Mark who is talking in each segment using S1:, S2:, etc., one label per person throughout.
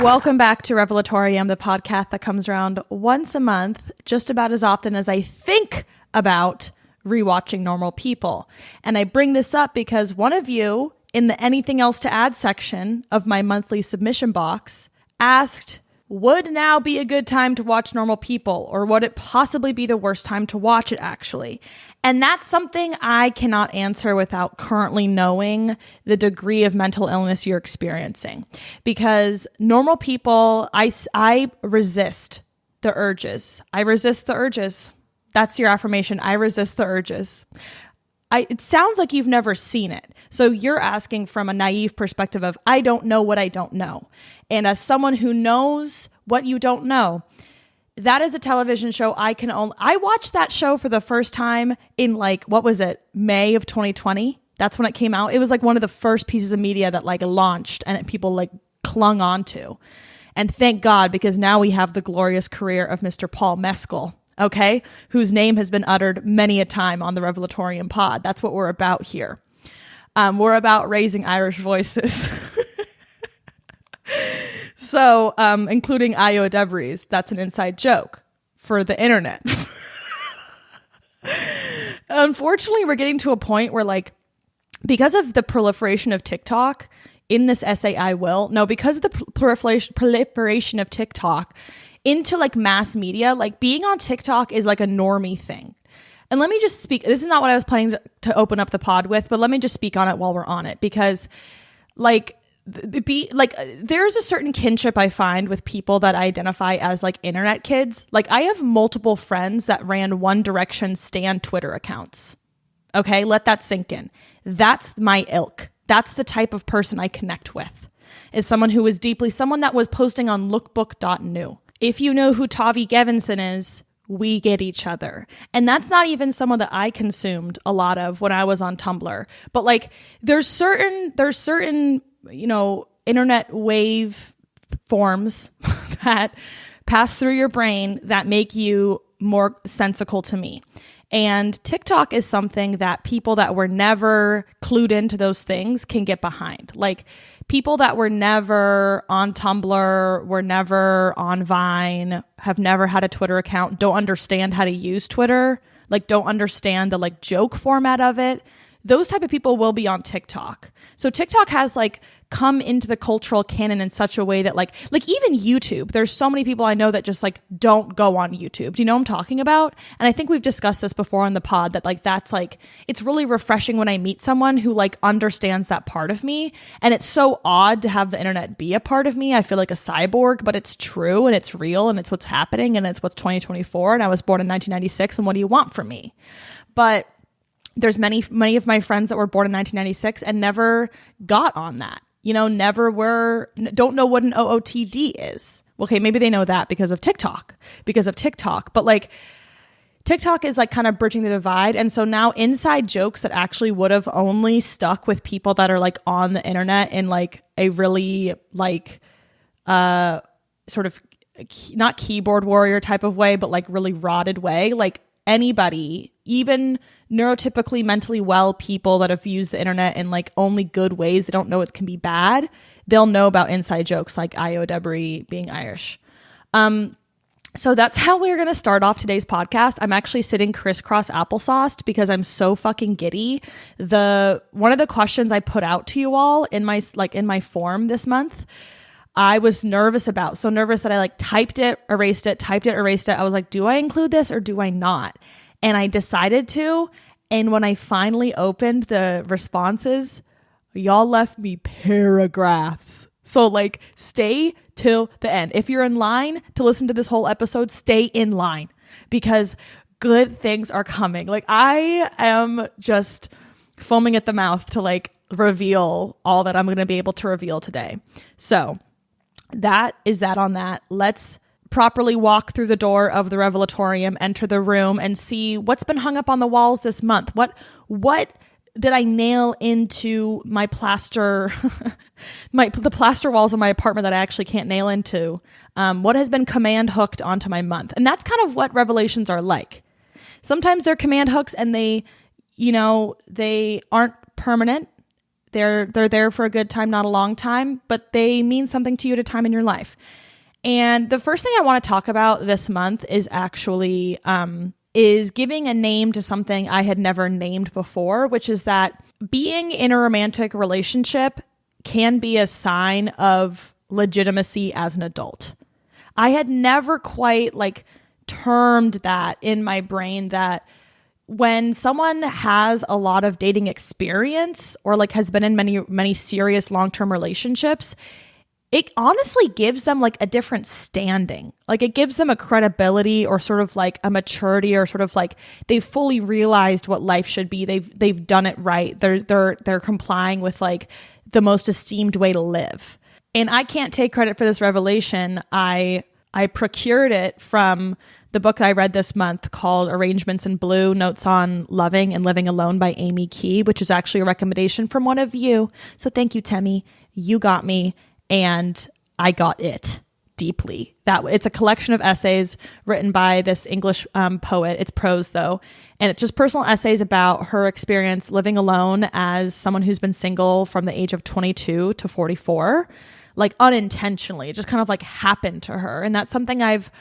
S1: Welcome back to Revelatorium, the podcast that comes around once a month, just about as often as I think about rewatching Normal People. And I bring this up because one of you in the anything else to add section of my monthly submission box asked, would now be a good time to watch Normal People, or would it possibly be the worst time to watch it actually? And that's something I cannot answer without currently knowing the degree of mental illness you're experiencing. Because Normal People, I resist the urges. I resist the urges. That's your affirmation. I resist the urges. It sounds like you've never seen it. So you're asking from a naive perspective of, I don't know what I don't know. And as someone who knows what you don't know, that is a television show I watched that show for the first time in May of 2020. That's when it came out. It was like one of the first pieces of media that launched and people clung onto. And thank God, because now we have the glorious career of Mr. Paul Mescal. Okay, whose name has been uttered many a time on the Revelatorium pod. That's what we're about here. We're about raising Irish voices. So, including Io Debris, that's an inside joke for the internet. Unfortunately, we're getting to a point where because of the proliferation of TikTok, in this essay because of the proliferation of TikTok, into mass media, being on TikTok is a normie thing. And let me just speak, this is not what I was planning to open up the pod with, but let me just speak on it while we're on it, because there's a certain kinship I find with people that identify as internet kids. I have multiple friends that ran One Direction stan Twitter accounts. Okay, let that sink in. That's my ilk. That's the type of person I connect with, is someone who is someone that was posting on lookbook.new. If you know who Tavi Gevinson is, we get each other. And that's not even someone that I consumed a lot of when I was on Tumblr. But there's certain, internet wave forms that pass through your brain that make you more sensical to me. And TikTok is something that people that were never clued into those things can get behind. People that were never on Tumblr, were never on Vine, have never had a Twitter account, don't understand how to use Twitter, don't understand the joke format of it. Those type of people will be on TikTok. So TikTok has come into the cultural canon in such a way that even YouTube, there's so many people I know that just don't go on YouTube. Do you know what I'm talking about? And I think we've discussed this before on the pod that that's it's really refreshing when I meet someone who understands that part of me. And it's so odd to have the internet be a part of me. I feel like a cyborg, but it's true and it's real and it's what's happening and it's what's 2024. And I was born in 1996. And what do you want from me? But there's many of my friends that were born in 1996 and never got on that. Don't know what an OOTD is. Okay, maybe they know that because of TikTok. But TikTok is kind of bridging the divide. And so now inside jokes that actually would have only stuck with people that are on the internet in a really sort of not keyboard warrior type of way, but really rotted way. Anybody, even neurotypically mentally well people that have used the internet in only good ways, they don't know it can be bad, they'll know about inside jokes like Io Debris being Irish. So that's how we're going to start off today's podcast. I'm actually sitting crisscross applesauced because I'm so fucking giddy. One of the questions I put out to you all in my form this month, I was nervous about. So nervous that I typed it, erased it. I was do I include this or do I not? And I decided to. And when I finally opened the responses, y'all left me paragraphs. So stay till the end. If you're in line to listen to this whole episode, stay in line because good things are coming. I am just foaming at the mouth to reveal all that I'm going to be able to reveal today. So that is that on that. Let's properly walk through the door of the Revelatorium, enter the room, and see what's been hung up on the walls this month. What did I nail into my plaster, the plaster walls of my apartment that I actually can't nail into? What has been command hooked onto my month? And that's kind of what revelations are like. Sometimes they're command hooks and they aren't permanent. They're there for a good time, not a long time, but they mean something to you at a time in your life. And the first thing I want to talk about this month is actually is giving a name to something I had never named before, which is that being in a romantic relationship can be a sign of legitimacy as an adult. I had never quite termed that in my brain, that when someone has a lot of dating experience or has been in many serious long-term relationships, it honestly gives them a different standing. It gives them a credibility or sort of a maturity, or sort of they've fully realized what life should be. They've done it right. They're complying with the most esteemed way to live. And I can't take credit for this revelation. I procured it from the book I read this month called Arrangements in Blue, Notes on Loving and Living Alone by Amy Key, which is actually a recommendation from one of you. So thank you, Temi. You got me. And I got it deeply. It's a collection of essays written by this English poet. It's prose though. And it's just personal essays about her experience living alone as someone who's been single from the age of 22 to 44, unintentionally. It just kind of happened to her. And that's something I've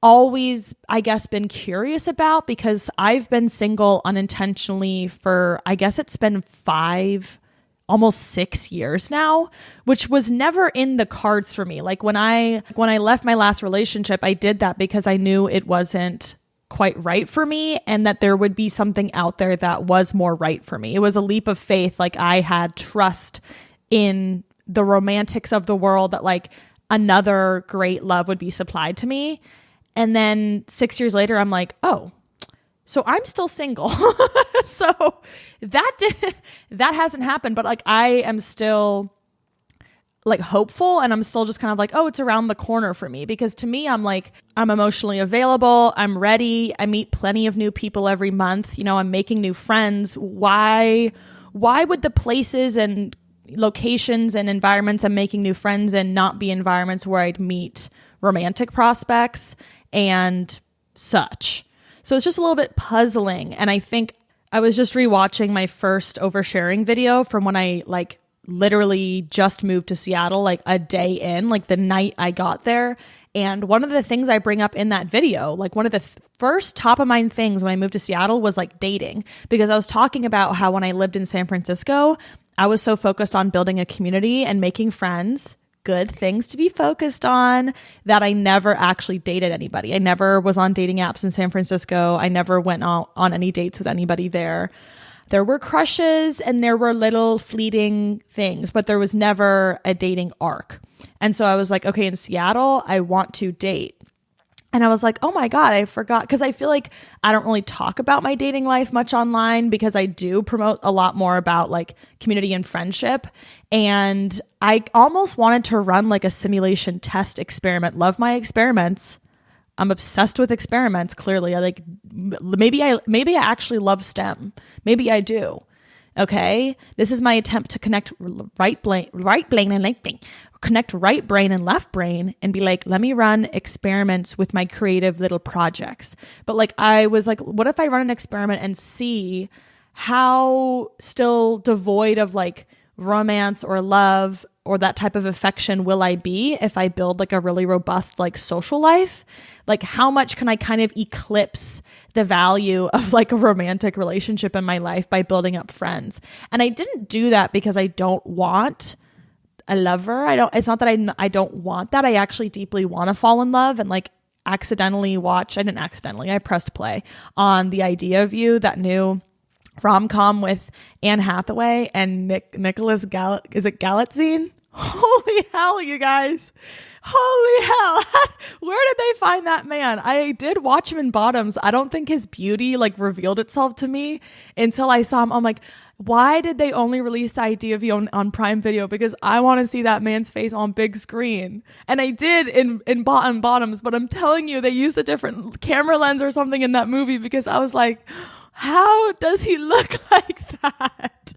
S1: always, I guess, been curious about, because I've been single unintentionally for, I guess it's been almost 6 years now, which was never in the cards for me. When I left my last relationship, I did that because I knew it wasn't quite right for me, and that there would be something out there that was more right for me. It was a leap of faith. I had trust in the romantics of the world, that another great love would be supplied to me. And then 6 years later, I'm oh, so I'm still single. So that hasn't happened, but I am still hopeful, and I'm still just kind of oh, it's around the corner for me, because to me, I'm emotionally available. I'm ready. I meet plenty of new people every month. I'm making new friends. Why would the places and locations and environments I'm making new friends in not be environments where I'd meet romantic prospects and such? So it's just a little bit puzzling. And I think I was just rewatching my first oversharing video from when I literally just moved to Seattle, a day in, the night I got there. And one of the things I bring up in that video, one of the first top of mind things when I moved to Seattle was dating, because I was talking about how when I lived in San Francisco, I was so focused on building a community and making friends, good things to be focused on, that I never actually dated anybody. I never was on dating apps in San Francisco. I never went on any dates with anybody there. There were crushes and there were little fleeting things, but there was never a dating arc. And so I was okay, in Seattle, I want to date. And I was oh my God, I forgot. Because I feel I don't really talk about my dating life much online, because I do promote a lot more about community and friendship. And I almost wanted to run a simulation test experiment. Love my experiments. I'm obsessed with experiments, clearly. Maybe I actually love STEM. Maybe I do. Okay? This is my attempt to connect right brain and left brain and be let me run experiments with my creative little projects. But I was what if I run an experiment and see how still devoid of romance or love or that type of affection will I be if I build a really robust social life? How much can I kind of eclipse the value of a romantic relationship in my life by building up friends? And I didn't do that because I don't want a lover. It's not that I don't want that. I actually deeply want to fall in love, and accidentally watch. I didn't accidentally. I pressed play on The Idea of You, that new rom-com with Anne Hathaway and Nicholas Galitzine? Holy hell, you guys. Holy hell. Where did they find that man? I did watch him in Bottoms. I don't think his beauty revealed itself to me until I saw him. I'm why did they only release The Idea of You on Prime Video? Because I want to see that man's face on big screen. And I did in Bottoms, but I'm telling you, they used a different camera lens or something in that movie, because I was how does he look like that?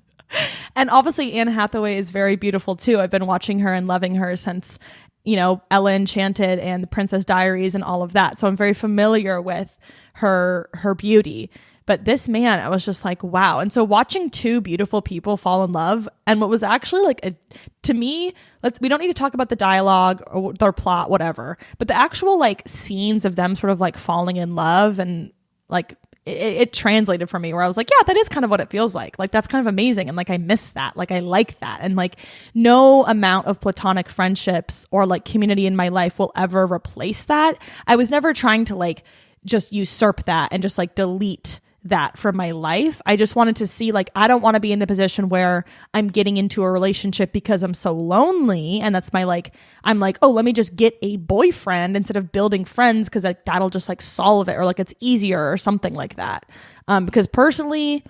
S1: And obviously Anne Hathaway is very beautiful too. I've been watching her and loving her since, Ella Enchanted and The Princess Diaries and all of that. So I'm very familiar with her beauty. But this man, I was just like, wow. And so watching two beautiful people fall in love, and what was actually like to me, we don't need to talk about the dialogue or their plot, whatever, but the actual like scenes of them sort of like falling in love, and like it translated for me where I was like, yeah, that is kind of what it feels like. Like, that's kind of amazing. And like, I miss that. Like, I like that. And like, no amount of platonic friendships or like community in my life will ever replace that. I was never trying to like just usurp that and just like delete that from my life. I just wanted to see, like, I don't want to be in the position where I'm getting into a relationship because I'm so lonely, and that's my like, I'm like, oh, let me just get a boyfriend instead of building friends because like that'll just like solve it, or like it's easier or something like that. Because personally,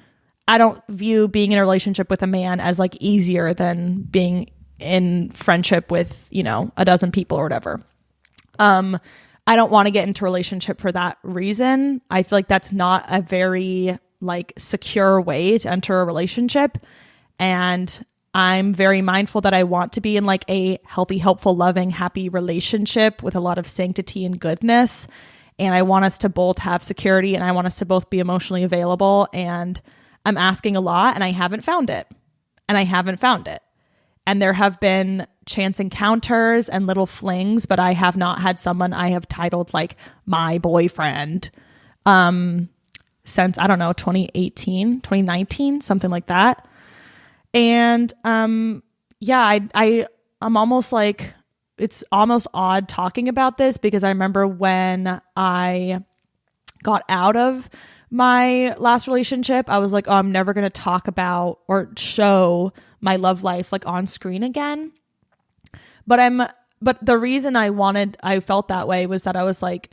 S1: I don't view being in a relationship with a man as like easier than being in friendship with, you know, a dozen people or whatever. I don't want to get into a relationship for that reason. I feel like that's not a very like secure way to enter a relationship. And I'm very mindful that I want to be in like a healthy, helpful, loving, happy relationship with a lot of sanctity and goodness. And I want us to both have security, and I want us to both be emotionally available. And I'm asking a lot, and I haven't found it. And there have been chance encounters and little flings, but I have not had someone I have titled like my boyfriend since, I don't know, 2018, 2019, something like that. And yeah, I'm almost like, it's almost odd talking about this, because I remember when I got out of my last relationship, I was like, oh, I'm never going to talk about or show my love life like on screen again. But the reason I felt that way was that I was like,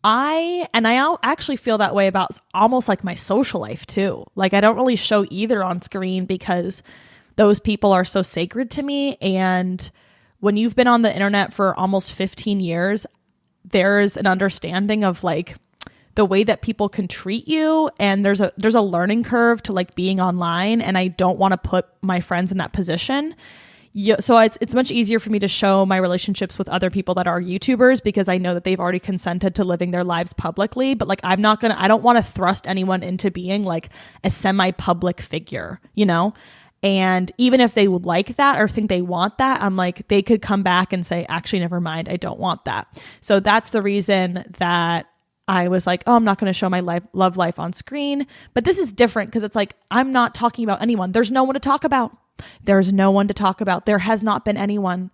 S1: I actually feel that way about almost like my social life too. Like, I don't really show either on screen because those people are so sacred to me. And when you've been on the internet for almost 15 years, there's an understanding of like the way that people can treat you, and there's a learning curve to like being online, and I don't want to put my friends in that position. So it's much easier for me to show my relationships with other people that are YouTubers, because I know that they've already consented to living their lives publicly. But like, I don't want to thrust anyone into being like a semi-public figure, you know? And even if they would like that or think they want that, I'm like, they could come back and say, actually, never mind, I don't want that. So that's the reason that I was like, oh, I'm not going to show my love life on screen. But this is different because it's like, I'm not talking about anyone. There's no one to talk about. There has not been anyone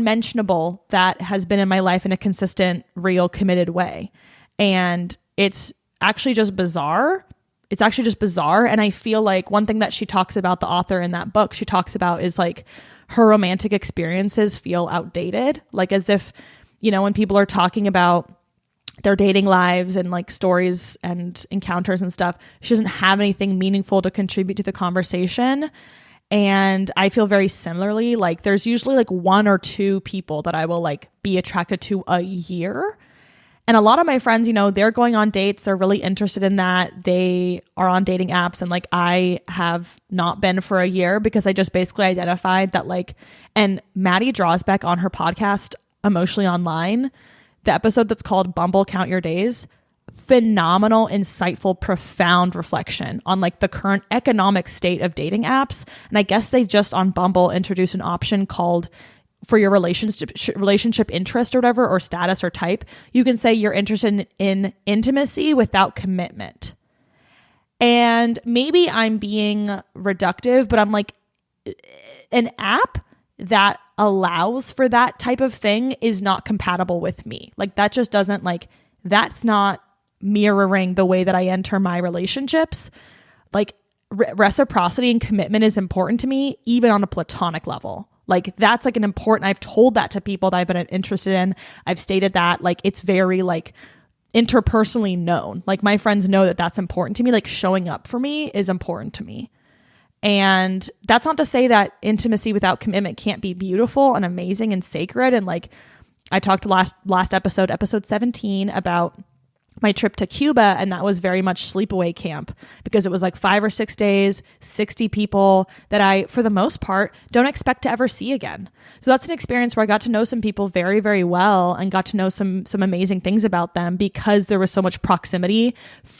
S1: mentionable that has been in my life in a consistent, real, committed way. And it's actually just bizarre. And I feel like one thing that she talks about, the author in that book, she talks about is like her romantic experiences feel outdated. Like, as if, you know, when people are talking about their dating lives and like stories and encounters and stuff, she doesn't have anything meaningful to contribute to the conversation. And I feel very similarly. Like, there's usually like one or two people that I will like be attracted to a year. And a lot of my friends, you know, they're going on dates. They're really interested in that. They are on dating apps. And like, I have not been for a year because I just basically identified that like, and Maddie Drosbeck on her podcast, Emotionally Online, the episode that's called Bumble Count Your Days, phenomenal, insightful, profound reflection on like the current economic state of dating apps. And I guess they just on Bumble introduced an option called, for your relationship interest or whatever, or status or type, you can say you're interested in intimacy without commitment. And maybe I'm being reductive, but I'm like, an app that allows for that type of thing is not compatible with me. Like, that just doesn't, like, that's not mirroring the way that I enter my relationships. Like, reciprocity and commitment is important to me, even on a platonic level. Like, that's like an important, I've told that to people that I've been interested in. I've stated that, like, it's very like interpersonally known. Like, my friends know that that's important to me. Like, showing up for me is important to me. And that's not to say that intimacy without commitment can't be beautiful and amazing and sacred. And like, I talked last episode 17, about my trip to Cuba, and that was very much sleepaway camp because it was like 5 or 6 days, 60 people that I, for the most part, don't expect to ever see again. So that's an experience where I got to know some people very, very well and got to know some amazing things about them because there was so much proximity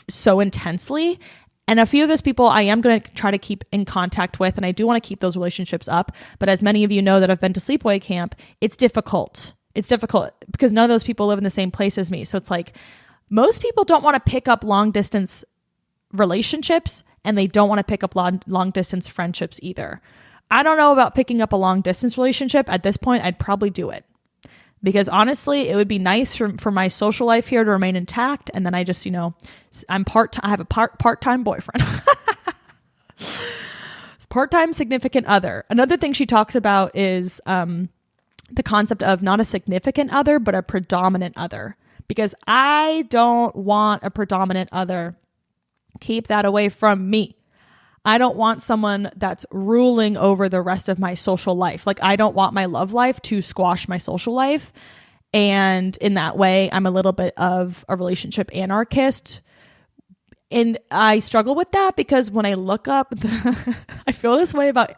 S1: so intensely. And a few of those people I am going to try to keep in contact with, and I do want to keep those relationships up. But as many of you know that have been to sleepaway camp, it's difficult. It's difficult because none of those people live in the same place as me. So it's like, most people don't want to pick up long distance relationships, and they don't want to pick up long distance friendships either. I don't know about picking up a long distance relationship. At this point, I'd probably do it because honestly, it would be nice for my social life here to remain intact. And then I just, I have a part-time boyfriend. It's part-time significant other. Another thing she talks about is the concept of not a significant other, but a predominant other. Because I don't want a predominant other. Keep that away from me. I don't want someone that's ruling over the rest of my social life. Like, I don't want my love life to squash my social life. And in that way, I'm a little bit of a relationship anarchist. And I struggle with that because when I look up, I feel this way about,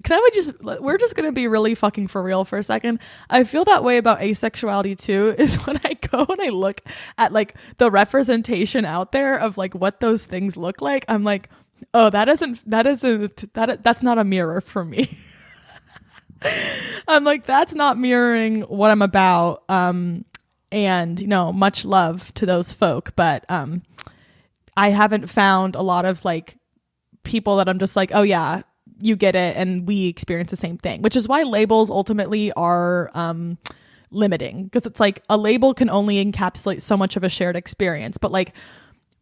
S1: we're just going to be really fucking for real for a second. I feel that way about asexuality too, is when I go and I look at like the representation out there of like what those things look like. I'm like, oh, that's not a mirror for me. I'm like, that's not mirroring what I'm about. And much love to those folk, but, I haven't found a lot of like people that I'm just like, oh yeah, you get it. And we experience the same thing, which is why labels ultimately are limiting, because it's like a label can only encapsulate so much of a shared experience. But like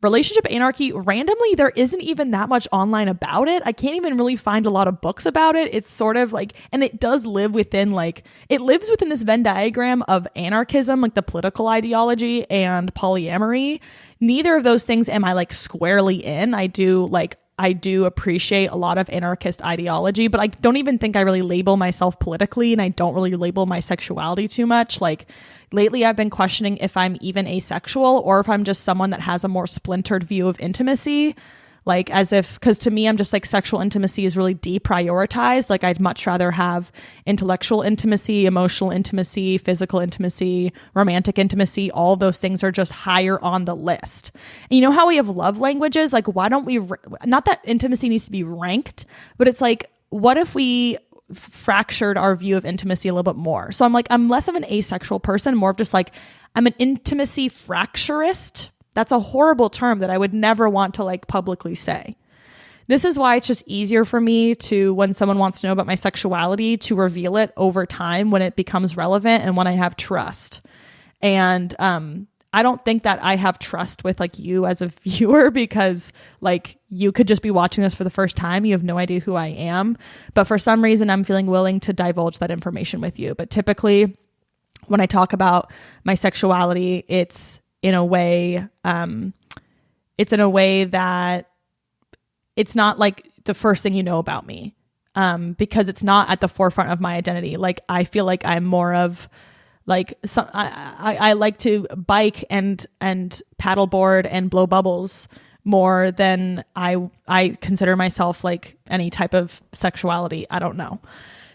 S1: relationship anarchy, randomly, there isn't even that much online about it. I can't even really find a lot of books about it. It's sort of like, and it does live within this Venn diagram of anarchism, like the political ideology, and polyamory. Neither of those things am I like squarely in. I do appreciate a lot of anarchist ideology, but I don't even think I really label myself politically, and I don't really label my sexuality too much. Like lately I've been questioning if I'm even asexual or if I'm just someone that has a more splintered view of intimacy. Like because to me, I'm just like sexual intimacy is really deprioritized. Like I'd much rather have intellectual intimacy, emotional intimacy, physical intimacy, romantic intimacy. All those things are just higher on the list. And you know how we have love languages? Like why don't we, not that intimacy needs to be ranked, but it's like, what if we fractured our view of intimacy a little bit more? So I'm less of an asexual person, more of just like, I'm an intimacy fracturist. That's a horrible term that I would never want to like publicly say. This is why it's just easier for me to, when someone wants to know about my sexuality, to reveal it over time when it becomes relevant and when I have trust. And I don't think that I have trust with like you as a viewer, because like you could just be watching this for the first time. You have no idea who I am. But for some reason, I'm feeling willing to divulge that information with you. But typically when I talk about my sexuality, it's in a way that it's not like the first thing you know about me, because it's not at the forefront of my identity. Like I feel like I'm more of like I like to bike and paddleboard and blow bubbles more than I consider myself like any type of sexuality. I don't know.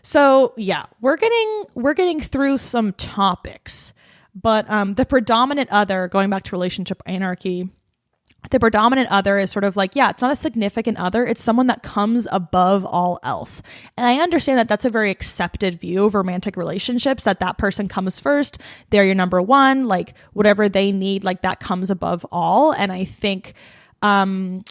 S1: So yeah, we're getting through some topics. But the predominant other, going back to relationship anarchy, the predominant other is sort of like, yeah, it's not a significant other. It's someone that comes above all else. And I understand that that's a very accepted view of romantic relationships, that person comes first. They're your number one, like whatever they need, like that comes above all. And I think, I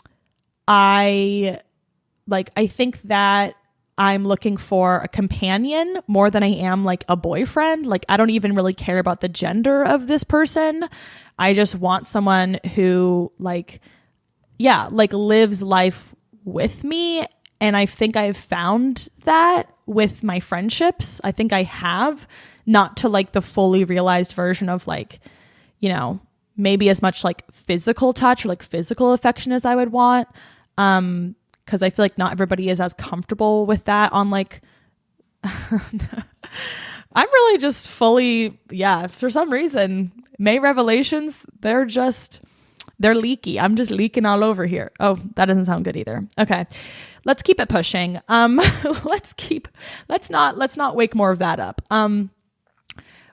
S1: think that I'm looking for a companion more than I am like a boyfriend. Like I don't even really care about the gender of this person. I just want someone who lives life with me. And I think I've found that with my friendships. I think I have, not to like the fully realized version of like, maybe as much like physical touch or like physical affection as I would want. Because I feel like not everybody is as comfortable with that on like, I'm really just fully, for some reason, May revelations, they're just They're leaky. I'm just leaking all over here. Oh, that doesn't sound good either. Okay. Let's keep it pushing. Let's not wake more of that up.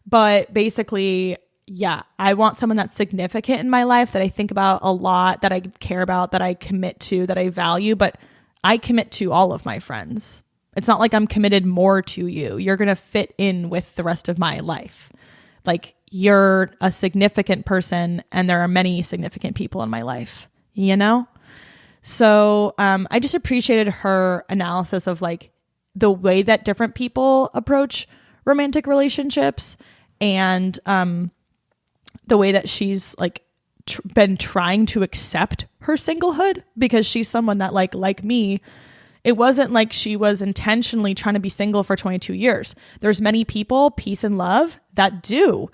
S1: But basically, yeah, I want someone that's significant in my life, that I think about a lot, that I care about, that I commit to, that I value, but I commit to all of my friends. It's not like I'm committed more to you. You're going to fit in with the rest of my life. Like, you're a significant person and there are many significant people in my life, you know? So I just appreciated her analysis of like the way that different people approach romantic relationships, and the way that she's like been trying to accept her singlehood, because she's someone that like me, it wasn't like she was intentionally trying to be single for 22 years. There's many people, peace and love, that do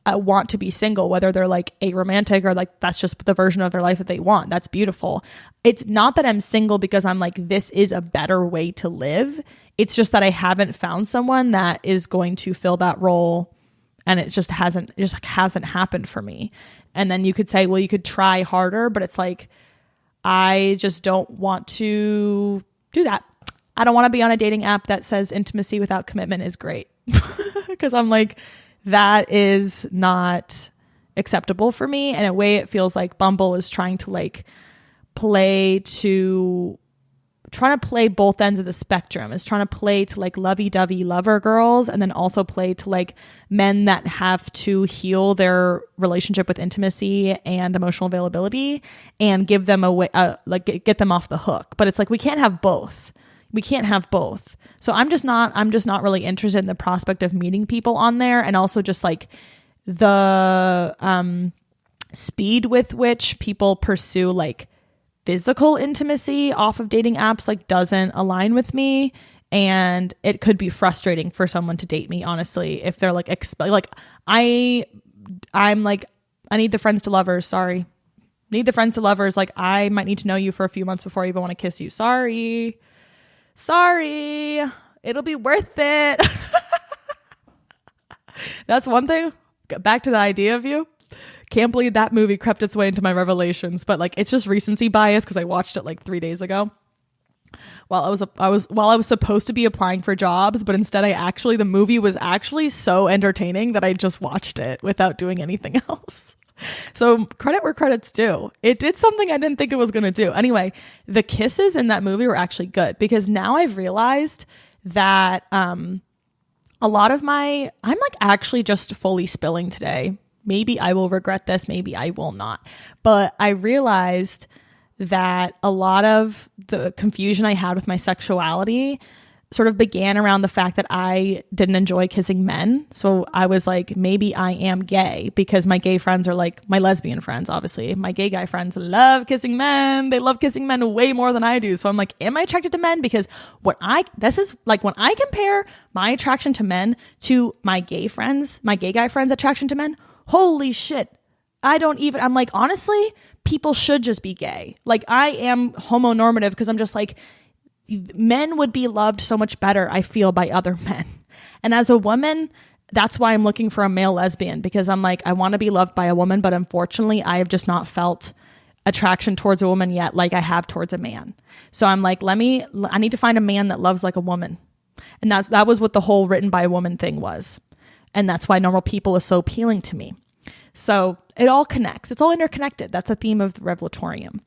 S1: want to be single, whether they're like aromantic or like that's just the version of their life that they want. That's beautiful. It's not that I'm single because I'm like, this is a better way to live. It's just that I haven't found someone that is going to fill that role, and it just hasn't happened for me. And then you could say, well, you could try harder, but it's like, I just don't want to do that. I don't want to be on a dating app that says intimacy without commitment is great. Because I'm like, that is not acceptable for me. And in a way, it feels like Bumble is trying to like play both ends of the spectrum. Is trying to play to like lovey-dovey lover girls, and then also play to like men that have to heal their relationship with intimacy and emotional availability, and give them a way, like get them off the hook. But it's like, we can't have both. We can't have both. So I'm just not really interested in the prospect of meeting people on there, and also just like the speed with which people pursue like physical intimacy off of dating apps like doesn't align with me. And it could be frustrating for someone to date me, honestly, if they're like I'm like, I need the friends to lovers. Sorry. Need the friends to lovers. Like, I might need to know you for a few months before I even want to kiss you. Sorry. It'll be worth it. That's one thing. Back to the idea of you. Can't believe that movie crept its way into my revelations, but like, it's just recency bias because I watched it like 3 days ago while I was supposed to be applying for jobs, but instead the movie was actually so entertaining that I just watched it without doing anything else. So credit where credit's due. It did something I didn't think it was going to do. Anyway, the kisses in that movie were actually good, because now I've realized that a lot of I'm like actually just fully spilling today. Maybe I will regret this, maybe I will not. But I realized that a lot of the confusion I had with my sexuality sort of began around the fact that I didn't enjoy kissing men. So I was like, maybe I am gay, because my gay friends are like, my lesbian friends, obviously. My gay guy friends love kissing men. They love kissing men way more than I do. So I'm like, am I attracted to men? Because when I compare my attraction to men to my gay guy friends' attraction to men, holy shit. I'm like, honestly, people should just be gay. Like, I am homonormative because I'm just like, men would be loved so much better, I feel, by other men. And as a woman, that's why I'm looking for a male lesbian, because I'm like, I want to be loved by a woman, but unfortunately, I have just not felt attraction towards a woman yet like I have towards a man. So I'm like, I need to find a man that loves like a woman. And that was what the whole written by a woman thing was. And that's why Normal People is so appealing to me. So it all connects. It's all interconnected. That's the theme of the Revelatorium.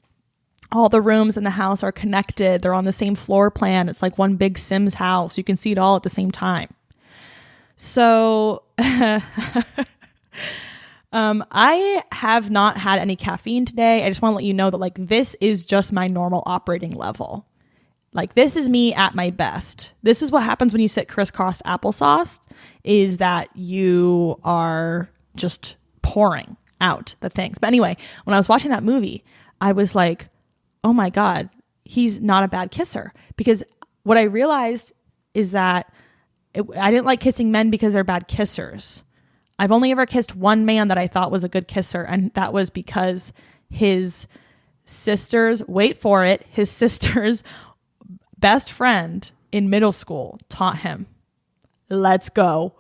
S1: All the rooms in the house are connected. They're on the same floor plan. It's like one big Sims house. You can see it all at the same time. So I have not had any caffeine today. I just want to let you know that like, this is just my normal operating level. Like, this is me at my best. This is what happens when you sit crisscross applesauce, is that you are just pouring out the things. But anyway, when I was watching that movie, I was like, oh my God, he's not a bad kisser. Because what I realized is that I didn't like kissing men because they're bad kissers. I've only ever kissed one man that I thought was a good kisser, and that was because his sister's, wait for it, his sister's best friend in middle school taught him, let's go.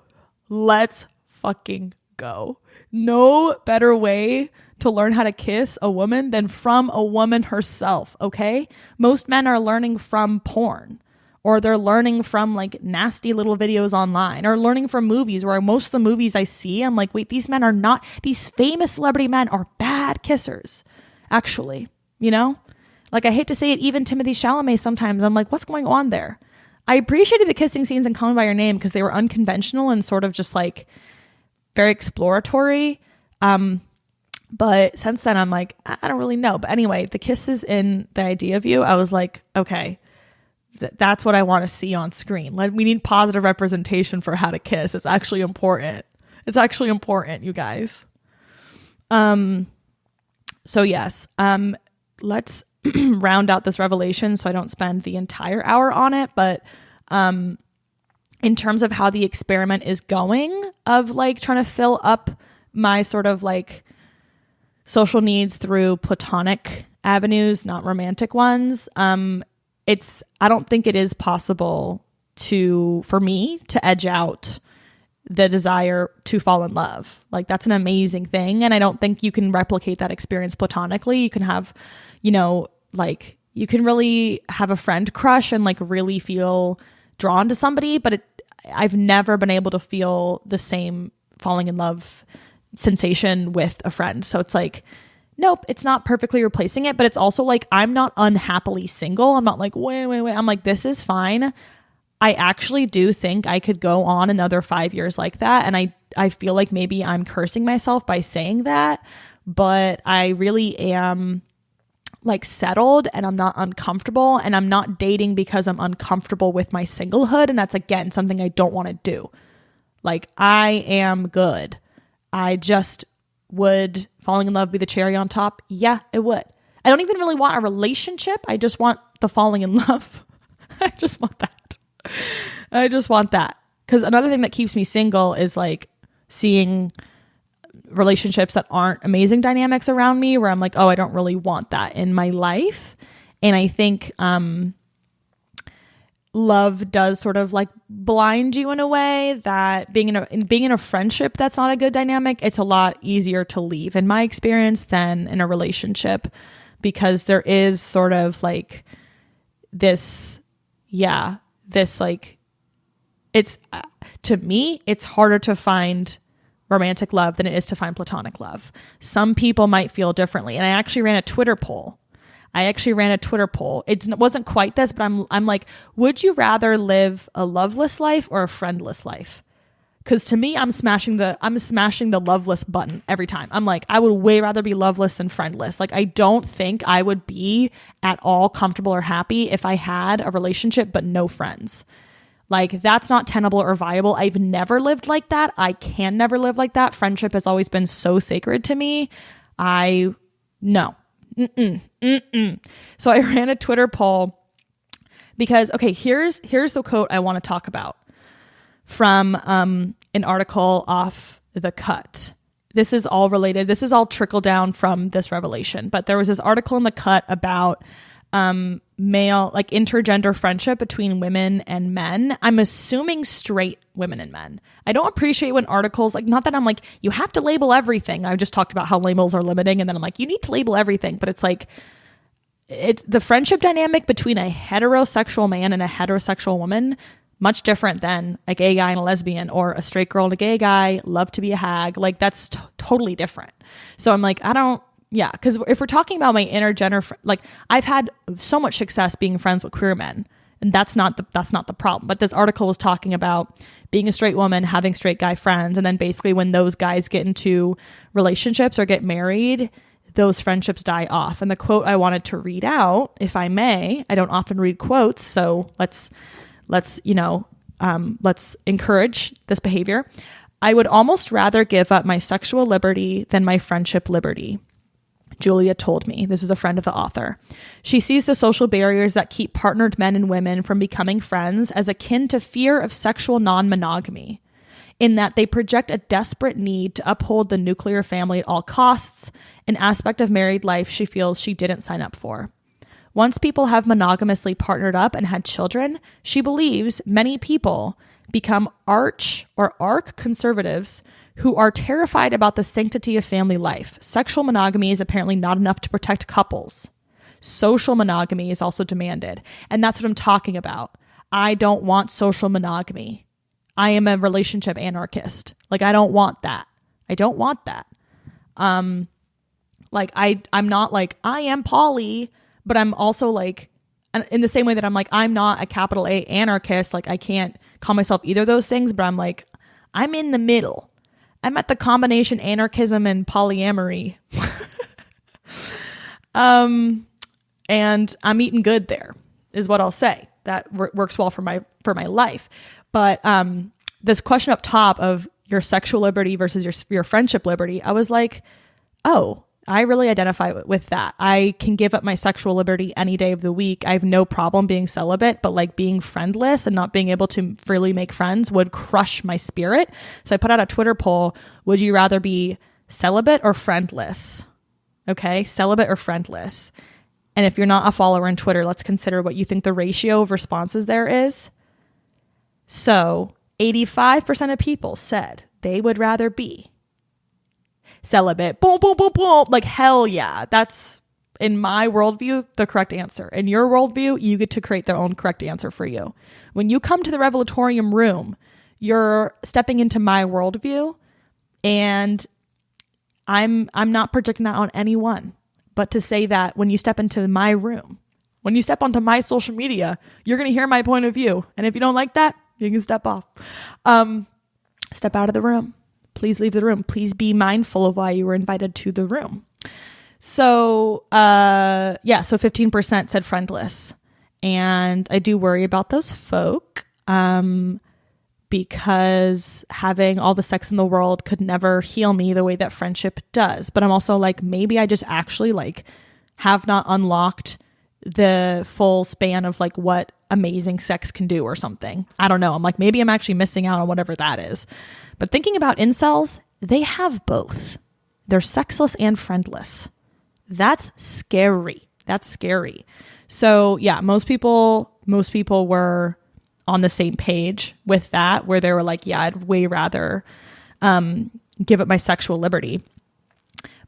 S1: Let's fucking go. No better way to learn how to kiss a woman than from a woman herself, okay? Most men are learning from porn, or they're learning from like nasty little videos online, or learning from movies, where most of the movies I see, I'm like, wait, these men are not, these famous celebrity men are bad kissers, actually, you know? Like, I hate to say it, even Timothée Chalamet sometimes, I'm like, what's going on there? I appreciated the kissing scenes in Call Me By Your Name because they were unconventional and sort of just like very exploratory. But since then, I'm like, I don't really know. But anyway, the kisses in The Idea of You, I was like, okay, that's what I want to see on screen. We need positive representation for how to kiss. It's actually important. It's actually important, you guys. So yes, let's round out this revelation so I don't spend the entire hour on it. But in terms of how the experiment is going of like trying to fill up my sort of like social needs through platonic avenues, not romantic ones, I don't think it is possible for me to edge out the desire to fall in love. Like, that's an amazing thing. And I don't think you can replicate that experience platonically. You can have, you know, like, you can really have a friend crush and like really feel drawn to somebody, but I've never been able to feel the same falling in love sensation with a friend. So it's like, nope, it's not perfectly replacing it, but it's also like, I'm not unhappily single. I'm not like, wait. I'm like, this is fine. I actually do think I could go on another 5 years like that. And I feel like maybe I'm cursing myself by saying that, but I really am like settled and I'm not uncomfortable, and I'm not dating because I'm uncomfortable with my singlehood. And that's, again, something I don't want to do. Like, I am good. I just would falling in love be the cherry on top? Yeah, it would. I don't even really want a relationship. I just want the falling in love. I just want that. Because another thing that keeps me single is like seeing relationships that aren't amazing dynamics around me, where I'm like, oh, I don't really want that in my life. And I think love does sort of like blind you in a way that being in a friendship that's not a good dynamic, it's a lot easier to leave in my experience than in a relationship, because there is sort of like this like, it's to me, it's harder to find romantic love than it is to find platonic love. Some people might feel differently. And I actually ran a Twitter poll. It wasn't quite this, but I'm like, would you rather live a loveless life or a friendless life? Because to me, I'm smashing the loveless button every time. I'm like, I would way rather be loveless than friendless. Like, I don't think I would be at all comfortable or happy if I had a relationship but no friends. Like, that's not tenable or viable. I've never lived like that. I can never live like that. Friendship has always been so sacred to me. No. So I ran a Twitter poll because, okay, here's the quote I want to talk about from an article off The Cut. This is all related. This is all trickle down from this revelation. But there was this article in The Cut about male, like intergender friendship between women and men. I'm assuming straight women and men. I don't appreciate when articles, like, not that I'm like, you have to label everything. I just talked about how labels are limiting, and then I'm like, you need to label everything. But it's like, it's the friendship dynamic between a heterosexual man and a heterosexual woman, much different than a gay guy and a lesbian, or a straight girl and a gay guy love to be a hag. Like, that's totally different. So I'm like, yeah, because if we're talking about my intergender, like, I've had so much success being friends with queer men, and that's not the problem. But this article was talking about being a straight woman, having straight guy friends, and then basically when those guys get into relationships or get married, those friendships die off. And the quote I wanted to read out, if I may, I don't often read quotes, so let's encourage this behavior. I would almost rather give up my sexual liberty than my friendship liberty, Julia told me. This is a friend of the author. She sees the social barriers that keep partnered men and women from becoming friends as akin to fear of sexual non-monogamy, in that they project a desperate need to uphold the nuclear family at all costs, an aspect of married life she feels she didn't sign up for. Once people have monogamously partnered up and had children, she believes many people become arch conservatives who are terrified about the sanctity of family life. Sexual monogamy is apparently not enough to protect couples. Social monogamy is also demanded. And that's what I'm talking about. I don't want social monogamy. I am a relationship anarchist. Like, I don't want that. I don't want that. Like, I'm not like, I am poly, but I'm also like, in the same way that I'm like, I'm not a capital A anarchist. Like, I can't call myself either of those things, but I'm like, I'm in the middle. I'm at the combination anarchism and polyamory. And I'm eating good there, is what I'll say. That works well for my life. But this question up top of your sexual liberty versus your friendship liberty, I was like, oh, I really identify with that. I can give up my sexual liberty any day of the week. I have no problem being celibate, but like being friendless and not being able to freely make friends would crush my spirit. So I put out a Twitter poll. Would you rather be celibate or friendless? Okay, celibate or friendless. And if you're not a follower on Twitter, let's consider what you think the ratio of responses there is. So 85% of people said they would rather be celibate. Boom, boom, boom, boom. Like, hell yeah. That's, in my worldview, the correct answer. In your worldview, you get to create their own correct answer for you. When you come to the Revelatorium room, you're stepping into my worldview, and I'm not projecting that on anyone. But to say that when you step into my room, when you step onto my social media, you're going to hear my point of view. And if you don't like that, you can step off. Step out of the room. Please leave the room. Please be mindful of why you were invited to the room. So, so 15% said friendless. And I do worry about those folk because having all the sex in the world could never heal me the way that friendship does. But I'm also like, maybe I just actually like have not unlocked the full span of like what amazing sex can do or something. I don't know. I'm like, maybe I'm actually missing out on whatever that is. But thinking about incels, they have both. They're sexless and friendless. That's scary. That's scary. So yeah, most people were on the same page with that, where they were like, yeah, I'd way rather give up my sexual liberty.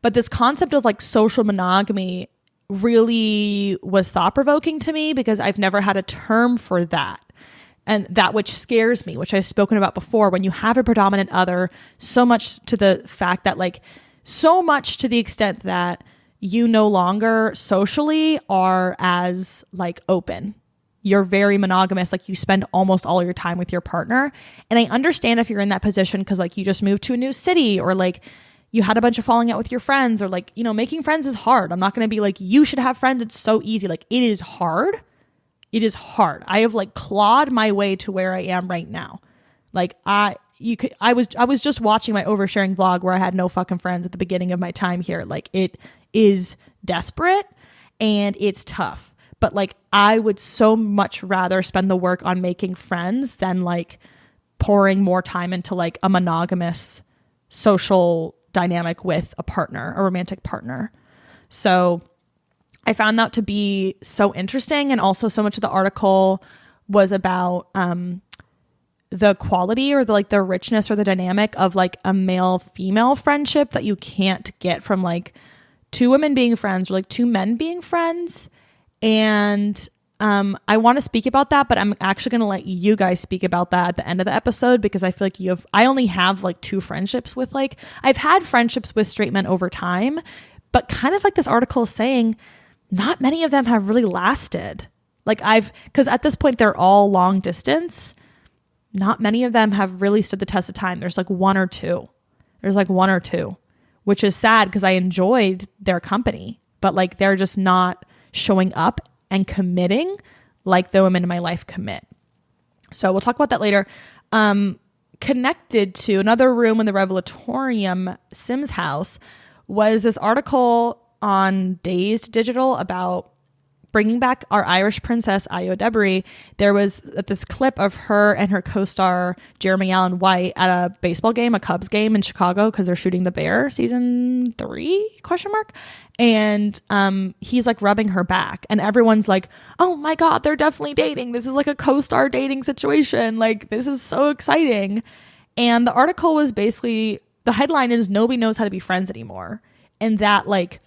S1: But this concept of like social monogamy really was thought-provoking to me because I've never had a term for that. And that which scares me, which I've spoken about before, when you have a predominant other, so much to the fact that like, so much to the extent that you no longer socially are as like open. You're very monogamous. Like, you spend almost all your time with your partner. And I understand if you're in that position because like you just moved to a new city, or like you had a bunch of falling out with your friends, or like, you know, making friends is hard. I'm not going to be like, you should have friends. It's so easy. Like, it is hard. It is hard. I have like clawed my way to where I am right now. Like I was just watching my oversharing vlog where I had no fucking friends at the beginning of my time here. Like, it is desperate and it's tough. But like, I would so much rather spend the work on making friends than like pouring more time into like a monogamous social dynamic with a partner, a romantic partner. So I found that to be so interesting. And also so much of the article was about the quality or the richness or the dynamic of like a male-female friendship that you can't get from like two women being friends or like two men being friends. And I want to speak about that, but I'm actually going to let you guys speak about that at the end of the episode, because I feel like I only have like two friendships with like, I've had friendships with straight men over time, but kind of like this article is saying, not many of them have really lasted. Like because at this point they're all long distance. Not many of them have really stood the test of time. There's like one or two, which is sad because I enjoyed their company, but like they're just not showing up and committing like the women in my life commit. So we'll talk about that later. Connected to another room in the Revelatorium, Sim's house, was this article on Dazed Digital about bringing back our Irish princess, Ayo Debris, there was this clip of her and her co-star Jeremy Allen White at a baseball game, a Cubs game in Chicago, because they're shooting The Bear season 3 ? And he's like rubbing her back, and everyone's like, oh my God, they're definitely dating. This is like a co-star dating situation. Like, this is so exciting. And the article was basically, the headline is nobody knows how to be friends anymore. And that like,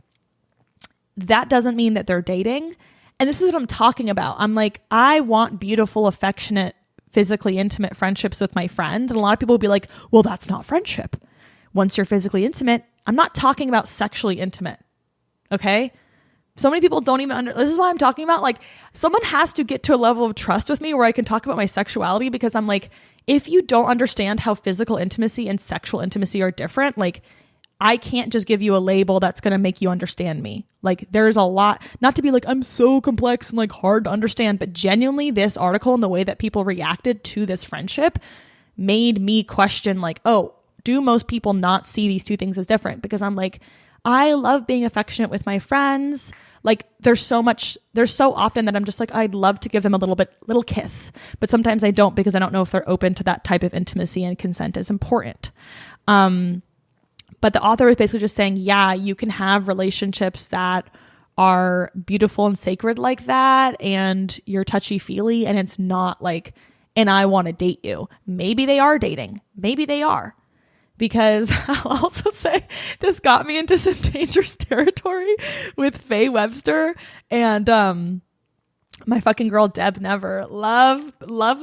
S1: that doesn't mean that they're dating. And this is what I'm talking about. I'm like, I want beautiful, affectionate, physically intimate friendships with my friends. And a lot of people will be like, well, that's not friendship. Once you're physically intimate, I'm not talking about sexually intimate. Okay. So many people don't even this is why I'm talking about, like, someone has to get to a level of trust with me where I can talk about my sexuality, because I'm like, if you don't understand how physical intimacy and sexual intimacy are different, like, I can't just give you a label that's going to make you understand me. Like, there's a lot, not to be like, I'm so complex and like hard to understand, but genuinely this article and the way that people reacted to this friendship made me question, like, oh, do most people not see these two things as different? Because I'm like, I love being affectionate with my friends. Like, there's so often that I'm just like, I'd love to give them a little kiss, but sometimes I don't, because I don't know if they're open to that type of intimacy, and consent is important. But the author is basically just saying, yeah, you can have relationships that are beautiful and sacred like that, and you're touchy-feely, and it's not like, and I want to date you. Maybe they are dating. Maybe they are. Because I'll also say this got me into some dangerous territory with Faye Webster and my fucking girl Deb Never. Love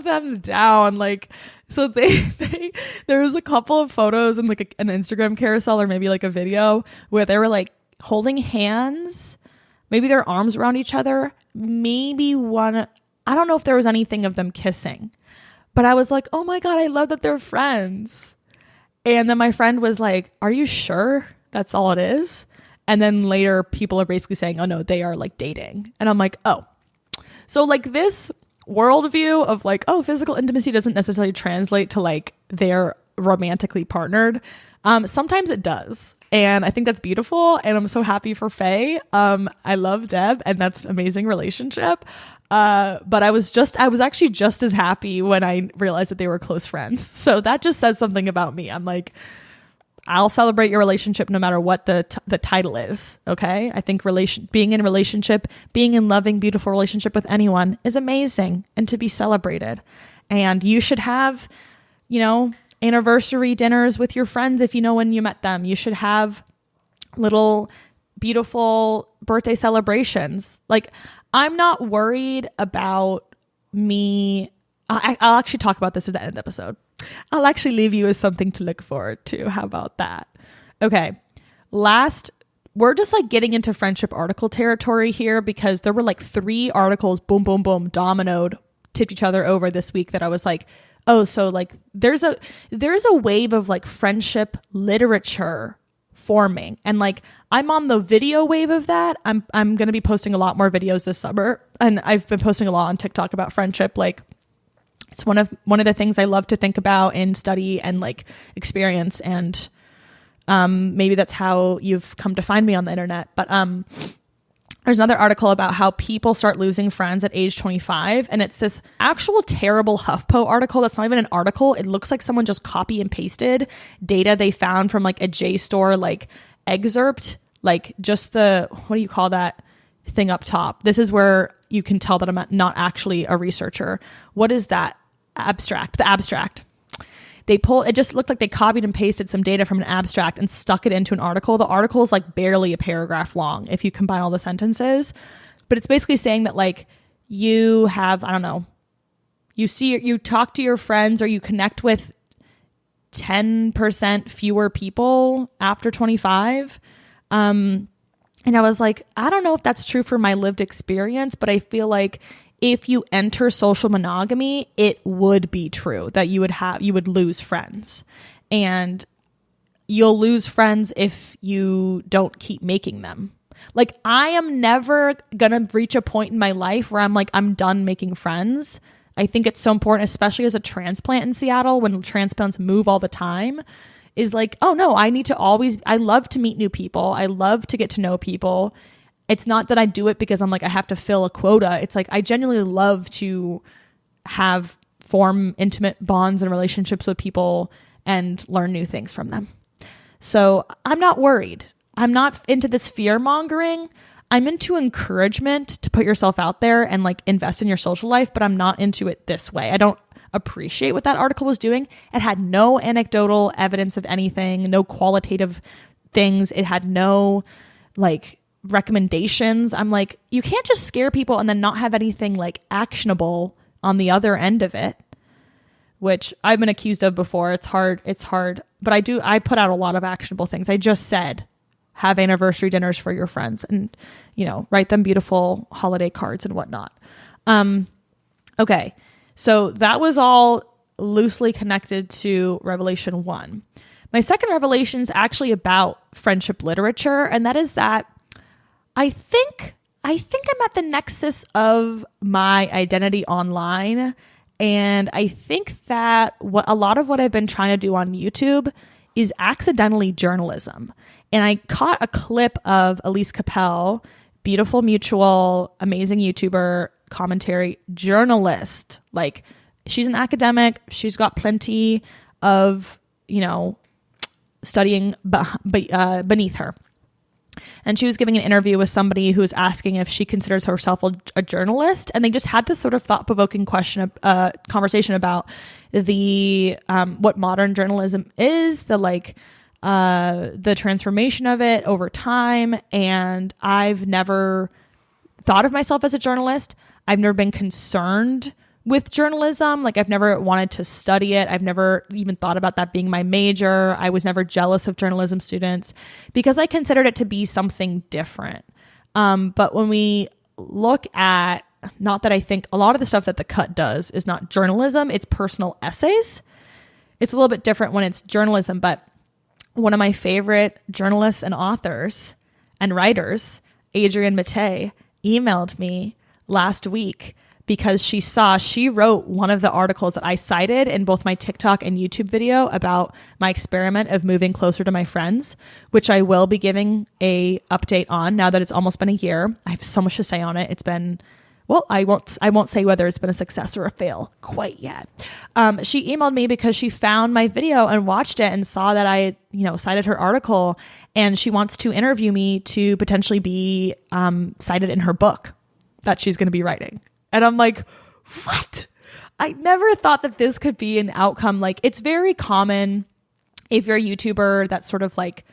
S1: them down. Like, so there was a couple of photos and like an Instagram carousel, or maybe like a video, where they were like holding hands, maybe their arms around each other, maybe one, I don't know if there was anything of them kissing, but I was like, oh my God, I love that they're friends. And then my friend was like, are you sure that's all it is? And then later people are basically saying, oh no, they are like dating. And I'm like, oh. So like this worldview of like, oh, physical intimacy doesn't necessarily translate to like they're romantically partnered. Sometimes it does. And I think that's beautiful. And I'm so happy for Faye. I love Deb, and that's an amazing relationship. But I was actually just as happy when I realized that they were close friends. So that just says something about me. I'm like, I'll celebrate your relationship no matter what the title is. Okay. I think being in a relationship, being in loving, beautiful relationship with anyone is amazing and to be celebrated. And you should have, anniversary dinners with your friends if you know when you met them. You should have little beautiful birthday celebrations. Like, I'm not worried about me. I'll actually talk about this at the end of the episode. I'll actually leave you with something to look forward to. How about that? Okay. We're just like getting into friendship article territory here, because there were like 3 articles, boom, boom, boom, dominoed, tipped each other over this week, that I was like, oh, so like there's a wave of like friendship literature forming, and like I'm on the video wave of that. I'm going to be posting a lot more videos this summer, and I've been posting a lot on TikTok about friendship. Like, it's one of the things I love to think about and study and like experience, and maybe that's how you've come to find me on the internet. But there's another article about how people start losing friends at age 25. And it's this actual terrible HuffPo article. That's not even an article. It looks like someone just copy and pasted data they found from like a JSTOR like excerpt, like just what do you call that thing up top? This is where you can tell that I'm not actually a researcher. What is that? The abstract. It just looked like they copied and pasted some data from an abstract and stuck it into an article. The article is like barely a paragraph long if you combine all the sentences, but it's basically saying that like you have, I don't know, you talk to your friends, or you connect with 10% fewer people after 25. And I was like, I don't know if that's true for my lived experience, but I feel like if you enter social monogamy, it would be true that you would lose friends, and you'll lose friends if you don't keep making them. Like, I am never gonna reach a point in my life where I'm like, I'm done making friends. I think it's so important, especially as a transplant in Seattle, when transplants move all the time, is like, oh no, I love to meet new people. I love to get to know people. it's not that I do it because I'm like, I have to fill a quota. It's like, I genuinely love to form intimate bonds and relationships with people and learn new things from them. So I'm not worried. I'm not into this fear mongering. I'm into encouragement to put yourself out there and like invest in your social life, but I'm not into it this way. I don't appreciate what that article was doing. It had no anecdotal evidence of anything, no qualitative things. It had no like recommendations. I'm like, you can't just scare people and then not have anything like actionable on the other end of it, which I've been accused of before. It's hard, but I put out a lot of actionable things. I just said, have anniversary dinners for your friends and, you know, write them beautiful holiday cards and whatnot. Okay. So that was all loosely connected to Revelation 1. My second revelation is actually about friendship literature, and that is that I think I'm at the nexus of my identity online, and I think that a lot of what I've been trying to do on YouTube is accidentally journalism. And I caught a clip of Elise Capel, beautiful mutual, amazing YouTuber, commentary journalist. Like, she's an academic. She's got plenty of, you know, studying beneath her. And she was giving an interview with somebody who was asking if she considers herself a journalist. And they just had this sort of thought-provoking conversation about what modern journalism is, the transformation of it over time. And I've never thought of myself as a journalist. I've never been concerned with journalism. Like, I've never wanted to study it. I've never even thought about that being my major. I was never jealous of journalism students because I considered it to be something different. But when we look at, not that I think a lot of the stuff that The Cut does is not journalism, it's personal essays. It's a little bit different when it's journalism, but one of my favorite journalists and authors and writers, Adrienne Mattei, emailed me last week because she wrote one of the articles that I cited in both my TikTok and YouTube video about my experiment of moving closer to my friends, which I will be giving a update on now that it's almost been a year. I have so much to say on it. It's been, well, I won't say whether it's been a success or a fail quite yet. She emailed me because she found my video and watched it and saw that I, cited her article, and she wants to interview me to potentially be cited in her book that she's going to be writing. And I'm like, what? I never thought that this could be an outcome. Like, it's very common if you're a YouTuber that's sort of like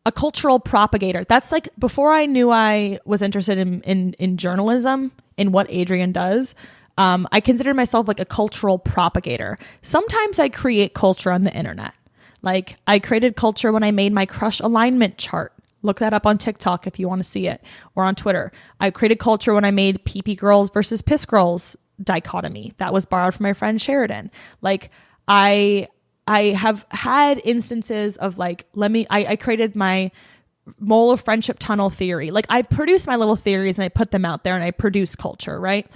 S1: a cultural propagator. That's like, before I knew I was interested in journalism, in what Adrienne does, I considered myself like a cultural propagator. Sometimes I create culture on the internet. Like, I created culture when I made my crush alignment chart. Look that up on TikTok if you want to see it, or on Twitter. I created culture when I made pee-pee girls versus piss girls dichotomy. That was borrowed from my friend Sheridan. Like, I have had instances of like, I created my mole of friendship tunnel theory. Like, I produce my little theories and I put them out there and I produce culture, right?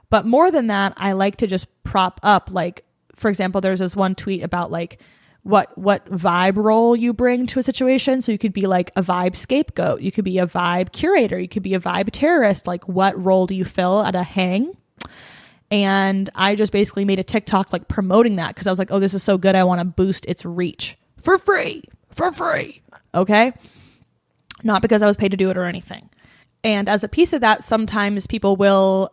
S1: But more than that, I like to just prop up, like, for example, there's this one tweet about like, what vibe role you bring to a situation. So you could be like a vibe scapegoat. You could be a vibe curator. You could be a vibe terrorist. Like, what role do you fill at a hang? And I just basically made a TikTok like promoting that because I was like, oh, this is so good. I want to boost its reach for free. Okay. Not because I was paid to do it or anything. And as a piece of that, sometimes people will,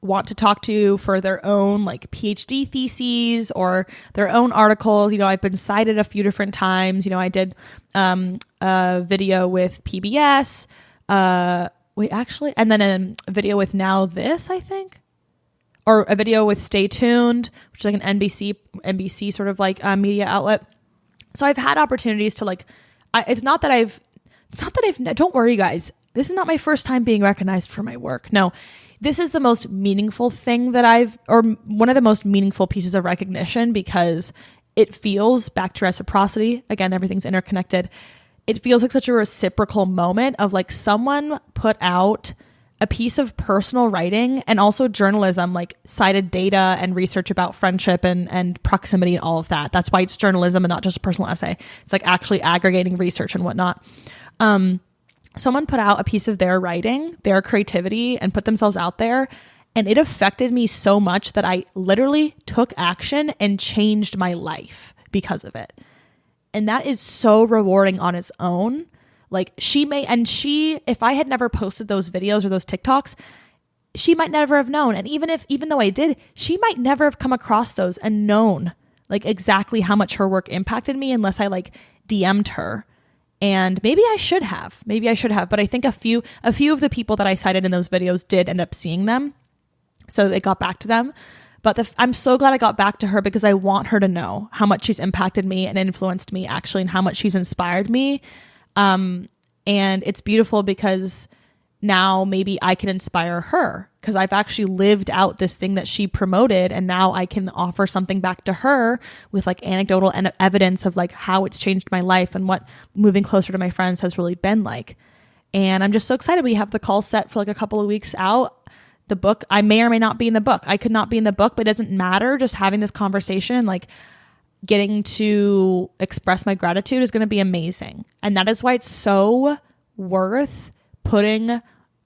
S1: want to talk to for their own like PhD theses or their own articles. I've been cited a few different times. I did a video with PBS, and then a video with Now This, I think, or a video with Stay Tuned, which is like an NBC sort of like media outlet. So I've had opportunities to like, don't worry guys, this is not my first time being recognized for my work. No. This is the most meaningful thing or one of the most meaningful pieces of recognition, because it feels, back to reciprocity, again, everything's interconnected. It feels like such a reciprocal moment of like someone put out a piece of personal writing and also journalism, like cited data and research about friendship and proximity and all of that. That's why it's journalism and not just a personal essay. It's like actually aggregating research and whatnot. someone put out a piece of their writing, their creativity, and put themselves out there. And it affected me so much that I literally took action and changed my life because of it. And that is so rewarding on its own. Like if I had never posted those videos or those TikToks, she might never have known. And even though I did, she might never have come across those and known like exactly how much her work impacted me unless I like DM'd her. And maybe I should have, but I think a few of the people that I cited in those videos did end up seeing them. So it got back to them. But I'm so glad I got back to her because I want her to know how much she's impacted me and influenced me actually, and how much she's inspired me. And it's beautiful because now maybe I can inspire her because I've actually lived out this thing that she promoted, and now I can offer something back to her with like anecdotal evidence of like how it's changed my life and what moving closer to my friends has really been like. And I'm just so excited. We have the call set for like a couple of weeks out. The book, I may or may not be in the book. I could not be in the book, but it doesn't matter. Just having this conversation and like getting to express my gratitude is going to be amazing. And that is why it's so worth putting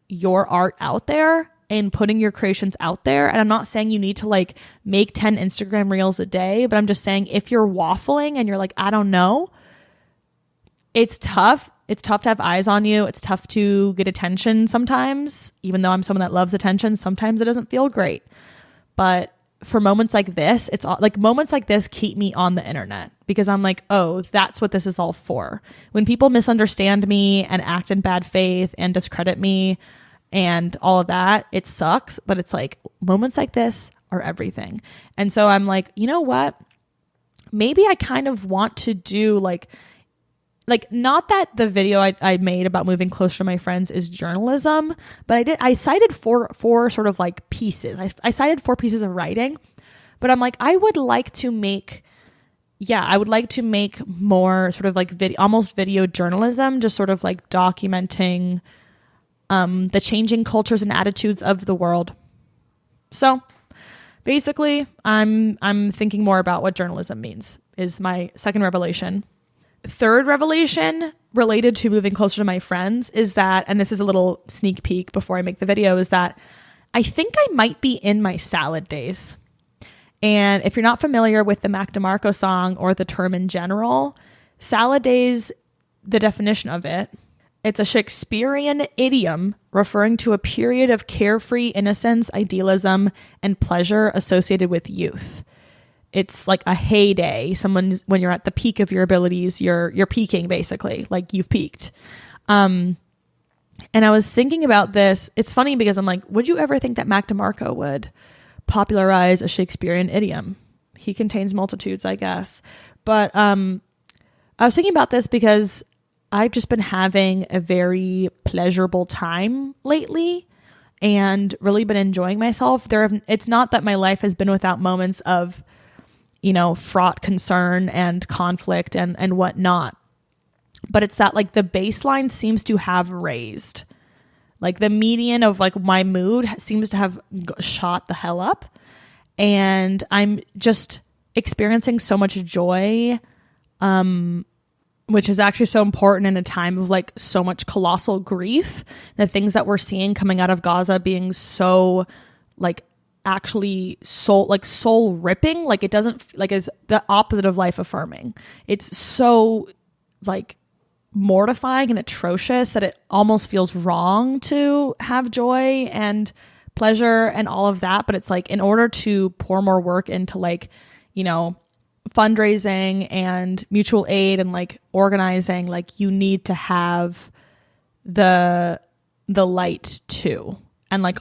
S1: your art out there and putting your creations out there. And I'm not saying you need to like make 10 Instagram reels a day, but I'm just saying if you're waffling and you're like, I don't know, it's tough. It's tough to have eyes on you. It's tough to get attention sometimes, even though I'm someone that loves attention. Sometimes it doesn't feel great. But for moments like this, it's all, like moments like this keep me on the internet because I'm like, oh, that's what this is all for. When people misunderstand me and act in bad faith and discredit me and all of that, it sucks. But it's like moments like this are everything. And so I'm like, you know what? Maybe I kind of want to do like not that the video I made about moving closer to my friends is journalism, but I cited four sort of like pieces. I cited 4 pieces of writing, but I'm like, I would like to make more sort of like almost video journalism, just sort of like documenting the changing cultures and attitudes of the world. So basically, I'm thinking more about what journalism means is my second revelation. Third revelation related to moving closer to my friends is that, and this is a little sneak peek before I make the video, is that I think I might be in my salad days. And if you're not familiar with the Mac DeMarco song or the term in general, salad days, the definition of it, it's a Shakespearean idiom referring to a period of carefree innocence, idealism, and pleasure associated with youth. It's like a heyday. When you're at the peak of your abilities, you're peaking basically, like you've peaked. And I was thinking about this. It's funny because I'm like, would you ever think that Mac DeMarco would popularize a Shakespearean idiom? He contains multitudes, I guess. But I was thinking about this because I've just been having a very pleasurable time lately and really been enjoying myself. It's not that my life has been without moments of, fraught concern and conflict and whatnot. But it's that like the baseline seems to have raised. Like the median of like my mood seems to have shot the hell up. And I'm just experiencing so much joy, which is actually so important in a time of like so much colossal grief. The things that we're seeing coming out of Gaza being so like actually soul ripping, like it doesn't like it's the opposite of life affirming. It's so like mortifying and atrocious that it almost feels wrong to have joy and pleasure and all of that. But it's like in order to pour more work into like, fundraising and mutual aid and like organizing, like you need to have the light too. And like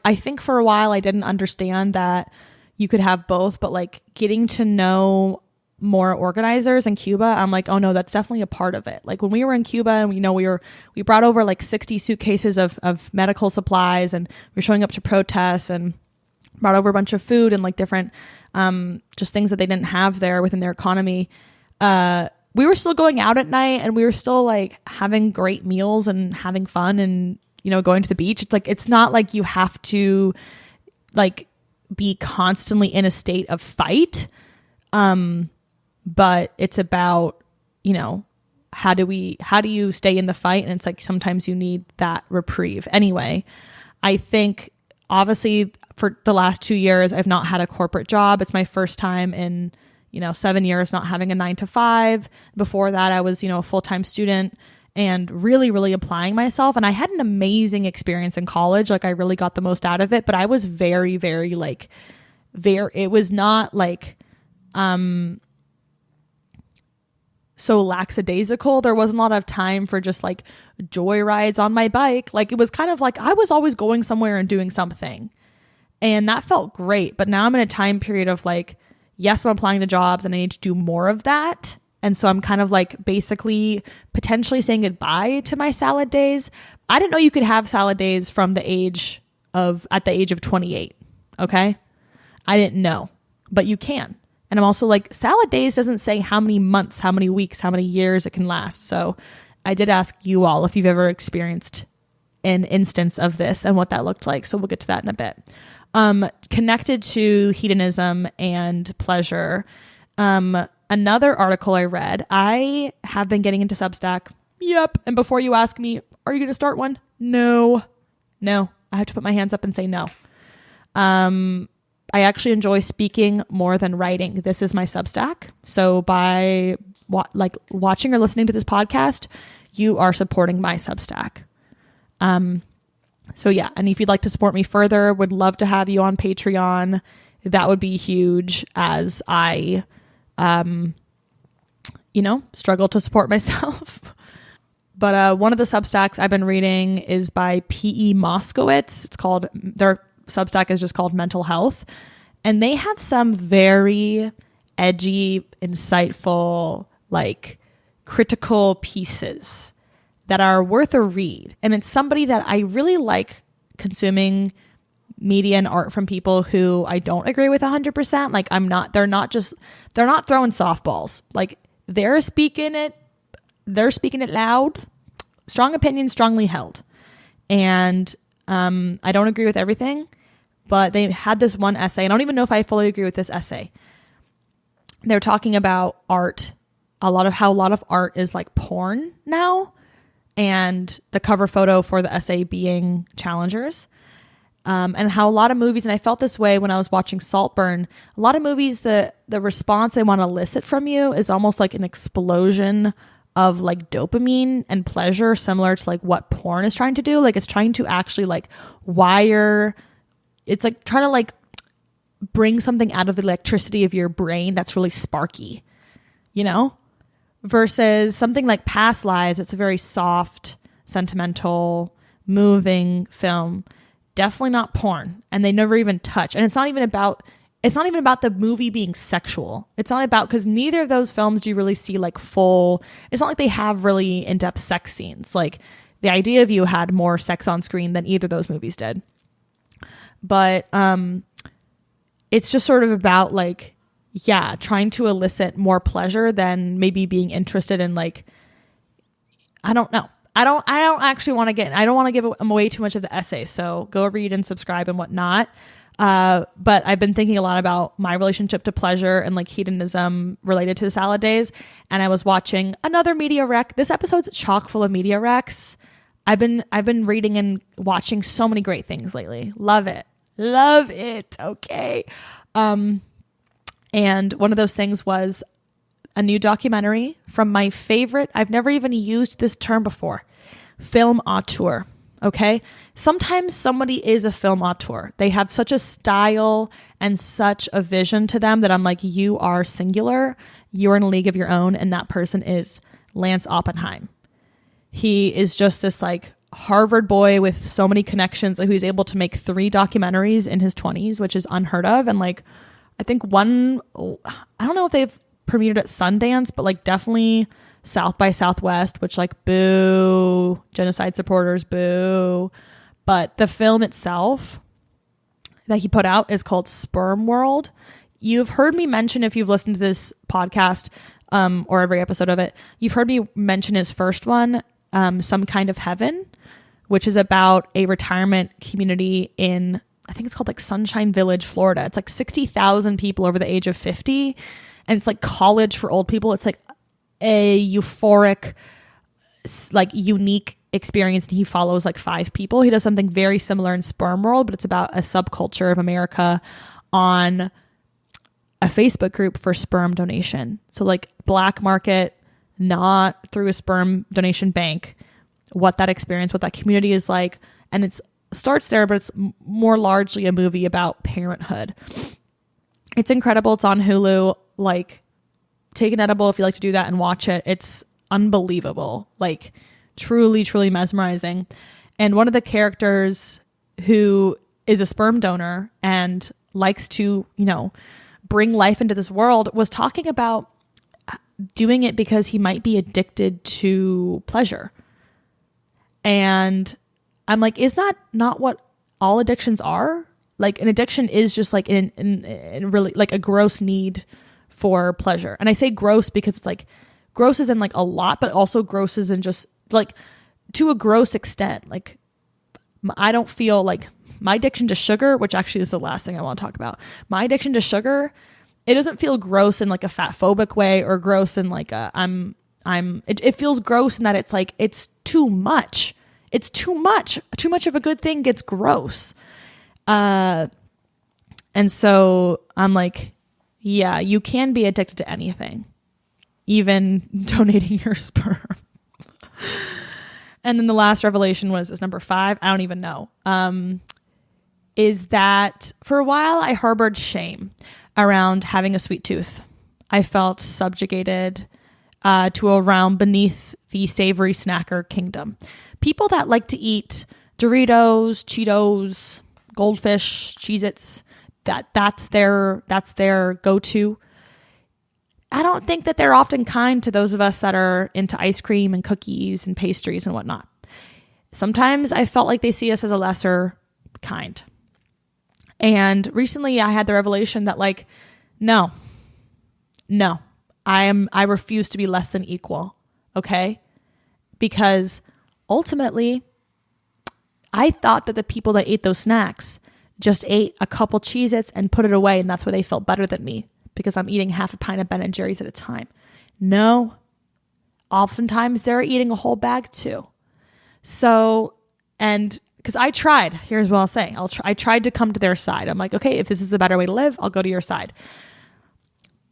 S1: I think for a while I didn't understand that you could have both, but like getting to know more organizers in Cuba, I'm like, oh no, that's definitely a part of it. Like when we were in Cuba and we brought over like 60 suitcases of medical supplies and we were showing up to protests and brought over a bunch of food and like different just things that they didn't have there within their economy. We were still going out at night and we were still like having great meals and having fun and going to the beach. It's like, it's not like you have to like be constantly in a state of fight. But it's about, how do you stay in the fight? And it's like, sometimes you need that reprieve. Anyway, I think obviously for the last 2 years, I've not had a corporate job. It's my first time in, 7 years not having a 9 to 5. Before that, I was, a full-time student and really, really applying myself. And I had an amazing experience in college. Like, I really got the most out of it, but I was very, very it was not like, so lackadaisical. There wasn't a lot of time for just like joy rides on my bike. Like, it was kind of like I was always going somewhere and doing something. And that felt great. But now I'm in a time period of like, yes, I'm applying to jobs and I need to do more of that. And so I'm kind of like basically potentially saying goodbye to my salad days. I didn't know you could have salad days at the age of 28. Okay. I didn't know, but you can. And I'm also like, salad days doesn't say how many months, how many weeks, how many years it can last. So I did ask you all if you've ever experienced an instance of this and what that looked like. So we'll get to that in a bit. Connected to hedonism and pleasure. Another article I read, I have been getting into Substack. Yep. And before you ask me, are you going to start one? No, I have to put my hands up and say no. I actually enjoy speaking more than writing. This is my Substack. So by watching or listening to this podcast, you are supporting my Substack. So yeah. And if you'd like to support me further, would love to have you on Patreon. That would be huge as I, struggle to support myself. But one of the Substacks I've been reading is by P.E. Moskowitz. Their Substack is just called Mental Health. And they have some very edgy, insightful, like critical pieces that are worth a read. And it's somebody that I really like consuming media and art from people who I don't agree with 100%. Like they're not throwing softballs. Like they're speaking it loud, strong opinions, strongly held. And I don't agree with everything, but they had this one essay. I don't even know if I fully agree with this essay. They're talking about art, how a lot of art is like porn now, and the cover photo for the essay being challengers. And how a lot of movies, and I felt this way when I was watching Saltburn, a lot of movies, the response they want to elicit from you is almost like an explosion of like dopamine and pleasure, similar to like what porn is trying to do. Like it's trying to actually like it's like trying to like bring something out of the electricity of your brain that's really sparky, versus something like Past Lives. It's a very soft, sentimental, moving film. Definitely not porn. And they never even touch. And it's not even about the movie being sexual. It's not about, because neither of those films do you really see like it's not like they have really in-depth sex scenes. Like the idea of You had more sex on screen than either of those movies did. But it's just sort of about like, yeah, trying to elicit more pleasure than maybe being interested in like, I don't know. I don't actually want to I don't want to give away too much of the essay. So go read and subscribe and whatnot. But I've been thinking a lot about my relationship to pleasure and like hedonism related to the salad days. And I was watching another media rec. This episode's chock full of media recs. I've been reading and watching so many great things lately. Love it. Okay. And one of those things was a new documentary from my favorite, I've never even used this term before, film auteur. Okay. Sometimes somebody is a film auteur. They have such a style and such a vision to them that I'm like, you are singular. You're in a league of your own. And that person is Lance Oppenheim. He is just this like Harvard boy with so many connections who's able to make 3 documentaries in his 20s, which is unheard of. And like, I think one, I don't know if they've premiered at Sundance, but like definitely South by Southwest, which like boo, genocide supporters, boo. But the film itself that he put out is called Spermworld. You've heard me mention, if you've listened to this podcast or every episode of it, you've heard me mention his first one, Some Kind of Heaven, which is about a retirement community in, I think it's called like Sunshine Village, Florida. It's like 60,000 people over the age of 50. And it's like college for old people. It's like a euphoric, like unique experience. He follows like 5 people. He does something very similar in Spermworld, but it's about a subculture of America on a Facebook group for sperm donation. So like black market, not through a sperm donation bank, what that experience, what that community is like. And it starts there, but it's more largely a movie about parenthood. It's incredible. It's on Hulu. Like, take an edible if you like to do that and watch it. It's unbelievable. Like, truly, truly mesmerizing. And one of the characters who is a sperm donor and likes to, you know, bring life into this world was talking about doing it because he might be addicted to pleasure. And I'm like, is that not what all addictions are? Like, an addiction is just like in really like a gross need for pleasure. And I say gross because it's like gross is in like a lot, but also gross is in just like to a gross extent. Like, I don't feel like my addiction to sugar, which actually is the last thing I want to talk about. My addiction to sugar, it doesn't feel gross in like a fat phobic way or gross in like a it feels gross in that it's like it's too much. It's too much. Too much of a good thing gets gross. And so I'm like, yeah, you can be addicted to anything, even donating your sperm. And then the last revelation is number 5. I don't even know. Is that for a while I harbored shame around having a sweet tooth. I felt subjugated to a realm beneath the savory snacker kingdom. People that like to eat Doritos, Cheetos, Goldfish, Cheez-Its, that's their go-to. I don't think that they're often kind to those of us that are into ice cream and cookies and pastries and whatnot. Sometimes I felt like they see us as a lesser kind. And recently I had the revelation that like, no, I refuse to be less than equal. Okay. Because ultimately I thought that the people that ate those snacks just ate a couple Cheez-Its and put it away. And that's why they felt better than me, because I'm eating half a pint of Ben & Jerry's at a time. No, oftentimes they're eating a whole bag too. So, and because I tried, here's what I'll say. I tried to come to their side. I'm like, okay, if this is the better way to live, I'll go to your side.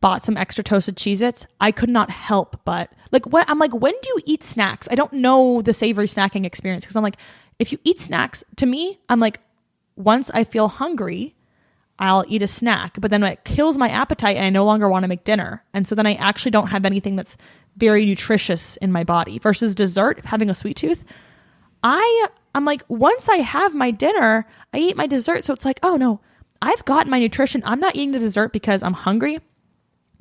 S1: Bought some extra toasted Cheez-Its. I could not help but like, what I'm like, when do you eat snacks? I don't know the savory snacking experience, because I'm like, if you eat snacks, to me, I'm like, once I feel hungry, I'll eat a snack, but then it kills my appetite and I no longer want to make dinner. And so then I actually don't have anything that's very nutritious in my body. Versus dessert, having a sweet tooth, I'm like, once I have my dinner, I eat my dessert. So it's like, oh no, I've got my nutrition. I'm not eating the dessert because I'm hungry.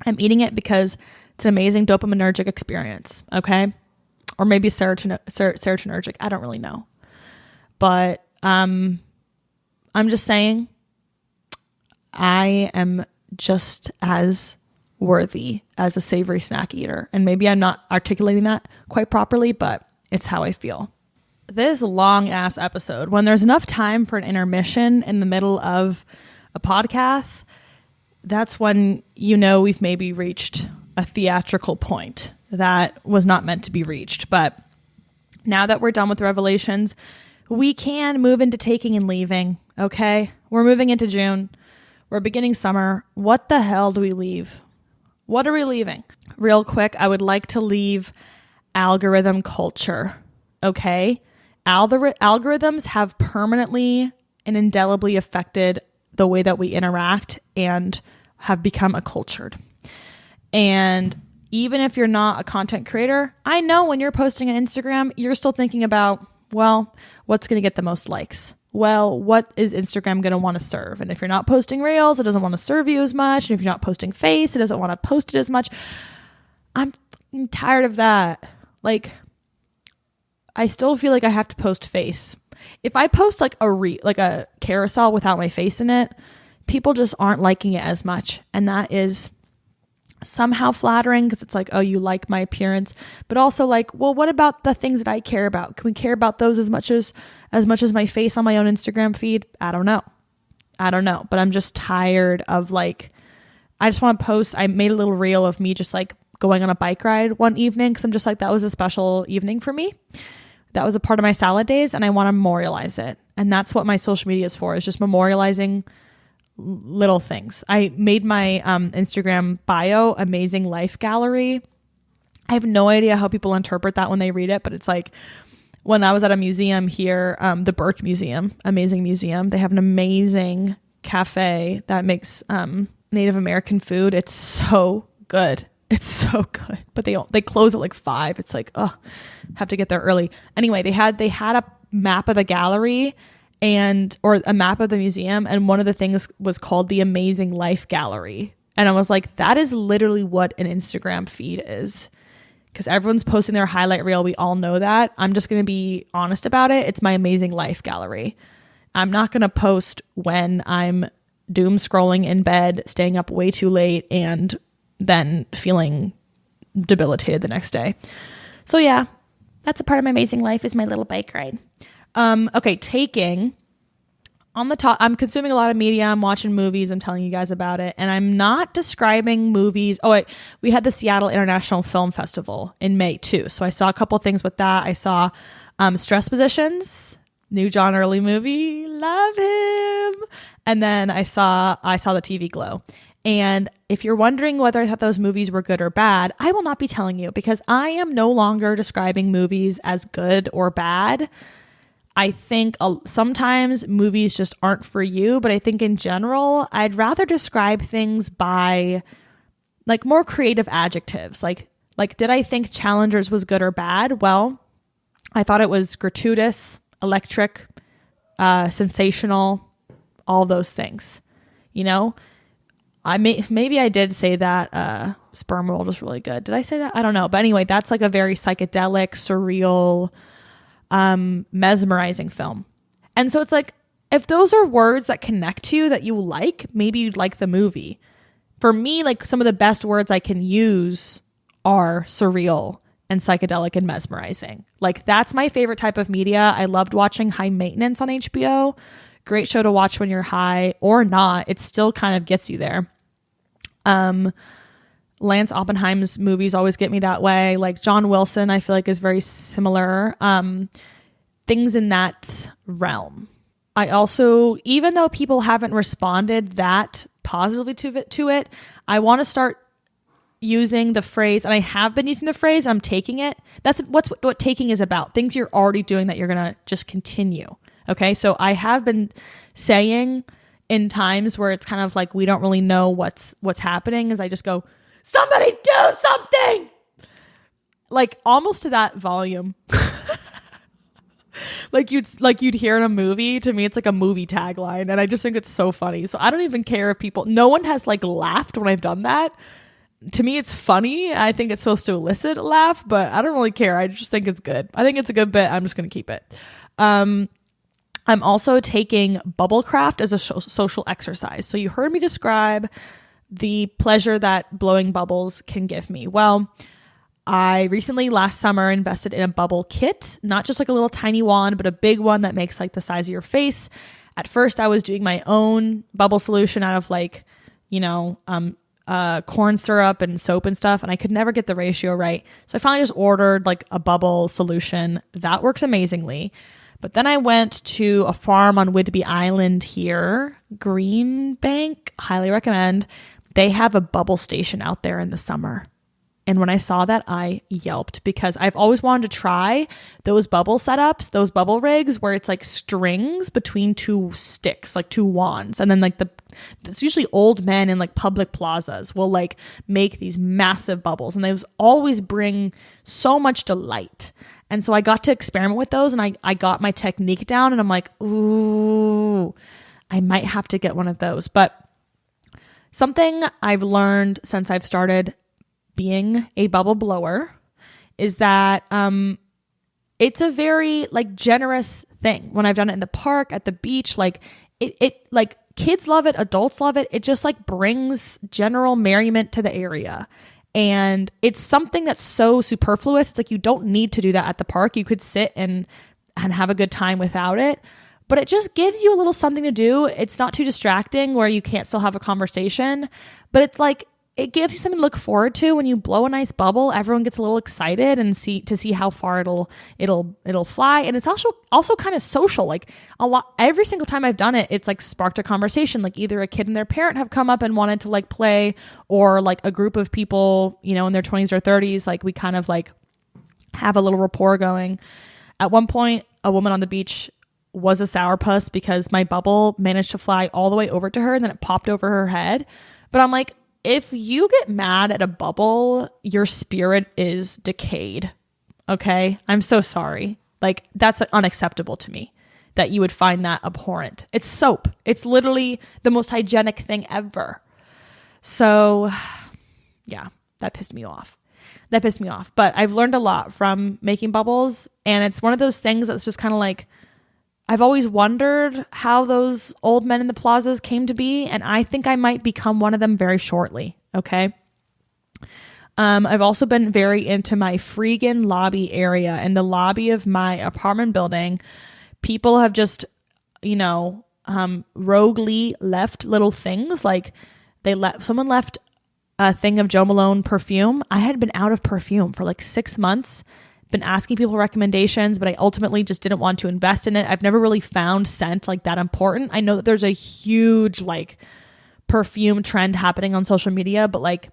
S1: I'm eating it because it's an amazing dopaminergic experience. Okay. Or maybe serotonergic. I don't really know. But I'm just saying, I am just as worthy as a savory snack eater. And maybe I'm not articulating that quite properly, but it's how I feel. This long ass episode, when there's enough time for an intermission in the middle of a podcast, that's when you know we've maybe reached a theatrical point that was not meant to be reached. But now that we're done with the revelations, we can move into taking and leaving. Okay. We're moving into June. We're beginning summer. What the hell do we leave? What are we leaving? Real quick, I would like to leave algorithm culture. Okay. Algorithms have permanently and indelibly affected the way that we interact and have become accultured. And even if you're not a content creator, I know when you're posting on Instagram, you're still thinking about, well, what's going to get the most likes? Well, what is Instagram going to want to serve? And if you're not posting Reels, it doesn't want to serve you as much. And if you're not posting Face, it doesn't want to post it as much. I'm tired of that. Like, I still feel like I have to post Face. If I post like a carousel without my face in it, people just aren't liking it as much. And that is somehow flattering, because it's like, oh, you like my appearance, but also like, well, what about the things that I care about? Can we care about those as much as my face on my own Instagram feed? I don't know, but I'm just tired of like, I just want to post. I made a little reel of me just like going on a bike ride one evening because I'm just like, that was a special evening for me. That was a part of my salad days, and I want to memorialize it. And that's what my social media is for, is just memorializing little things. I made my Instagram bio Amazing Life Gallery. I have no idea how people interpret that when they read it, but it's like, when I was at a museum here, the Burke Museum, amazing museum, they have an amazing cafe that makes Native American food. It's so good. It's so good. But they close at like 5. It's like, oh, have to get there early. Anyway, they had a map of the gallery or a map of the museum, and one of the things was called the Amazing Life Gallery. And I was like, that is literally what an Instagram feed is. Because everyone's posting their highlight reel. We all know that. I'm just going to be honest about it. It's my Amazing Life Gallery. I'm not going to post when I'm doom scrolling in bed, staying up way too late, and then feeling debilitated the next day. So yeah, that's a part of my amazing life, is my little bike ride. Okay, taking. On the top, I'm consuming a lot of media. I'm watching movies. I'm telling you guys about it. And I'm not describing movies. Oh, wait. We had the Seattle International Film Festival in May too. So I saw a couple things with that. I saw Stress Positions, new John Early movie. Love him. And then I saw the TV Glow. And if you're wondering whether I thought those movies were good or bad, I will not be telling you, because I am no longer describing movies as good or bad. I think sometimes movies just aren't for you, but I think in general, I'd rather describe things by like more creative adjectives. Like, did I think Challengers was good or bad? Well, I thought it was gratuitous, electric, sensational, all those things. You know, maybe I did say that Spermworld was really good. Did I say that? I don't know. But anyway, that's like a very psychedelic, surreal, mesmerizing film. And so it's like, if those are words that connect to you, that you like, maybe you'd like the movie. For me, like, some of the best words I can use are surreal and psychedelic and mesmerizing. Like, that's my favorite type of media. I loved watching High Maintenance on HBO. Great show to watch when you're high or not. It still kind of gets you there. Lance Oppenheim's movies always get me that way. Like John Wilson, I feel like is very similar. Things in that realm. I also, even though people haven't responded that positively to it, I want to start using the phrase, and I have been using the phrase, I'm taking it. That's what taking is about. Things you're already doing that you're going to just continue. Okay. So I have been saying in times where it's kind of like, we don't really know what's happening, is I just go, somebody do something, like almost to that volume. like you'd hear in a movie. To me, it's like a movie tagline, and I just think it's so funny. So I don't even care if people, no one has like laughed when I've done that. To me, it's funny. I think it's supposed to elicit a laugh, but I don't really care. I just think it's good. I think it's a good bit. I'm just going to keep it. I'm also taking bubblecraft as a social exercise. So you heard me describe the pleasure that blowing bubbles can give me. Well, I recently last summer invested in a bubble kit, not just like a little tiny wand, but a big one that makes like the size of your face. At first, I was doing my own bubble solution out of like, corn syrup and soap and stuff, and I could never get the ratio right. So I finally just ordered like a bubble solution. That works amazingly. But then I went to a farm on Whidbey Island here, Green Bank, highly recommend. They have a bubble station out there in the summer. And when I saw that, I yelped, because I've always wanted to try those bubble setups, those bubble rigs where it's like strings between two sticks, like two wands. And then like it's usually old men in like public plazas will like make these massive bubbles, and those always bring so much delight. And so I got to experiment with those, and I got my technique down, and I'm like, ooh, I might have to get one of those. But something I've learned since I've started being a bubble blower is that it's a very like generous thing. When I've done it in the park, at the beach, like it like kids love it, adults love it. It just like brings general merriment to the area. And it's something that's so superfluous. It's like, you don't need to do that at the park. You could sit and have a good time without it. But it just gives you a little something to do. It's not too distracting where you can't still have a conversation. But it's like, it gives you something to look forward to. When you blow a nice bubble, everyone gets a little excited and see how far it'll fly. And it's also kind of social. Like every single time I've done it, it's like sparked a conversation. Like either a kid and their parent have come up and wanted to like play, or like a group of people, you know, in their 20s or 30s, like we kind of like have a little rapport going. At one point, a woman on the beach was a sourpuss because my bubble managed to fly all the way over to her and then it popped over her head. But I'm like, if you get mad at a bubble, your spirit is decayed. Okay? I'm so sorry. Like, that's unacceptable to me that you would find that abhorrent. It's soap. It's literally the most hygienic thing ever. So, yeah, that pissed me off. But I've learned a lot from making bubbles. And it's one of those things that's just kind of like, I've always wondered how those old men in the plazas came to be, and I think I might become one of them very shortly, okay? I've also been very into my freegan lobby area. In the lobby of my apartment building, people have just, you know, roguely left little things. Like someone left a thing of Jo Malone perfume. I had been out of perfume for like 6 months. Been asking people recommendations, but I ultimately just didn't want to invest in it. I've never really found scent like that important. I know that there's a huge like perfume trend happening on social media, but like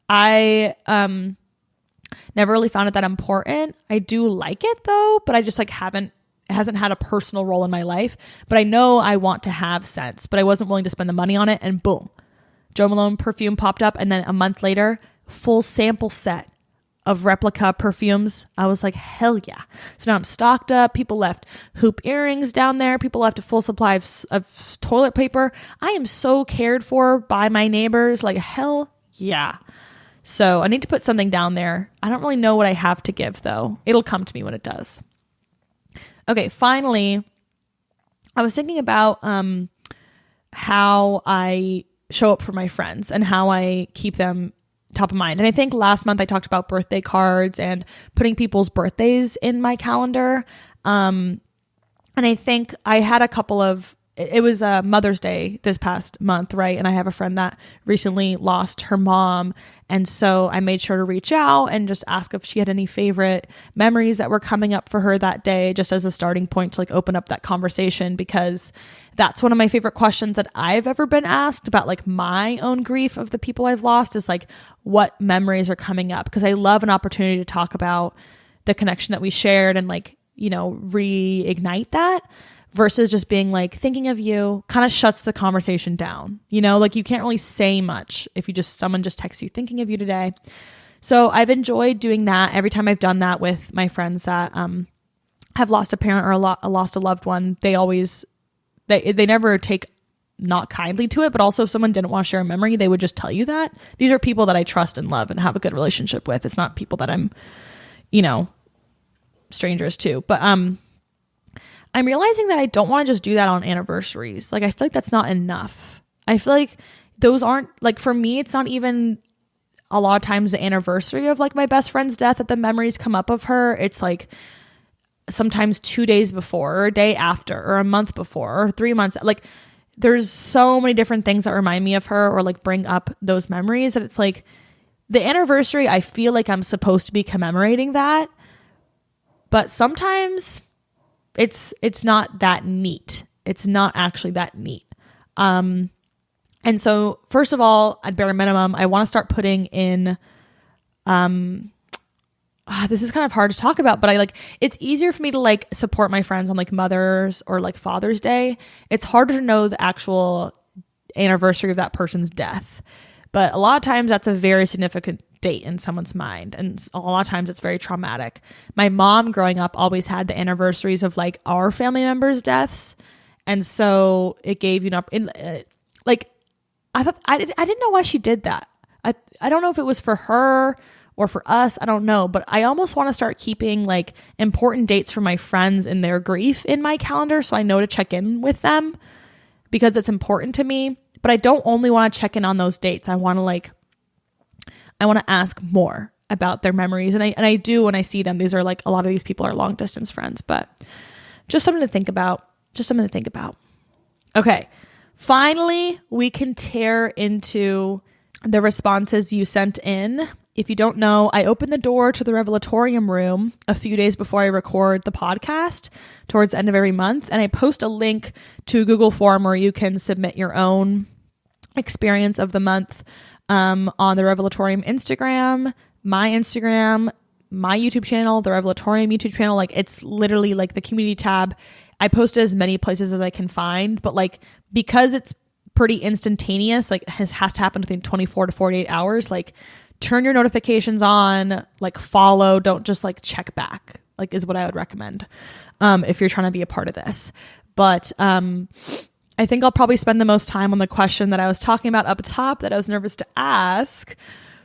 S1: I never really found it that important. I do like it though, but I just like it hasn't had a personal role in my life. But I know I want to have scents, but I wasn't willing to spend the money on it, and boom, Jo Malone perfume popped up, and then a month later, full sample set of replica perfumes. I was like, hell yeah. So now I'm stocked up. People left hoop earrings down there. People left a full supply of toilet paper. I am so cared for by my neighbors. Like, hell yeah. So I need to put something down there. I don't really know what I have to give though. It'll come to me when it does. Okay, finally, I was thinking about how I show up for my friends and how I keep them top of mind. And I think last month I talked about birthday cards and putting people's birthdays in my calendar. And I think I had it was Mother's Day this past month, right? And I have a friend that recently lost her mom. And so I made sure to reach out and just ask if she had any favorite memories that were coming up for her that day, just as a starting point to like open up that conversation, because that's one of my favorite questions that I've ever been asked about like my own grief of the people I've lost, is like, what memories are coming up? Because I love an opportunity to talk about the connection that we shared and like, you know, reignite that, versus just being like, thinking of you kind of shuts the conversation down. You know, like you can't really say much if someone just texts you thinking of you today. So I've enjoyed doing that. Every time I've done that with my friends that have lost a parent or lost a loved one, they never take not kindly to it, but also if someone didn't want to share a memory, they would just tell you that. These are people that I trust and love and have a good relationship with. It's not people that I'm, you know, strangers to. But I'm realizing that I don't want to just do that on anniversaries. Like, I feel like that's not enough. I feel like those aren't, like, for me, it's not even a lot of times the anniversary of like my best friend's death that the memories come up of her. It's like sometimes 2 days before, or a day after, or a month before, or 3 months. Like, there's so many different things that remind me of her or like bring up those memories, that it's like the anniversary, I feel like I'm supposed to be commemorating that, but sometimes it's not that neat. It's not actually that neat. And so first of all, at bare minimum, I want to start putting in, this is kind of hard to talk about, but it's easier for me to like support my friends on like Mother's or like Father's Day. It's harder to know the actual anniversary of that person's death. But a lot of times that's a very significant date in someone's mind. And a lot of times it's very traumatic. My mom growing up always had the anniversaries of like our family members' deaths. And so it gave, I thought, I didn't know why she did that. I don't know if it was for her or for us. I don't know. But I almost want to start keeping like important dates for my friends and their grief in my calendar, so I know to check in with them, because it's important to me. But I don't only want to check in on those dates. I want to ask more about their memories. And I do when I see them. These are like, a lot of these people are long distance friends, but just something to think about. Okay. Finally, we can tear into the responses you sent in. If you don't know, I open the door to the Revelatorium room a few days before I record the podcast towards the end of every month. And I post a link to a Google form where you can submit your own experience of the month on the Revelatorium Instagram, my YouTube channel, the Revelatorium YouTube channel. Like, it's literally like the community tab. I post it as many places as I can find, but like, because it's pretty instantaneous, like has to happen within 24 to 48 hours, like turn your notifications on, like follow, don't just like check back, like is what I would recommend if you're trying to be a part of this. But I think I'll probably spend the most time on the question that I was talking about up top that I was nervous to ask,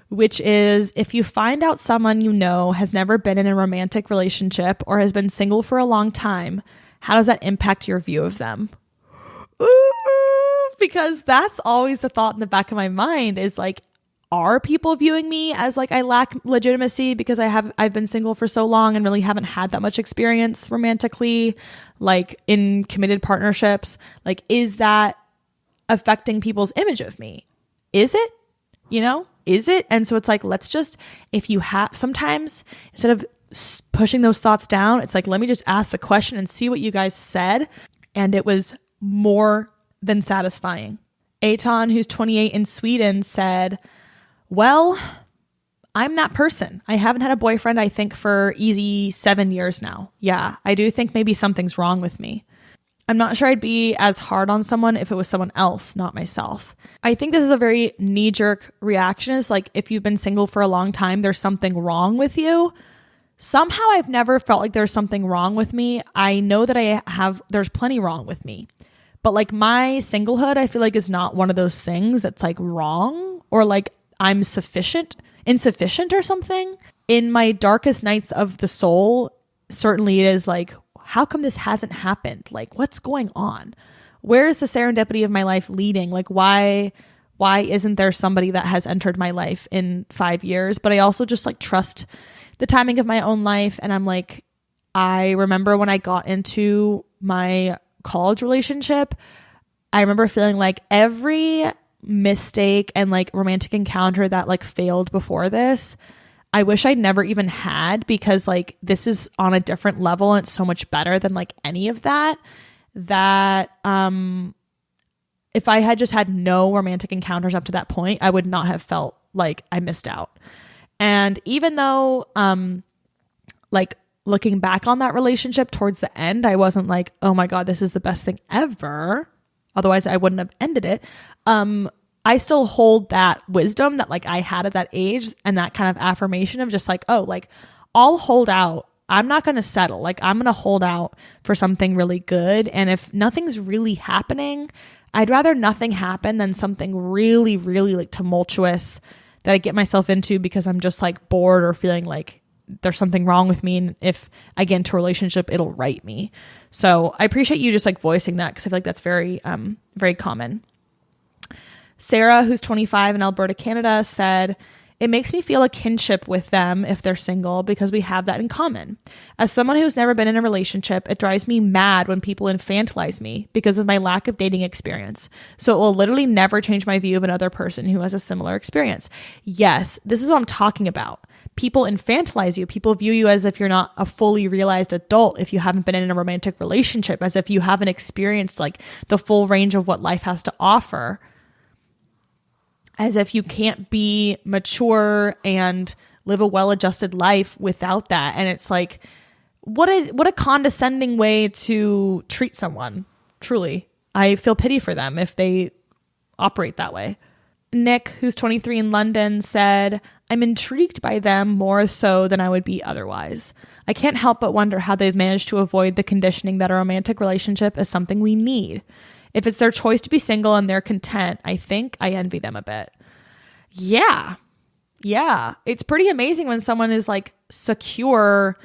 S1: which is, if you find out someone you know has never been in a romantic relationship or has been single for a long time, how does that impact your view of them? Ooh, because that's always the thought in the back of my mind is like, are people viewing me as like I lack legitimacy because I've been single for so long and really haven't had that much experience romantically, like in committed partnerships? Like, is that affecting people's image of me? Is it? Is it? And so it's like, let's just, if you have, sometimes instead of pushing those thoughts down, it's like, let me just ask the question and see what you guys said. And it was more than satisfying. Aton, who's 28 in Sweden, said, well, I'm that person. I haven't had a boyfriend, I think, for easy 7 years now. Yeah, I do think maybe something's wrong with me. I'm not sure I'd be as hard on someone if it was someone else, not myself. I think this is a very knee-jerk reaction. Is like, if you've been single for a long time, there's something wrong with you. Somehow I've never felt like there's something wrong with me. I know that there's plenty wrong with me. But like, my singlehood, I feel like, is not one of those things that's like wrong or like I'm insufficient or something. In my darkest nights of the soul, certainly it is like, how come this hasn't happened? Like, what's going on? Where is the serendipity of my life leading? Like, why isn't there somebody that has entered my life in 5 years? But I also just like trust the timing of my own life. And I'm like, I remember when I got into my college relationship, I remember feeling like every mistake and like romantic encounter that like failed before this, I wish I'd never even had, because like this is on a different level and it's so much better than like any of that if I had just had no romantic encounters up to that point, I would not have felt like I missed out. And even though like looking back on that relationship towards the end, I wasn't like, oh my God, this is the best thing ever, otherwise I wouldn't have ended it. I still hold that wisdom that like I had at that age, and that kind of affirmation of just like, oh, like I'll hold out. I'm not going to settle. Like, I'm going to hold out for something really good. And if nothing's really happening, I'd rather nothing happen than something really, really like tumultuous that I get myself into because I'm just like bored or feeling like there's something wrong with me. And if I get into a relationship, it'll right me. So I appreciate you just like voicing that, because I feel like that's very, very common. Sarah, who's 25 in Alberta, Canada, said, it makes me feel a kinship with them if they're single, because we have that in common. As someone who's never been in a relationship, it drives me mad when people infantilize me because of my lack of dating experience. So it will literally never change my view of another person who has a similar experience. Yes, this is what I'm talking about. People infantilize you. People view you as if you're not a fully realized adult if you haven't been in a romantic relationship, as if you haven't experienced like the full range of what life has to offer, as if you can't be mature and live a well-adjusted life without that. And it's like, what a condescending way to treat someone. Truly, I feel pity for them if they operate that way. Nick, who's 23 in London, said, I'm intrigued by them more so than I would be otherwise. I can't help but wonder how they've managed to avoid the conditioning that a romantic relationship is something we need. If it's their choice to be single and they're content, I think I envy them a bit. Yeah. It's pretty amazing when someone is like secure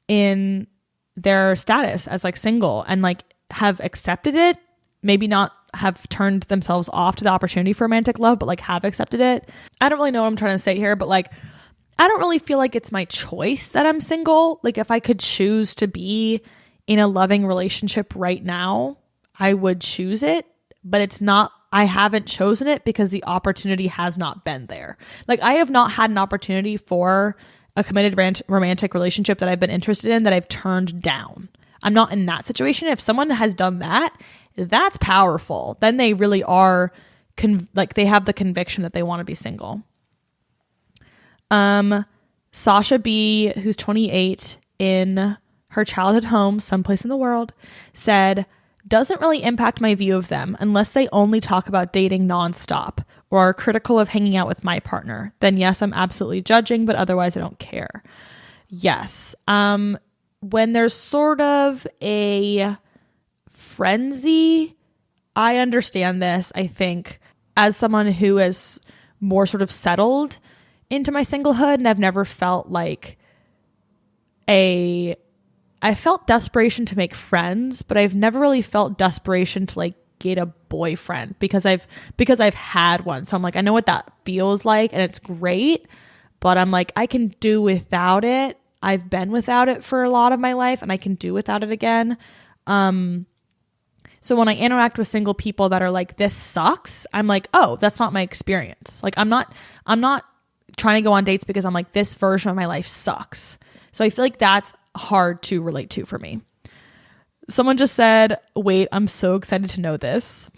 S1: in their status as like single and like have accepted it, maybe not have turned themselves off to the opportunity for romantic love, but like have accepted it. I don't really know what I'm trying to say here, but like, I don't really feel like it's my choice that I'm single. Like, if I could choose to be in a loving relationship right now, I would choose it, but it's not, I haven't chosen it because the opportunity has not been there. Like, I have not had an opportunity for a committed romantic relationship that I've been interested in that I've turned down. I'm not in that situation. If someone has done that, that's powerful. Then they really are they have the conviction that they want to be single. Sasha B, who's 28, in her childhood home someplace in the world, said, doesn't really impact my view of them unless they only talk about dating nonstop or are critical of hanging out with my partner. Then yes, I'm absolutely judging, but otherwise I don't care. Yes. When there's sort of a frenzy, I understand this. I think as someone who is more sort of settled into my singlehood, and I've never felt like I felt desperation to make friends, but I've never really felt desperation to like get a boyfriend because I've had one. So I'm like, I know what that feels like and it's great, but I'm like, I can do without it. I've been without it for a lot of my life and I can do without it again. So when I interact with single people that are like, this sucks, I'm like, oh, that's not my experience. Like, I'm not trying to go on dates because I'm like, this version of my life sucks. So I feel like that's hard to relate to for me. Someone just said, wait, I'm so excited to know this,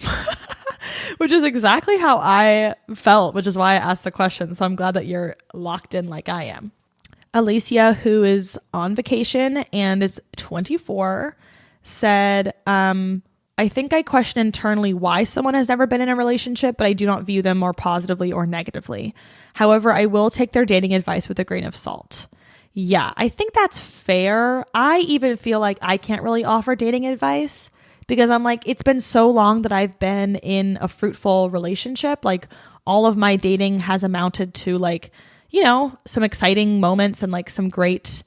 S1: which is exactly how I felt, which is why I asked the question. So I'm glad that you're locked in like I am. Alicia, who is on vacation and is 24, said, I think I question internally why someone has never been in a relationship, but I do not view them more positively or negatively. However, I will take their dating advice with a grain of salt. Yeah, I think that's fair. I even feel like I can't really offer dating advice because I'm like, it's been so long that I've been in a fruitful relationship. Like, all of my dating has amounted to like, you know, some exciting moments and like some great,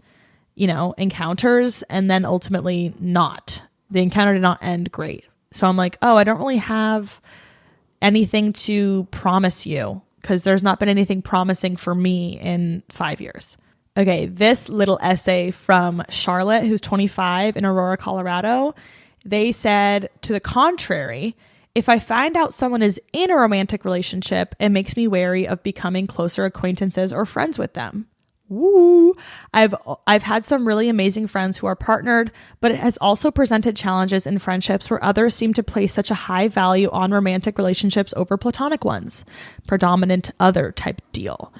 S1: you know, encounters, and then ultimately not. The encounter did not end great. So I'm like, oh, I don't really have anything to promise you because there's not been anything promising for me in 5 years. Okay, this little essay from Charlotte, who's 25 in Aurora, Colorado, they said, to the contrary, if I find out someone is in a romantic relationship, it makes me wary of becoming closer acquaintances or friends with them. Woo! I've had some really amazing friends who are partnered, but it has also presented challenges in friendships where others seem to place such a high value on romantic relationships over platonic ones. Predominant other type deal.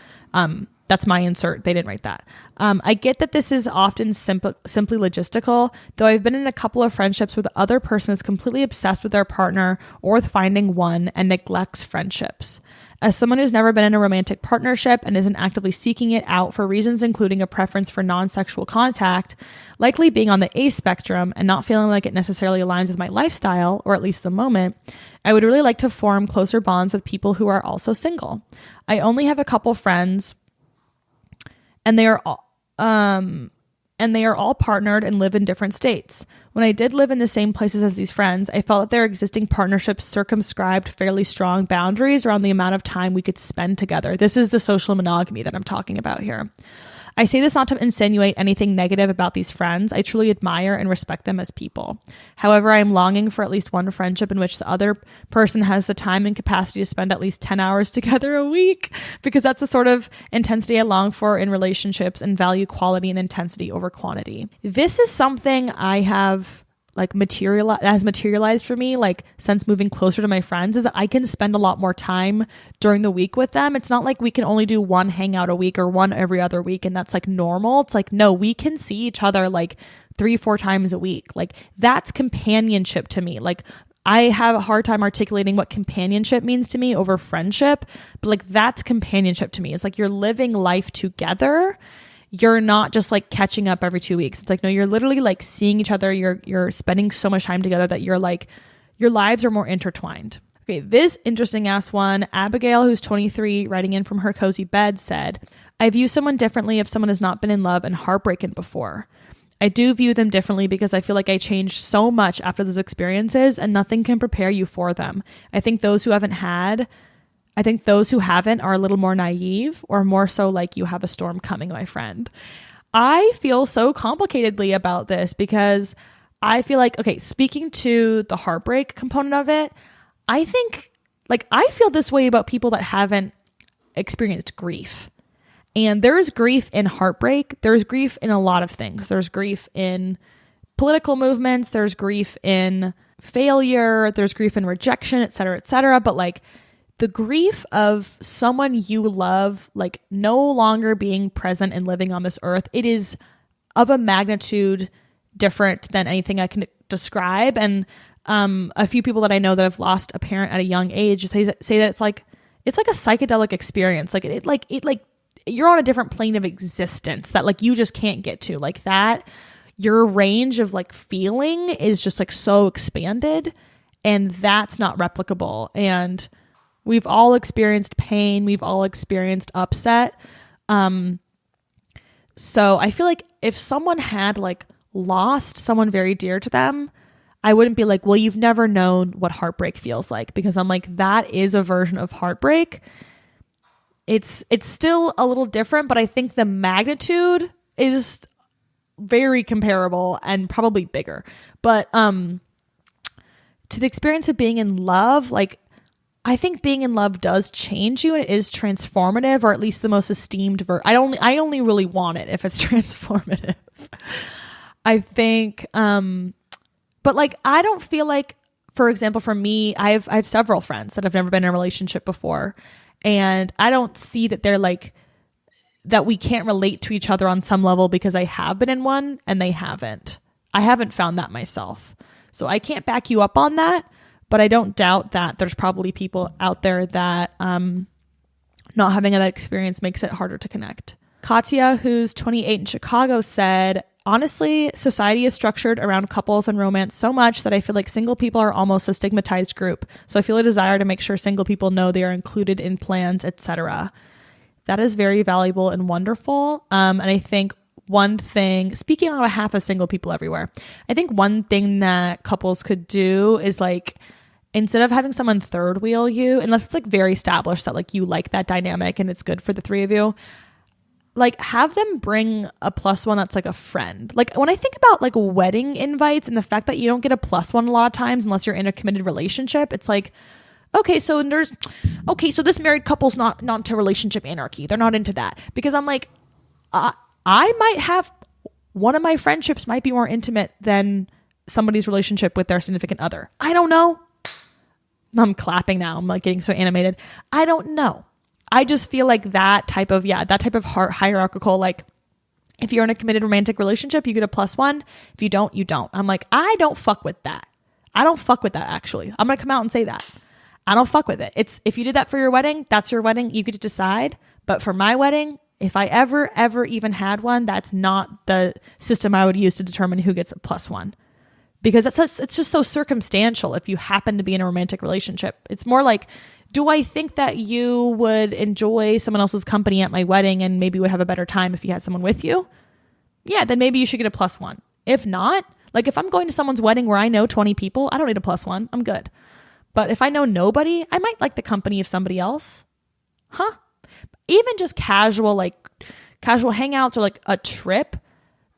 S1: That's my insert. They didn't write that. I get that this is often simply logistical, though I've been in a couple of friendships where the other person is completely obsessed with their partner or with finding one and neglects friendships. As someone who's never been in a romantic partnership and isn't actively seeking it out for reasons including a preference for non-sexual contact, likely being on the A spectrum and not feeling like it necessarily aligns with my lifestyle, or at least the moment, I would really like to form closer bonds with people who are also single. I only have a couple friends, and they are all partnered and live in different states. When I did live in the same places as these friends, I felt that their existing partnerships circumscribed fairly strong boundaries around the amount of time we could spend together. This is the social monogamy that I'm talking about here. I say this not to insinuate anything negative about these friends. I truly admire and respect them as people. However, I am longing for at least one friendship in which the other person has the time and capacity to spend at least 10 hours together a week, because that's the sort of intensity I long for in relationships and value quality and intensity over quantity. This is something I have materialized for me, like since moving closer to my friends, is that I can spend a lot more time during the week with them. It's not like we can only do one hangout a week or one every other week and that's like normal. It's like, no, we can see each other like 3-4 times a week. Like, that's companionship to me. Like, I have a hard time articulating what companionship means to me over friendship, but like, that's companionship to me. It's like you're living life together. You're not just like catching up every 2 weeks. It's like, no, you're literally like seeing each other. You're spending so much time together that you're like, your lives are more intertwined. Okay, this interesting ass one, Abigail, who's 23, writing in from her cozy bed, said, I view someone differently if someone has not been in love and heartbroken before. I do view them differently because I feel like I changed so much after those experiences and nothing can prepare you for them. I think those who haven't are a little more naive, or more so like, you have a storm coming, my friend. I feel so complicatedly about this because I feel like, okay, speaking to the heartbreak component of it, I think like, I feel this way about people that haven't experienced grief. And there's grief in heartbreak. There's grief in a lot of things. There's grief in political movements. There's grief in failure. There's grief in rejection, et cetera, et cetera. But like the grief of someone you love, like no longer being present and living on this earth, it is of a magnitude different than anything I can describe. And a few people that I know that have lost a parent at a young age say that it's like a psychedelic experience. Like it you're on a different plane of existence that like you just can't get to. Like that, your range of like feeling is just like so expanded, and that's not replicable. And we've all experienced pain. We've all experienced upset. So I feel like if someone had like lost someone very dear to them, I wouldn't be like, well, you've never known what heartbreak feels like, because I'm like, that is a version of heartbreak. It's still a little different, but I think the magnitude is very comparable and probably bigger. But to the experience of being in love, like I think being in love does change you, and it is transformative, or at least the most esteemed I only really want it if it's transformative. I think but like I don't feel like, for example, for me, I have several friends that have never been in a relationship before, and I don't see that they're like that we can't relate to each other on some level because I have been in one and they haven't. I haven't found that myself. So I can't back you up on that, but I don't doubt that there's probably people out there that not having that experience makes it harder to connect. Katya, who's 28 in Chicago, said, honestly, society is structured around couples and romance so much that I feel like single people are almost a stigmatized group. So I feel a desire to make sure single people know they are included in plans, etc. That is very valuable and wonderful. And I think one thing, speaking on behalf of single people everywhere, I think one thing that couples could do is like, instead of having someone third wheel you, unless it's like very established that like you like that dynamic and it's good for the three of you, like have them bring a plus one that's like a friend. Like when I think about like wedding invites and the fact that you don't get a plus one a lot of times unless you're in a committed relationship, it's like, so this married couple's not into relationship anarchy. They're not into that. Because I'm like, I might have, one of my friendships might be more intimate than somebody's relationship with their significant other. I don't know. I'm clapping now. I'm like getting so animated. I don't know. I just feel like that type of hierarchical, like if you're in a committed romantic relationship, you get a plus one. If you don't, you don't. I'm like, I don't fuck with that. Actually. I'm going to come out and say that. I don't fuck with it. It's, if you did that for your wedding, that's your wedding. You get to decide. But for my wedding, if I ever even had one, that's not the system I would use to determine who gets a plus one. Because it's just so circumstantial if you happen to be in a romantic relationship. It's more like, do I think that you would enjoy someone else's company at my wedding and maybe would have a better time if you had someone with you? Yeah, then maybe you should get a plus one. If not, like if I'm going to someone's wedding where I know 20 people, I don't need a plus one. I'm good. But if I know nobody, I might like the company of somebody else. Even just casual hangouts or like a trip,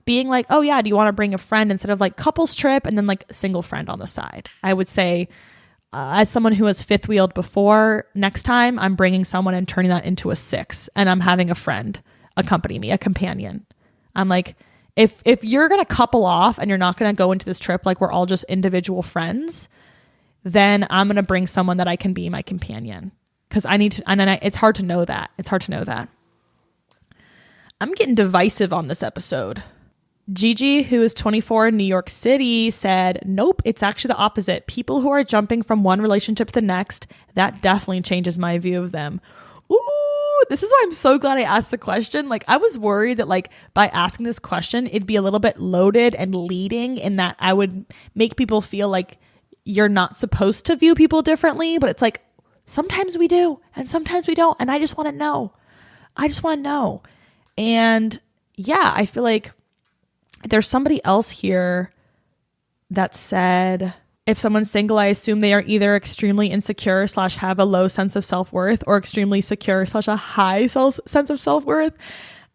S1: being like, oh yeah, do you want to bring a friend instead of like couples trip and then like single friend on the side? I would say, as someone who has fifth wheeled before, next time I'm bringing someone and turning that into a 6, and I'm having a friend accompany me, a companion. I'm like, if you're going to couple off and you're not going to go into this trip like we're all just individual friends, then I'm going to bring someone that I can be my companion. Because I need to, and it's hard to know that. I'm getting divisive on this episode. Gigi, who is 24 in New York City, said, nope, it's actually the opposite. People who are jumping from one relationship to the next, that definitely changes my view of them. Ooh, this is why I'm so glad I asked the question. Like, I was worried that like by asking this question, it'd be a little bit loaded and leading in that I would make people feel like you're not supposed to view people differently. But it's like, sometimes we do and sometimes we don't. And I just want to know. And yeah, I feel like there's somebody else here that said, if someone's single, I assume they are either extremely insecure / have a low sense of self-worth, or extremely secure / a high sense of self-worth.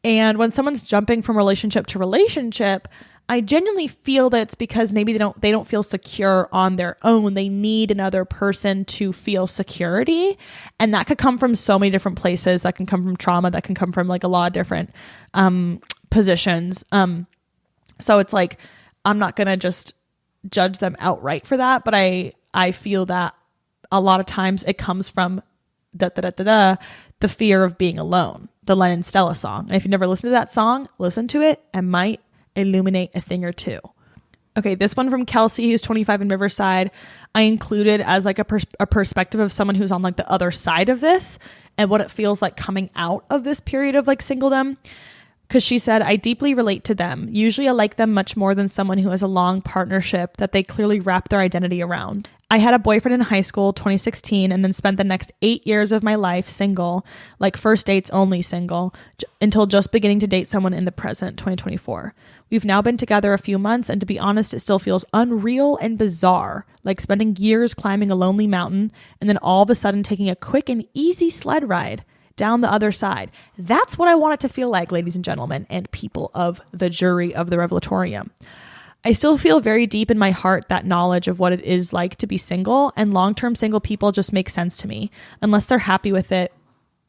S1: And when someone's jumping from relationship to relationship, I genuinely feel that it's because maybe they don't feel secure on their own. They need another person to feel security. And that could come from so many different places. That can come from trauma. That can come from like a lot of different positions. So it's like, I'm not going to just judge them outright for that. But I feel that a lot of times it comes from the fear of being alone. The Lennon Stella song. And if you've never listened to that song, listen to it and might illuminate a thing or two. Okay, this one from Kelsey, who's 25 in Riverside, I included as like a perspective of someone who's on like the other side of this and what it feels like coming out of this period of like singledom. Because she said, I deeply relate to them. Usually I like them much more than someone who has a long partnership that they clearly wrap their identity around. I had a boyfriend in high school, 2016, and then spent the next 8 years of my life single, like first dates only single, until just beginning to date someone in the present, 2024. We've now been together a few months, and to be honest, it still feels unreal and bizarre, like spending years climbing a lonely mountain and then all of a sudden taking a quick and easy sled ride down the other side. That's what I want it to feel like, ladies and gentlemen, and people of the jury of the Revelatorium. I still feel very deep in my heart that knowledge of what it is like to be single, and long-term single people just make sense to me, unless they're happy with it,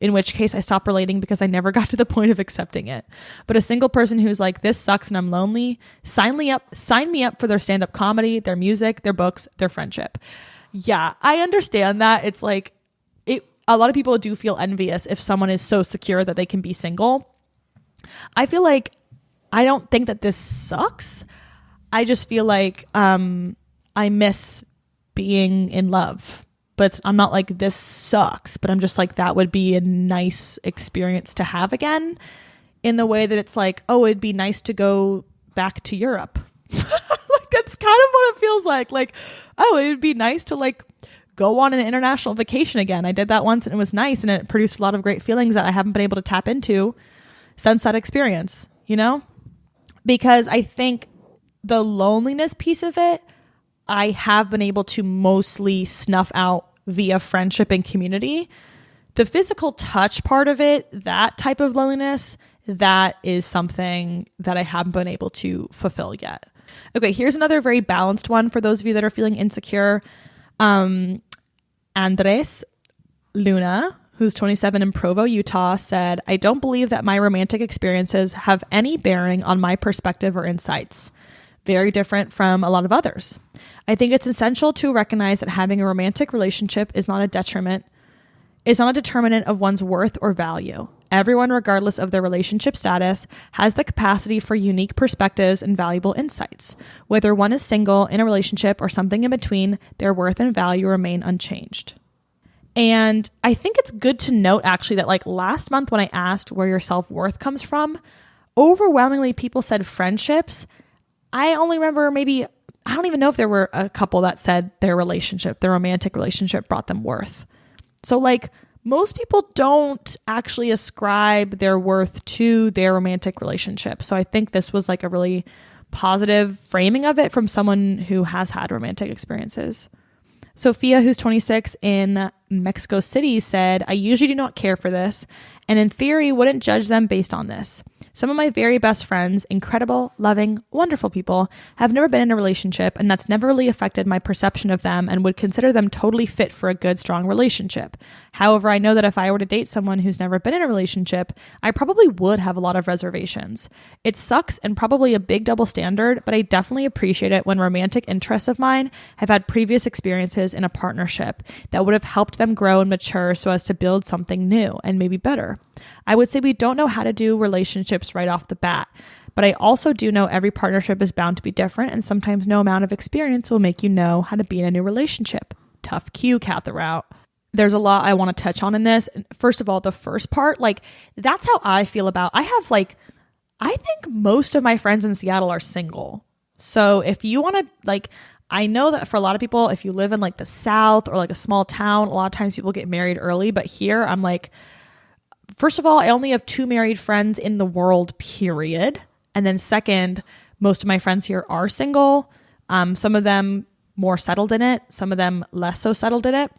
S1: in which case I stop relating because I never got to the point of accepting it. But a single person who's like, this sucks and I'm lonely, sign me up for their stand-up comedy, their music, their books, their friendship. Yeah, I understand that. It's like, a lot of people do feel envious if someone is so secure that they can be single. I feel like, I don't think that this sucks. I just feel like I miss being in love, but I'm not like, this sucks, but I'm just like, that would be a nice experience to have again, in the way that it's like, oh, it'd be nice to go back to Europe. Like, that's kind of what it feels like, oh, it would be nice to like go on an international vacation again. I did that once and it was nice, and it produced a lot of great feelings that I haven't been able to tap into since that experience, you know? Because I think the loneliness piece of it, I have been able to mostly snuff out via friendship and community. The physical touch part of it, that type of loneliness, that is something that I haven't been able to fulfill yet. Okay, here's another very balanced one for those of you that are feeling insecure. Andres Luna, who's 27 in Provo, Utah, said, I don't believe that my romantic experiences have any bearing on my perspective or insights. Very different from a lot of others. I think it's essential to recognize that having a romantic relationship is not a detriment, is not a determinant of one's worth or value. Everyone, regardless of their relationship status, has the capacity for unique perspectives and valuable insights. Whether one is single, in a relationship, or something in between, their worth and value remain unchanged. And I think it's good to note, actually, that like last month when I asked where your self-worth comes from, overwhelmingly people said friendships. I only remember maybe, I don't even know if there were a couple that said their romantic relationship brought them worth. So like, most people don't actually ascribe their worth to their romantic relationship. So I think this was like a really positive framing of it from someone who has had romantic experiences. Sophia, who's 26 in Mexico City, said, I usually do not care for this, and in theory wouldn't judge them based on this. Some of my very best friends, incredible, loving, wonderful people, have never been in a relationship, and that's never really affected my perception of them and would consider them totally fit for a good, strong relationship. However, I know that if I were to date someone who's never been in a relationship, I probably would have a lot of reservations. It sucks and probably a big double standard, but I definitely appreciate it when romantic interests of mine have had previous experiences in a partnership that would have helped them grow and mature so as to build something new and maybe better. I would say we don't know how to do relationships right off the bat, but I also do know every partnership is bound to be different, and sometimes no amount of experience will make you know how to be in a new relationship. Tough cue, Catherine. There's a lot I want to touch on in this. First of all, the first part, like, that's how I feel about, I think most of my friends in Seattle are single. So if you want to, like, I know that for a lot of people, if you live in like the South or like a small town, a lot of times people get married early, but here I'm like, first of all, I only have 2 married friends in the world, period. And then second, most of my friends here are single. Some of them more settled in it, some of them less so settled in it.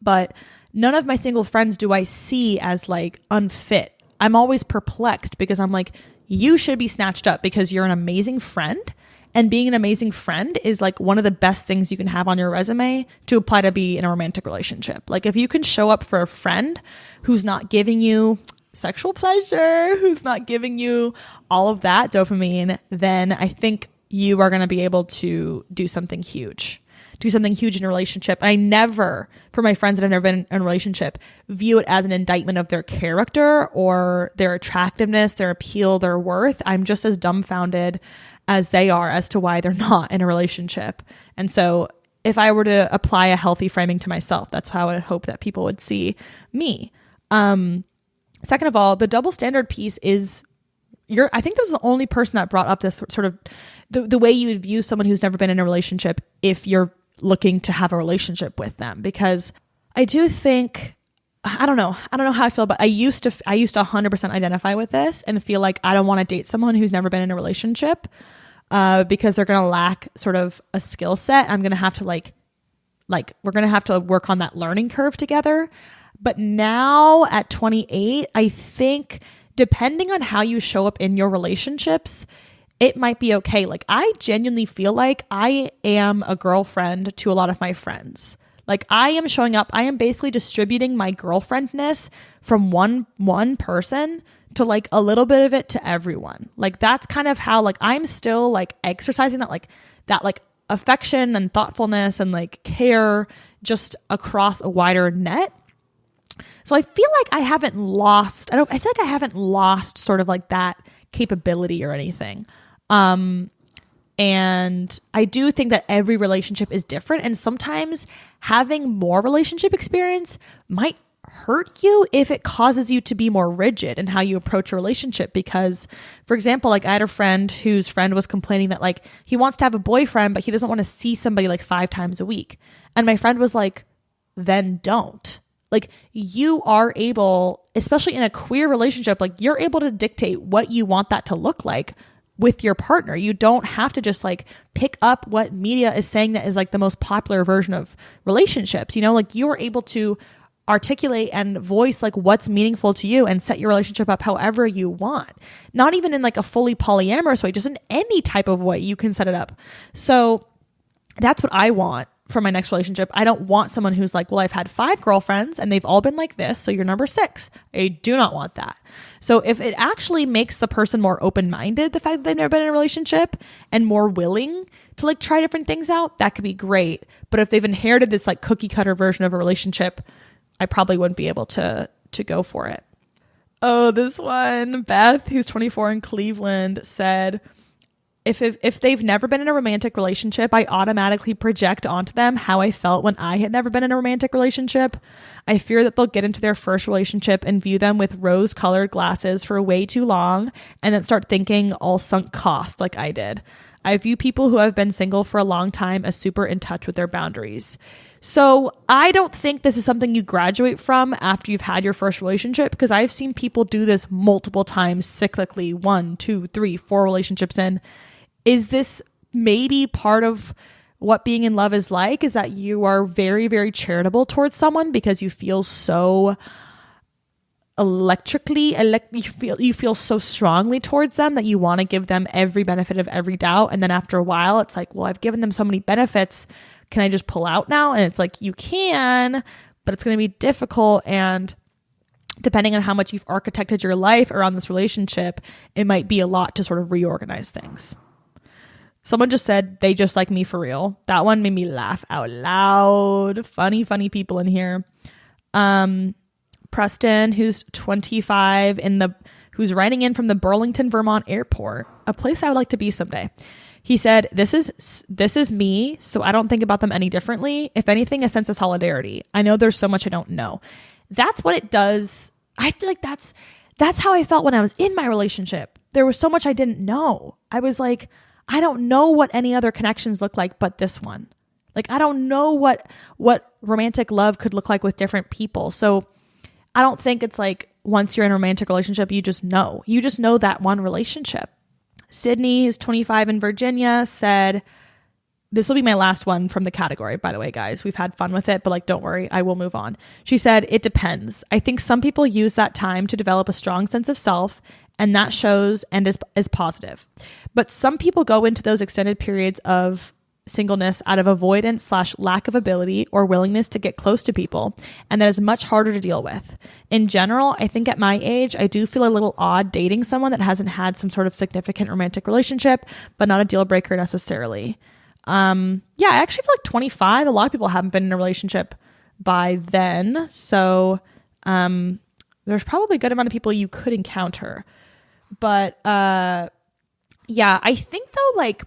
S1: But none of my single friends do I see as like unfit. I'm always perplexed because I'm like, you should be snatched up because you're an amazing friend. And being an amazing friend is like one of the best things you can have on your resume to apply to be in a romantic relationship. Like if you can show up for a friend who's not giving you sexual pleasure, who's not giving you all of that dopamine, then I think you are going to be able to do something huge in a relationship. And I never, for my friends that have never been in a relationship, view it as an indictment of their character or their attractiveness, their appeal, their worth. I'm just as dumbfounded as they are as to why they're not in a relationship. And so if I were to apply a healthy framing to myself, that's how I would hope that people would see me. Second of all, the double standard piece is I think this was the only person that brought up this sort of the way you would view someone who's never been in a relationship if you're looking to have a relationship with them. Because I do think, I don't know how I feel, but I used to 100% identify with this and feel like I don't want to date someone who's never been in a relationship because they're going to lack sort of a skill set. I'm going to have to like we're going to have to work on that learning curve together. But now at 28, I think depending on how you show up in your relationships, it might be okay. Like I genuinely feel like I am a girlfriend to a lot of my friends. Like I am showing up, I am basically distributing my girlfriendness from one person to like a little bit of it to everyone. Like that's kind of how like I'm still like exercising that affection and thoughtfulness and like care just across a wider net. So I feel like I feel like I haven't lost sort of like that capability or anything. And I do think that every relationship is different. And sometimes having more relationship experience might hurt you if it causes you to be more rigid in how you approach a relationship. Because, for example, like I had a friend whose friend was complaining that like he wants to have a boyfriend, but he doesn't want to see somebody like 5 times a week. And my friend was like, then don't. Like you are able, especially in a queer relationship, like you're able to dictate what you want that to look like with your partner. You don't have to just like pick up what media is saying that is like the most popular version of relationships. You know, like you are able to articulate and voice like what's meaningful to you and set your relationship up however you want. Not even in like a fully polyamorous way, just in any type of way you can set it up. So that's what I want for my next relationship. I don't want someone who's like, well, I've had 5 girlfriends and they've all been like this, so you're number 6. I do not want that. So if it actually makes the person more open-minded, the fact that they've never been in a relationship and more willing to like try different things out, that could be great. But if they've inherited this like cookie cutter version of a relationship, I probably wouldn't be able to go for it. Oh, this one, Beth, who's 24 in Cleveland, said, If they've never been in a romantic relationship, I automatically project onto them how I felt when I had never been in a romantic relationship. I fear that they'll get into their first relationship and view them with rose-colored glasses for way too long and then start thinking all sunk cost like I did. I view people who have been single for a long time as super in touch with their boundaries. So I don't think this is something you graduate from after you've had your first relationship, because I've seen people do this multiple times cyclically, 1, 2, 3, 4 relationships in. Is this maybe part of what being in love is like? Is that you are very, very charitable towards someone because you feel so you feel so strongly towards them that you want to give them every benefit of every doubt. And then after a while, it's like, well, I've given them so many benefits. Can I just pull out now? And it's like, you can, but it's going to be difficult. And depending on how much you've architected your life around this relationship, it might be a lot to sort of reorganize things. Someone just said, they just like me for real. That one made me laugh out loud. Funny people in here. Preston, who's 25, who's writing in from the Burlington, Vermont airport, a place I would like to be someday. He said, this is me, so I don't think about them any differently. If anything, a sense of solidarity. I know there's so much I don't know. That's what it does. I feel like that's how I felt when I was in my relationship. There was so much I didn't know. I was like, I don't know what any other connections look like but this one. Like, I don't know what romantic love could look like with different people. So I don't think it's like once you're in a romantic relationship, you just know that one relationship. Sydney, who's 25 in Virginia, said, this will be my last one from the category, by the way, guys. We've had fun with it, but like, don't worry, I will move on. She said, it depends. I think some people use that time to develop a strong sense of self and that shows and is positive. But some people go into those extended periods of singleness out of avoidance / lack of ability or willingness to get close to people, and that is much harder to deal with. In general, I think at my age, I do feel a little odd dating someone that hasn't had some sort of significant romantic relationship, but not a deal breaker necessarily. I actually feel like 25, a lot of people haven't been in a relationship by then, so there's probably a good amount of people you could encounter. But I think though, like,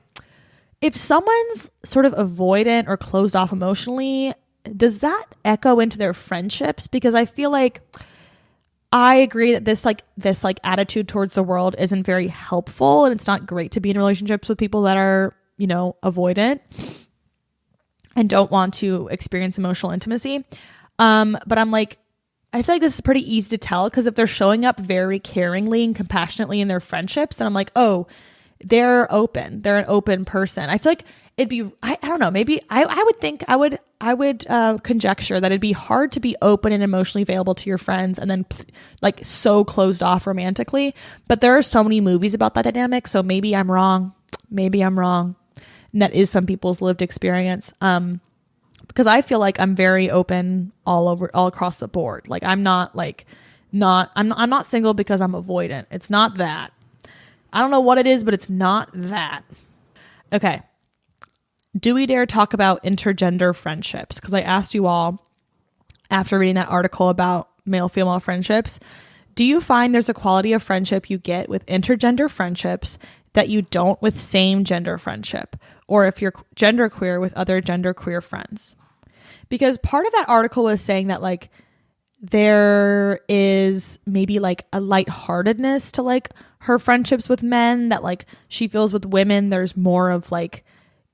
S1: if someone's sort of avoidant or closed off emotionally, does that echo into their friendships? Because I feel like I agree that this attitude towards the world isn't very helpful, and it's not great to be in relationships with people that are, avoidant and don't want to experience emotional intimacy. But I'm like, I feel like this is pretty easy to tell, because if they're showing up very caringly and compassionately in their friendships, then I'm like, oh, they're open. They're an open person. I feel like it'd be, I don't know, maybe I would think, I would conjecture that it'd be hard to be open and emotionally available to your friends and then like so closed off romantically. But there are so many movies about that dynamic. So maybe I'm wrong. And that is some people's lived experience. Because I feel like I'm very open all across the board. Like I'm not single because I'm avoidant. It's not that. I don't know what it is, but it's not that. Okay. Do we dare talk about intergender friendships? Because I asked you all after reading that article about male-female friendships, do you find there's a quality of friendship you get with intergender friendships that you don't with same gender friendship, or if you're genderqueer with other genderqueer friends? Because part of that article was saying that like there is maybe like a lightheartedness to like her friendships with men, that like she feels with women there's more of like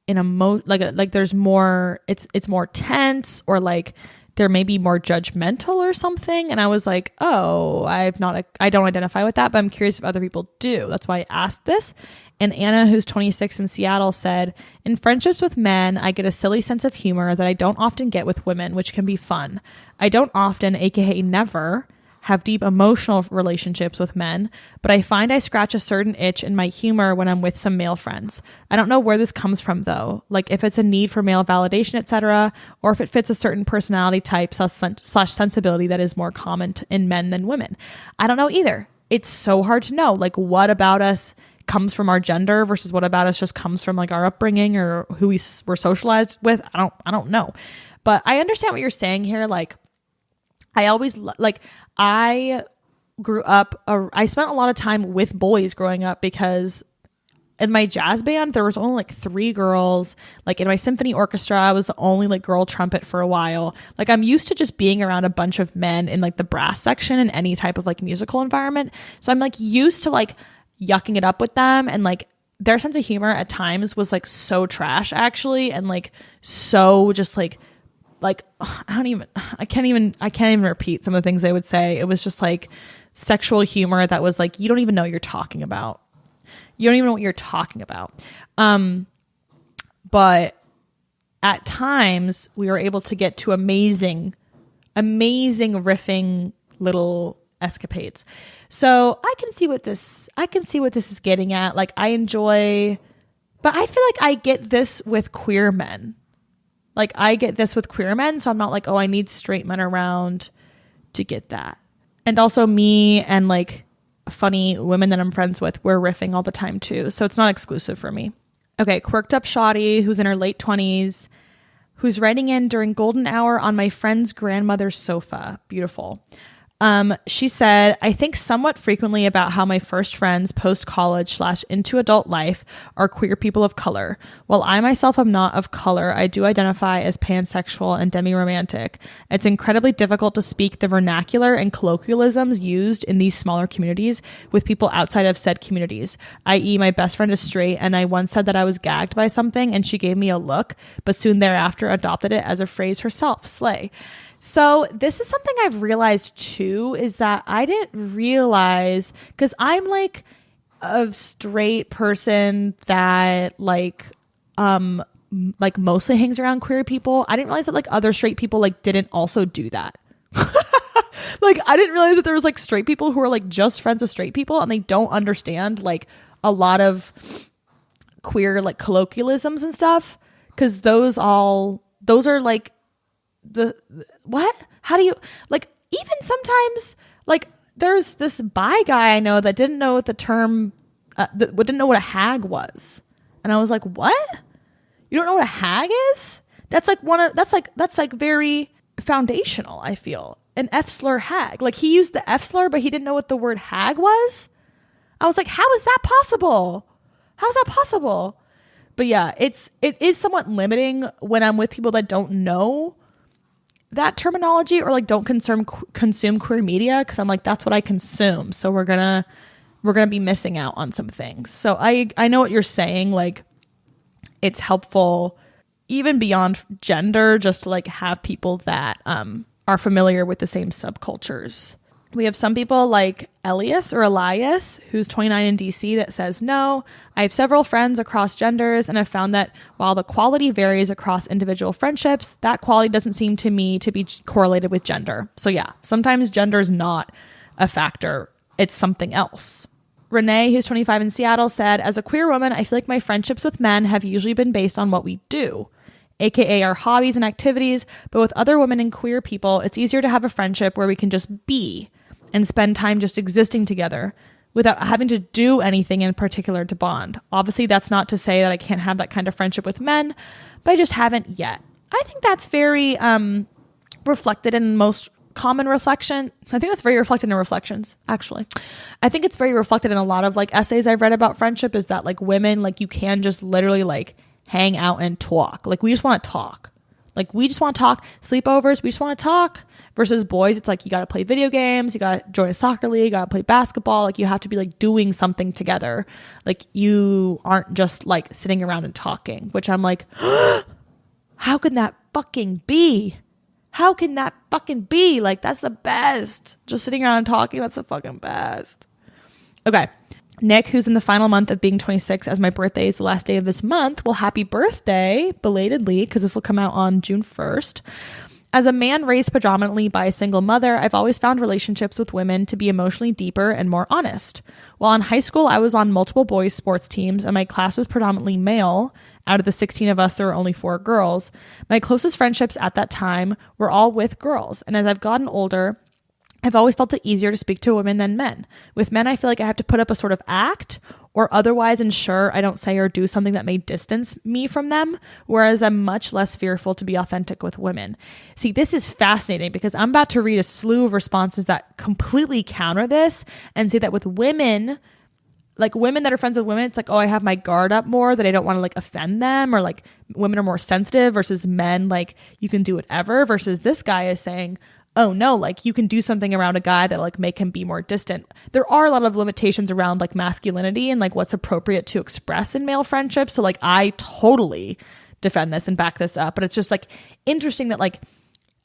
S1: like there's more, it's more tense, or like there may be more judgmental or something. And I was like, oh, I don't identify with that, but I'm curious if other people do. That's why I asked this. And Anna, who's 26 in Seattle, said, in friendships with men, I get a silly sense of humor that I don't often get with women, which can be fun. I don't often, aka never, have deep emotional relationships with men, but I find I scratch a certain itch in my humor when I'm with some male friends. I don't know where this comes from though, like if it's a need for male validation, etc., or if it fits a certain personality type / sensibility that is more common in men than women. I don't know either. It's so hard to know, like what about us comes from our gender versus what about us just comes from like our upbringing or who we were socialized with. I don't know, but I understand what you're saying here. Like I always I grew up, I spent a lot of time with boys growing up, because in my jazz band, there was only like 3 girls. Like in my symphony orchestra, I was the only like girl trumpet for a while. Like I'm used to just being around a bunch of men in like the brass section in any type of like musical environment. So I'm like used to like yucking it up with them, and like their sense of humor at times was like so trash actually, and like so just like I can't even repeat some of the things they would say. It was just like sexual humor that was like, you don't even know what you're talking about. But at times we were able to get to amazing riffing little escapades. So I can see what this is getting at. Like I enjoy, but I feel like I get this with queer men. So I'm not like, oh, I need straight men around to get that. And also me and like funny women that I'm friends with, we're riffing all the time too. So it's not exclusive for me. Okay, quirked up Shoddy, who's in her late 20s, who's writing in during golden hour on my friend's grandmother's sofa. Beautiful. She said, I think somewhat frequently about how my first friends post-college / into adult life are queer people of color. While I myself am not of color, I do identify as pansexual and demi-romantic. It's incredibly difficult to speak the vernacular and colloquialisms used in these smaller communities with people outside of said communities, i.e. my best friend is straight, and I once said that I was gagged by something and she gave me a look, but soon thereafter adopted it as a phrase herself. Slay. So this is something I've realized too, is that I didn't realize, because I'm like a straight person that like mostly hangs around queer people. I didn't realize that like other straight people like didn't also do that. Like, I didn't realize that there was like straight people who are like just friends with straight people and they don't understand like a lot of queer like colloquialisms and stuff, because those are like what? How do you like, even sometimes like there's this bi guy I know that didn't know what the term didn't know what a hag was, and I was like, what? You don't know what a hag is? That's like very foundational, I feel. An F slur hag. Like, he used the F slur, but he didn't know what the word hag was. I was like, how is that possible? How's that possible? But yeah, it is somewhat limiting when I'm with people that don't know that terminology or like don't consume queer media, because I'm like, that's what I consume. So we're gonna be missing out on some things. So I know what you're saying. Like, it's helpful even beyond gender, just to like have people that are familiar with the same subcultures. We have some people like Elias, who's 29 in DC, that says, no, I have several friends across genders and have found that while the quality varies across individual friendships, that quality doesn't seem to me to be correlated with gender. So yeah, sometimes gender is not a factor. It's something else. Renee, who's 25 in Seattle, said, as a queer woman, I feel like my friendships with men have usually been based on what we do, aka our hobbies and activities, but with other women and queer people, it's easier to have a friendship where we can just be and spend time just existing together without having to do anything in particular to bond. Obviously, that's not to say that I can't have that kind of friendship with men, but I just haven't yet. I think that's very reflected in most common reflection. I think that's very reflected in reflections, actually. I think it's very reflected in a lot of like essays I've read about friendship, is that like women, like you can just literally like hang out and talk. Like, we just want to talk. Like, we just want to talk. Sleepovers, we just want to talk. Versus boys, it's like you got to play video games, you got to join a soccer league, you got to play basketball. Like, you have to be like doing something together. Like, you aren't just like sitting around and talking, which I'm like, how can that fucking be? How can that fucking be? Like, that's the best. Just sitting around and talking, that's the fucking best. Okay. Nick, who's in the final month of being 26, as my birthday is the last day of this month. Well, happy birthday, belatedly, because this will come out on June 1st. As a man raised predominantly by a single mother, I've always found relationships with women to be emotionally deeper and more honest. While in high school, I was on multiple boys' sports teams, and my class was predominantly male. Out of the 16 of us, there were only 4 girls. My closest friendships at that time were all with girls, and as I've gotten older, I've always felt it easier to speak to women than men. With men, I feel like I have to put up a sort of act or otherwise ensure I don't say or do something that may distance me from them, whereas I'm much less fearful to be authentic with women. See, this is fascinating because I'm about to read a slew of responses that completely counter this and say that with women, like women that are friends with women, it's like, oh, I have my guard up more, that I don't want to like offend them, or like women are more sensitive, versus men, like you can do whatever, versus this guy is saying, oh no, like you can do something around a guy that like make him be more distant. There are a lot of limitations around like masculinity and like what's appropriate to express in male friendships. So like I totally defend this and back this up, but it's just like interesting that like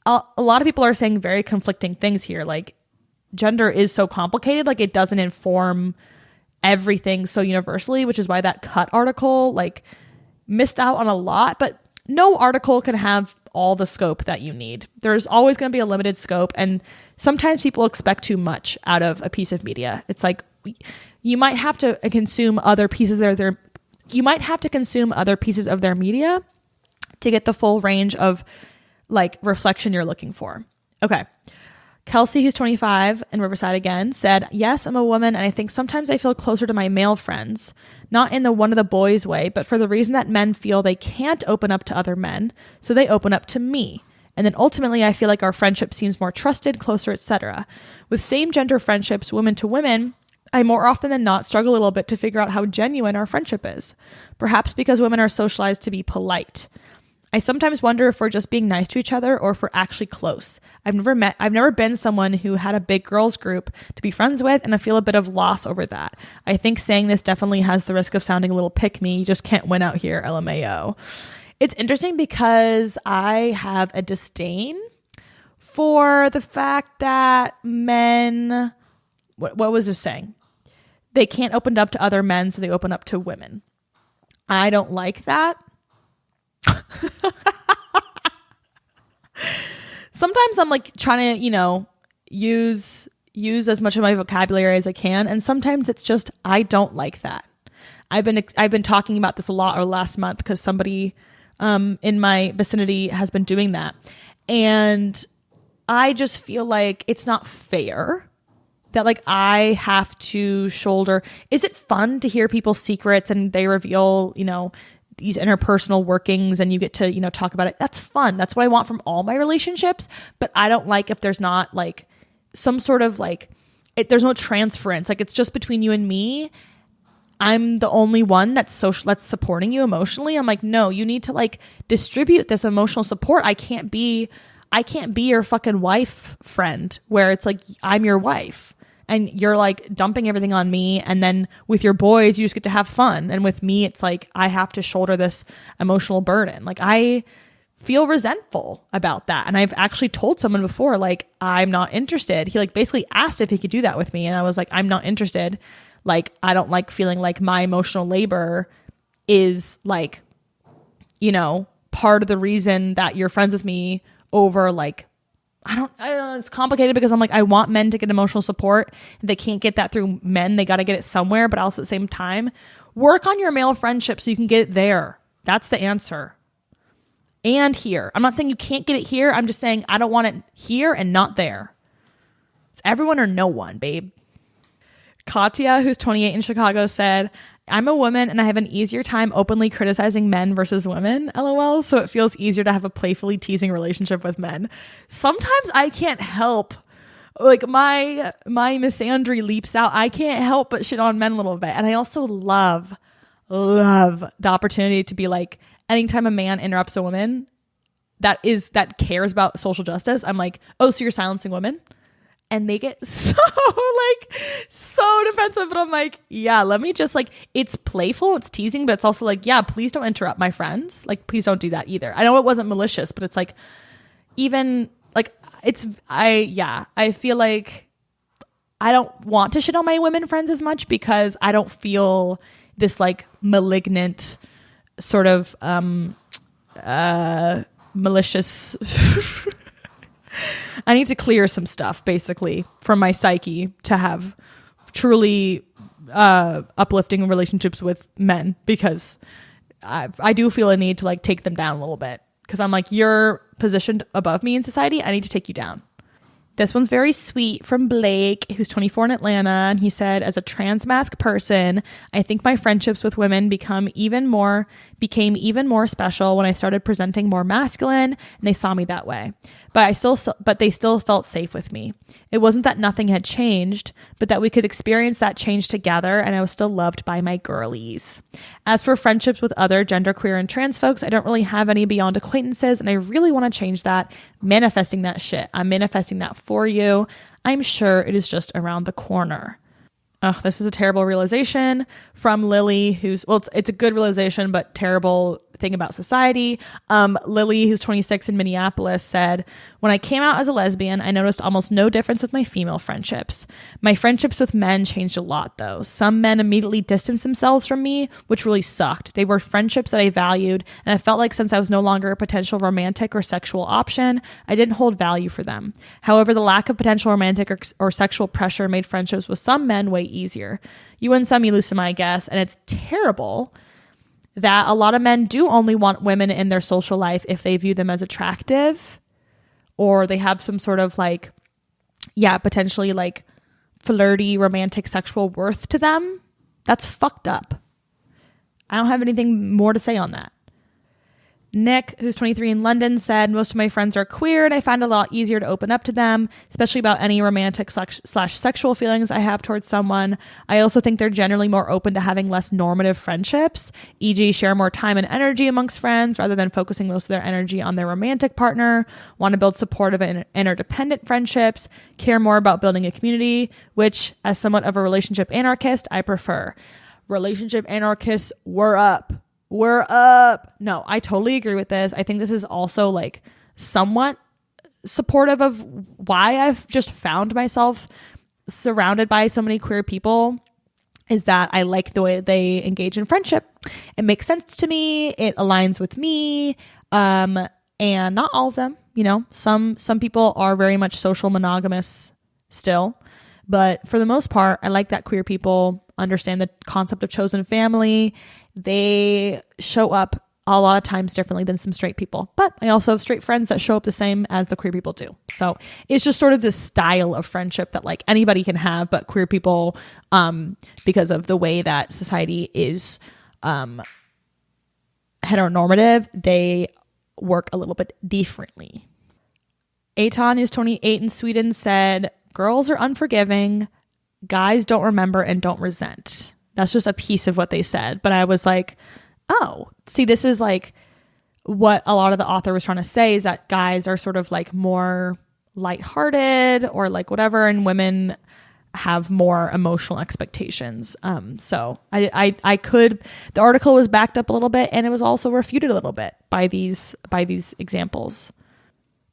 S1: a lot of people are saying very conflicting things here. Like, gender is so complicated, like it doesn't inform everything so universally, which is why that Cut article like missed out on a lot. But no article can have all the scope that you need. There's always going to be a limited scope, and sometimes people expect too much out of a piece of media. It's like you might have to consume other pieces of their media to get the full range of like reflection you're looking for. Okay. Kelsey, who's 25 in Riverside again, said, yes, I'm a woman, and I think sometimes I feel closer to my male friends, not in the one of the boys way, but for the reason that men feel they can't open up to other men, so they open up to me. And then ultimately, I feel like our friendship seems more trusted, closer, etc. With same-gender friendships, women to women, I more often than not struggle a little bit to figure out how genuine our friendship is. Perhaps because women are socialized to be polite. I sometimes wonder if we're just being nice to each other or if we're actually close. I've never been someone who had a big girls group to be friends with, and I feel a bit of loss over that. I think saying this definitely has the risk of sounding a little pick-me. You just can't win out here, LMAO. It's interesting because I have a disdain for the fact that men, what was this saying? They can't open up to other men, so they open up to women. I don't like that. Sometimes I'm like trying to, use as much of my vocabulary as I can. And sometimes it's just, I don't like that. I've been talking about this a lot over the last month because somebody in my vicinity has been doing that. And I just feel like it's not fair that like I have to shoulder. Is it fun to hear people's secrets and they reveal, you know, these interpersonal workings and you get to, you know, talk about it? That's fun. That's what I want from all my relationships. But I don't like if there's not like some sort of like, there's no transference. Like it's just between you and me. I'm the only one that's supporting you emotionally. I'm like, no, you need to like distribute this emotional support. I can't be your fucking wife friend where it's like, I'm your wife and you're like dumping everything on me. And then with your boys, you just get to have fun. And with me, it's like, I have to shoulder this emotional burden. Like I feel resentful about that. And I've actually told someone before, like, I'm not interested. He like basically asked if he could do that with me. And I was like, I'm not interested. Like, I don't like feeling like my emotional labor is like, you know, part of the reason that you're friends with me over like, I don't know, it's complicated because I'm like, I want men to get emotional support. They can't get that through men. They got to get it somewhere, but also at the same time, work on your male friendship so you can get it there. That's the answer. And here. I'm not saying you can't get it here. I'm just saying I don't want it here and not there. It's everyone or no one, babe. Katya, who's 28 in Chicago, said, I'm a woman and I have an easier time openly criticizing men versus women, LOL, so it feels easier to have a playfully teasing relationship with men. Sometimes I can't help, like my misandry leaps out. I can't help but shit on men a little bit. And I also love the opportunity to be like, anytime a man interrupts a woman that cares about social justice, I'm like, oh, so you're silencing women? And they get so defensive. But I'm like, yeah, let me just like, it's playful, it's teasing, but it's also like, yeah, please don't interrupt my friends. Like, please don't do that either. I know it wasn't malicious, but it's like, even like, I feel like I don't want to shit on my women friends as much because I don't feel this like malignant sort of malicious I need to clear some stuff basically from my psyche to have truly uplifting relationships with men, because I do feel a need to like take them down a little bit, because I'm like, you're positioned above me in society. I need to take you down. This one's very sweet from Blake, who's 24 in Atlanta. And he said, as a transmasc person, I think my friendships with women became even more special when I started presenting more masculine and they saw me that way. But they still felt safe with me. It wasn't that nothing had changed, but that we could experience that change together, and I was still loved by my girlies. As for friendships with other genderqueer and trans folks, I don't really have any beyond acquaintances, and I really want to change that. Manifesting that shit. I'm manifesting that for you. I'm sure it is just around the corner. Oh, this is a terrible realization from Lily, who's, well, it's a good realization, but terrible thing about society. Lily, who's 26 in Minneapolis, said, when I came out as a lesbian, I noticed almost no difference with my female friendships. My friendships with men changed a lot, though. Some men immediately distanced themselves from me, which really sucked. They were friendships that I valued, and I felt like since I was no longer a potential romantic or sexual option, I didn't hold value for them. However, the lack of potential romantic or sexual pressure made friendships with some men way easier. You win some, you lose some, I guess, and it's terrible that a lot of men do only want women in their social life if they view them as attractive, or they have some sort of like, yeah, potentially like flirty, romantic, sexual worth to them. That's fucked up. I don't have anything more to say on that. Nick, who's 23 in London, said, most of my friends are queer and I find it a lot easier to open up to them, especially about any romantic / sexual feelings I have towards someone. I also think they're generally more open to having less normative friendships, e.g. share more time and energy amongst friends rather than focusing most of their energy on their romantic partner, want to build supportive and interdependent friendships, care more about building a community, which, as somewhat of a relationship anarchist, I prefer. Relationship anarchists, we're up. We're up. No, I totally agree with this. I think this is also like somewhat supportive of why I've just found myself surrounded by so many queer people, is that I like the way they engage in friendship. It makes sense to me. It aligns with me. And not all of them, you know, some people are very much social monogamous still. But for the most part, I like that queer people understand the concept of chosen family. They show up a lot of times differently than some straight people. But I also have straight friends that show up the same as the queer people do. So it's just sort of this style of friendship that like anybody can have, but queer people, because of the way that society is heteronormative, they work a little bit differently. Eitan, who's 28 in Sweden, said, girls are unforgiving, guys don't remember and don't resent. That's just a piece of what they said. But I was like, oh, see, this is like what a lot of the author was trying to say, is that guys are sort of like more lighthearted or like whatever, and women have more emotional expectations. So I could, the article was backed up a little bit, and it was also refuted a little bit by these examples.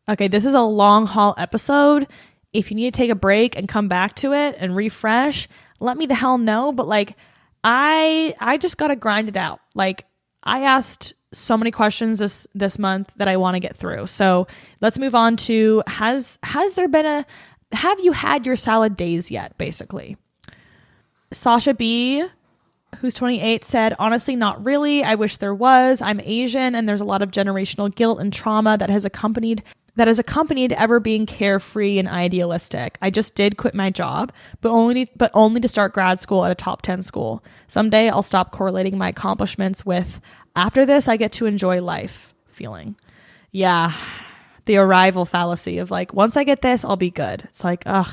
S1: Okay, this is a long haul episode. If you need to take a break and come back to it and refresh, let me the hell know. But like, I just got to grind it out. Like, I asked so many questions this month that I want to get through. So let's move on to, have you had your salad days yet? Basically. Sasha B, who's 28, said, honestly, not really. I wish there was. I'm Asian, and there's a lot of generational guilt and trauma that has accompanied ever being carefree and idealistic. I just did quit my job, but only to start grad school at a top 10 school. Someday I'll stop correlating my accomplishments with, after this, I get to enjoy life feeling. Yeah. The arrival fallacy of like, once I get this, I'll be good. It's like, ugh.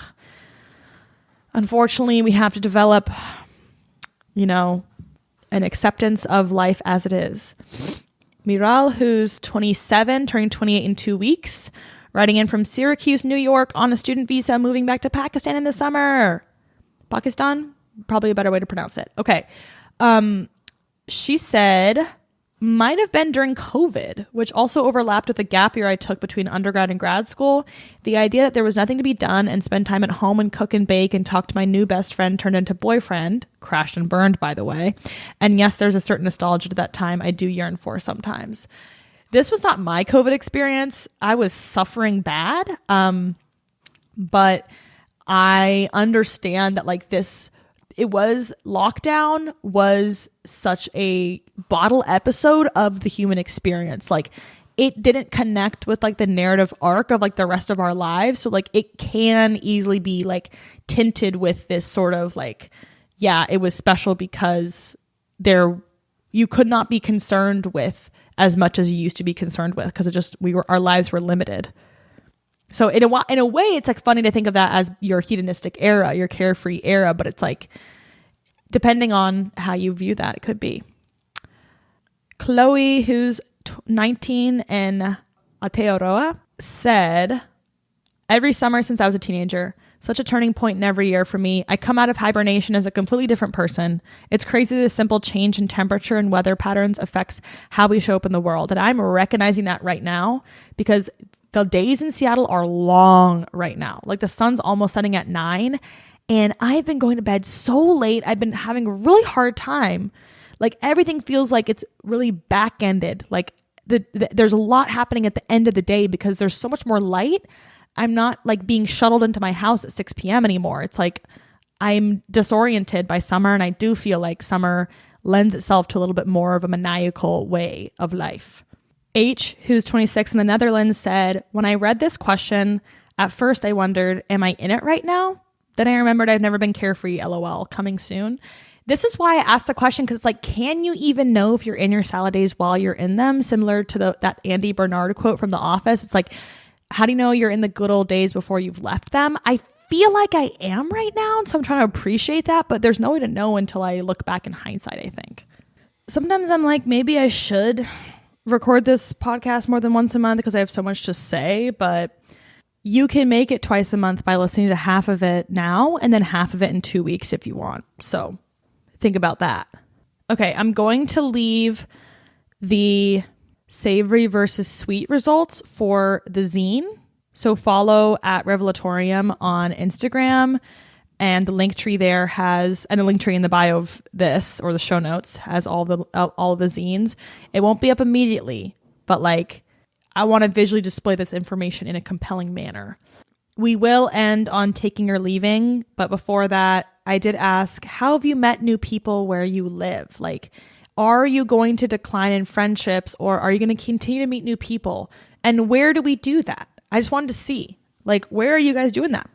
S1: Unfortunately, we have to develop, an acceptance of life as it is. Miral, who's 27, turning 28 in 2 weeks, writing in from Syracuse, New York, on a student visa, moving back to Pakistan in the summer. Pakistan? Probably a better way to pronounce it. Okay. She said, might have been during COVID, which also overlapped with the gap year I took between undergrad and grad school. The idea that there was nothing to be done and spend time at home and cook and bake and talk to my new best friend turned into boyfriend. Crashed and burned, by the way. And yes, there's a certain nostalgia to that time I do yearn for sometimes. This was not my COVID experience. I was suffering bad. But I understand that like this, lockdown was such a bottle episode of the human experience. Like, it didn't connect with like the narrative arc of like the rest of our lives. So like it can easily be like tinted with this sort of like, yeah, it was special because you could not be concerned with as much as you used to be concerned with, because our lives were limited. So in a way, it's like funny to think of that as your hedonistic era, your carefree era, but it's like, depending on how you view that, it could be. Chloe, who's 19 in Aotearoa, said, every summer since I was a teenager, such a turning point in every year for me. I come out of hibernation as a completely different person. It's crazy the simple change in temperature and weather patterns affects how we show up in the world. And I'm recognizing that right now, because the days in Seattle are long right now. Like, the sun's almost setting at 9, and I've been going to bed so late. I've been having a really hard time. Like, everything feels like it's really back-ended. Like, there's a lot happening at the end of the day because there's so much more light. I'm not like being shuttled into my house at 6 p.m. anymore. It's like I'm disoriented by summer, and I do feel like summer lends itself to a little bit more of a maniacal way of life. H, who's 26 in the Netherlands, said, when I read this question, at first I wondered, am I in it right now? Then I remembered I've never been carefree, LOL, coming soon. This is why I asked the question, because it's like, can you even know if you're in your salad days while you're in them? Similar to that Andy Bernard quote from The Office. It's like, how do you know you're in the good old days before you've left them? I feel like I am right now, and so I'm trying to appreciate that, but there's no way to know until I look back in hindsight, I think. Sometimes I'm like, maybe I should record this podcast more than once a month because I have so much to say, but you can make it twice a month by listening to half of it now and then half of it in 2 weeks if you want. So think about that. Okay, I'm going to leave the savory versus sweet results for the zine. So follow at Revelatorium on Instagram, and the link tree there and a link tree in the bio of this, or the show notes, has all the zines. It won't be up immediately, but like, I want to visually display this information in a compelling manner. We will end on taking or leaving, but before that, I did ask, how have you met new people where you live? Like, are you going to decline in friendships, or are you going to continue to meet new people? And where do we do that? I just wanted to see, like, where are you guys doing that?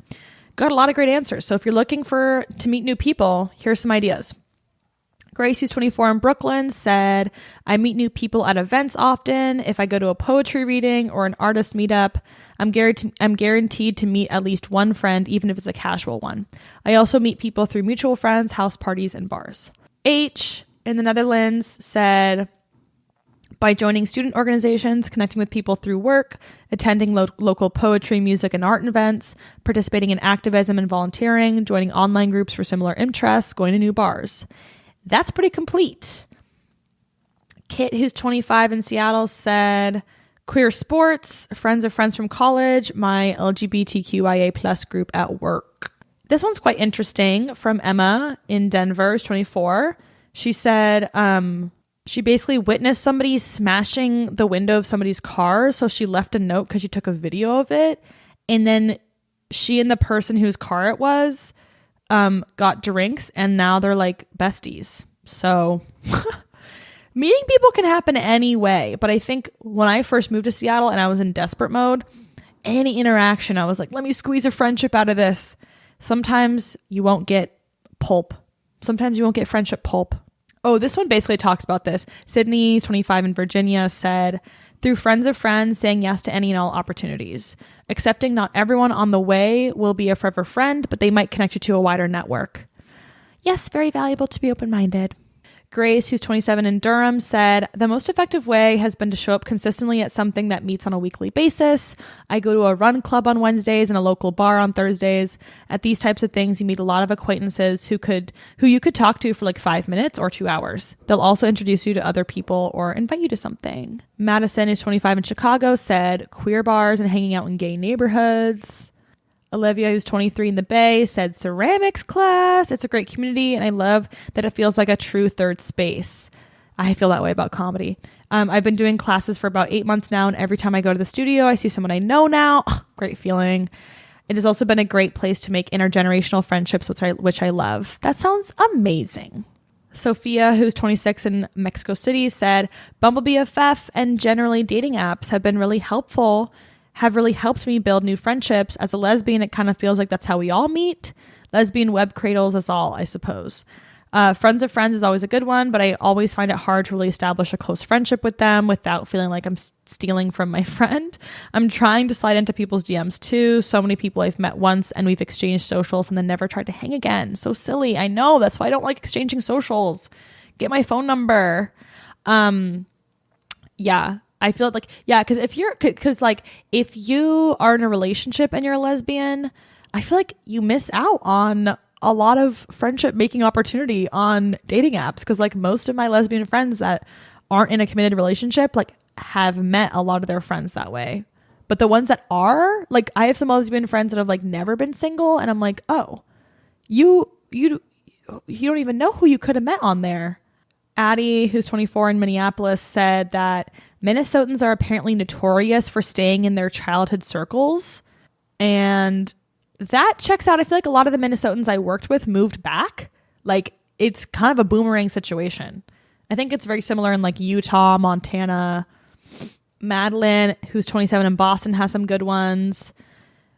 S1: Got a lot of great answers. So if you're looking to meet new people, here's some ideas. Grace, who's 24 in Brooklyn, said, I meet new people at events often. If I go to a poetry reading or an artist meetup, I'm guaranteed to meet at least one friend, even if it's a casual one. I also meet people through mutual friends, house parties, and bars. H, in the Netherlands, said, by joining student organizations, connecting with people through work, attending local poetry, music, and art events, participating in activism and volunteering, joining online groups for similar interests, going to new bars. That's pretty complete. Kit, who's 25 in Seattle, said, queer sports, friends of friends from college, my LGBTQIA plus group at work. This one's quite interesting, from Emma in Denver, who's 24. She said, she basically witnessed somebody smashing the window of somebody's car. So she left a note because she took a video of it. And then she and the person whose car it was got drinks, and now they're like besties. So meeting people can happen anyway. But I think when I first moved to Seattle and I was in desperate mode, any interaction, I was like, let me squeeze a friendship out of this. Sometimes you won't get pulp. Sometimes you won't get friendship pulp. Oh, this one basically talks about this. Sydney, 25 in Virginia, said, through friends of friends, saying yes to any and all opportunities. Accepting not everyone on the way will be a forever friend, but they might connect you to a wider network. Yes, very valuable to be open-minded. Grace, who's 27 in Durham, said, the most effective way has been to show up consistently at something that meets on a weekly basis. I go to a run club on Wednesdays and a local bar on Thursdays. At these types of things, you meet a lot of acquaintances who you could talk to for like 5 minutes or 2 hours. They'll also introduce you to other people or invite you to something. Madison, who's 25 in Chicago, said, queer bars and hanging out in gay neighborhoods. Olivia, who's 23 in the Bay, said ceramics class. It's a great community, and I love that it feels like a true third space. I feel that way about comedy. I've been doing classes for about 8 months now, and every time I go to the studio, I see someone I know now. Great feeling. It has also been a great place to make intergenerational friendships, which I love. That sounds amazing. Sophia, who's 26 in Mexico City, said, Bumble BFF and generally dating apps have really helped me build new friendships. As a lesbian, it kind of feels like that's how we all meet. Lesbian web cradles us all, I suppose. Friends of friends is always a good one, but I always find it hard to really establish a close friendship with them without feeling like I'm stealing from my friend. I'm trying to slide into people's DMs too. So many people I've met once and we've exchanged socials and then never tried to hang again. So silly. I know. That's why I don't like exchanging socials. Get my phone number. Yeah. I feel like, yeah, because if you are in a relationship and you're a lesbian, I feel like you miss out on a lot of friendship making opportunity on dating apps. Because like most of my lesbian friends that aren't in a committed relationship, like have met a lot of their friends that way. But the ones that are, like I have some lesbian friends that have like never been single, and I'm like, oh, you don't even know who you could have met on there. Addie, who's 24 in Minneapolis, said that Minnesotans are apparently notorious for staying in their childhood circles. And that checks out. I feel like a lot of the Minnesotans I worked with moved back. Like it's kind of a boomerang situation. I think it's very similar in like Utah, Montana. Madeline, who's 27 in Boston, has some good ones.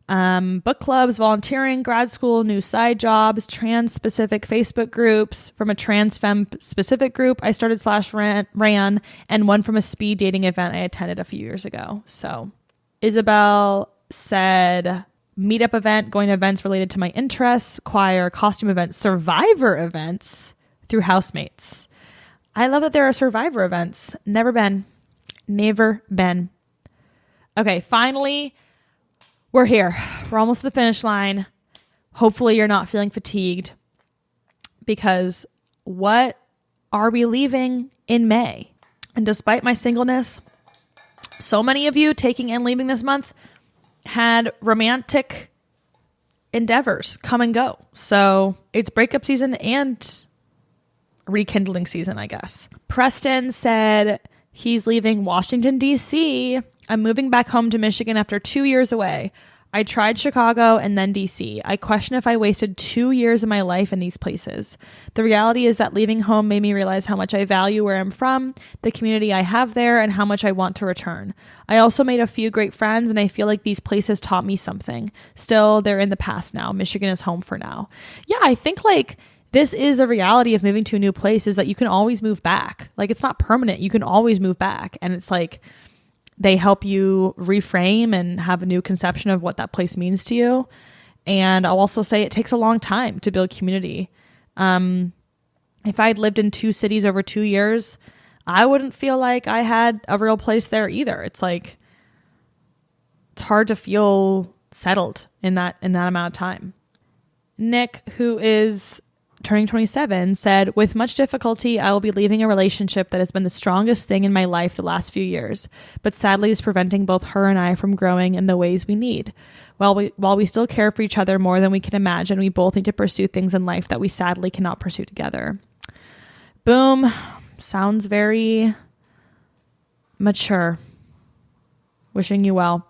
S1: Book clubs, volunteering, grad school, new side jobs, trans specific Facebook groups. From a trans femme specific group I started / ran, and one from a speed dating event I attended a few years ago. So Isabel said, meetup event, going to events related to my interests, choir, costume events, survivor events through housemates. I love that there are survivor events. Never been. Okay, finally, we're here. We're almost to the finish line. Hopefully you're not feeling fatigued, because what are we leaving in May? And despite my singleness, so many of you taking and leaving this month had romantic endeavors come and go. So it's breakup season and rekindling season, I guess. Preston said he's leaving Washington, D.C. I'm moving back home to Michigan after 2 years away. I tried Chicago and then DC. I question if I wasted 2 years of my life in these places. The reality is that leaving home made me realize how much I value where I'm from, the community I have there, and how much I want to return. I also made a few great friends, and I feel like these places taught me something. Still, they're in the past now. Michigan is home for now. Yeah, I think like this is a reality of moving to a new place, is that you can always move back. Like, it's not permanent. You can always move back. And it's like, they help you reframe and have a new conception of what that place means to you. And I'll also say it takes a long time to build community. If I'd lived in 2 cities over 2 years, I wouldn't feel like I had a real place there either. It's like, it's hard to feel settled in that amount of time. Nick, who is turning 27, said, with much difficulty, I will be leaving a relationship that has been the strongest thing in my life the last few years, but sadly is preventing both her and I from growing in the ways we need. While we still care for each other more than we can imagine, we both need to pursue things in life that we sadly cannot pursue together. Boom. Sounds very mature. Wishing you well.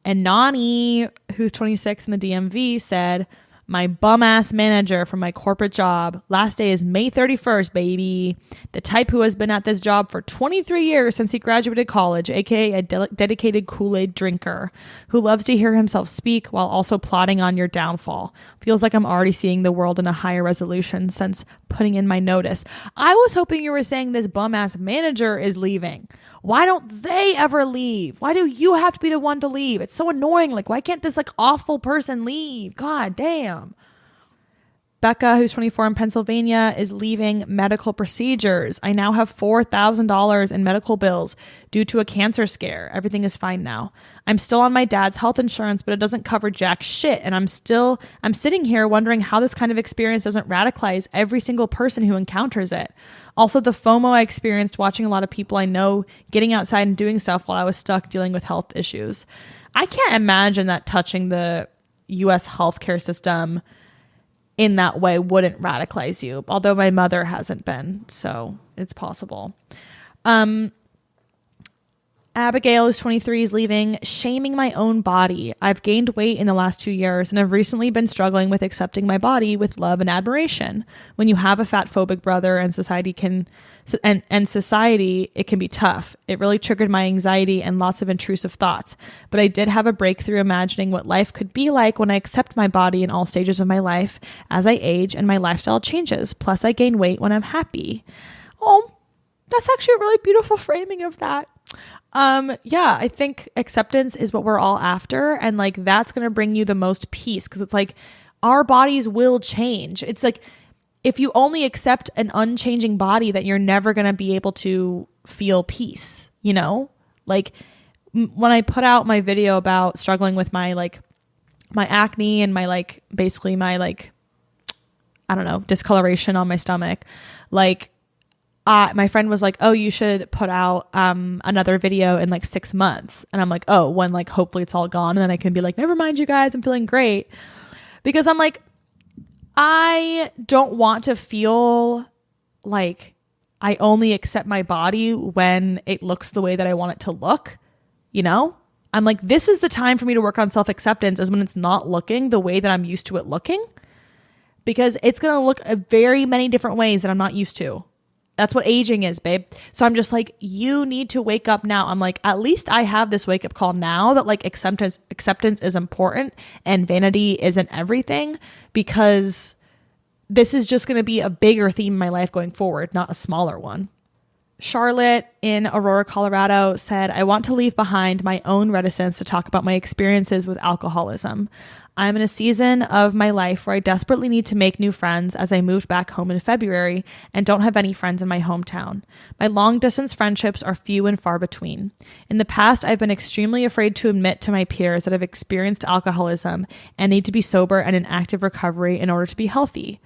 S1: And Nani, who's 26 in the DMV, said, my bum ass manager from my corporate job. Last day is May 31st, baby. The type who has been at this job for 23 years since he graduated college, aka a dedicated Kool-Aid drinker who loves to hear himself speak while also plotting on your downfall. Feels like I'm already seeing the world in a higher resolution since putting in my notice. I was hoping you were saying this bum ass manager is leaving. Why don't they ever leave? Why do you have to be the one to leave? It's so annoying. Like, why can't this like awful person leave? God damn. Becca, who's 24 in Pennsylvania, is leaving medical procedures. I now have $4,000 in medical bills due to a cancer scare. Everything is fine now. I'm still on my dad's health insurance, but it doesn't cover jack shit. And I'm sitting here wondering how this kind of experience doesn't radicalize every single person who encounters it. Also, the FOMO I experienced watching a lot of people I know getting outside and doing stuff while I was stuck dealing with health issues. I can't imagine that touching the US healthcare system in that way wouldn't radicalize you, although my mother hasn't been, so it's possible. Abigail, who's 23, is leaving, shaming my own body. I've gained weight in the last 2 years and have recently been struggling with accepting my body with love and admiration. When you have a fat phobic brother and society it can be tough. It really triggered my anxiety and lots of intrusive thoughts. But I did have a breakthrough imagining what life could be like when I accept my body in all stages of my life as I age and my lifestyle changes. Plus I gain weight when I'm happy. Oh, that's actually a really beautiful framing of that. Yeah, I think acceptance is what we're all after. And like, that's going to bring you the most peace. Cause it's like, our bodies will change. It's like, if you only accept an unchanging body, that you're never going to be able to feel peace, you know? Like when I put out my video about struggling with my acne and my basically my I don't know, discoloration on my stomach, my friend was like, oh, you should put out another video in 6 months. And I'm like, oh, when hopefully it's all gone. And then I can be like, never mind you guys, I'm feeling great. Because I'm like, I don't want to feel like I only accept my body when it looks the way that I want it to look. You know, I'm like, this is the time for me to work on self-acceptance, is when it's not looking the way that I'm used to it looking, because it's going to look very many different ways that I'm not used to. That's what aging is, babe. So I'm just like, you need to wake up now. I'm like, at least I have this wake up call now that acceptance is important and vanity isn't everything, because this is just going to be a bigger theme in my life going forward, not a smaller one. Charlotte in Aurora, Colorado said, I want to leave behind my own reticence to talk about my experiences with alcoholism. I'm in a season of my life where I desperately need to make new friends, as I moved back home in February and don't have any friends in my hometown. My long distance friendships are few and far between. In the past, I've been extremely afraid to admit to my peers that I've experienced alcoholism and need to be sober and in active recovery in order to be healthy.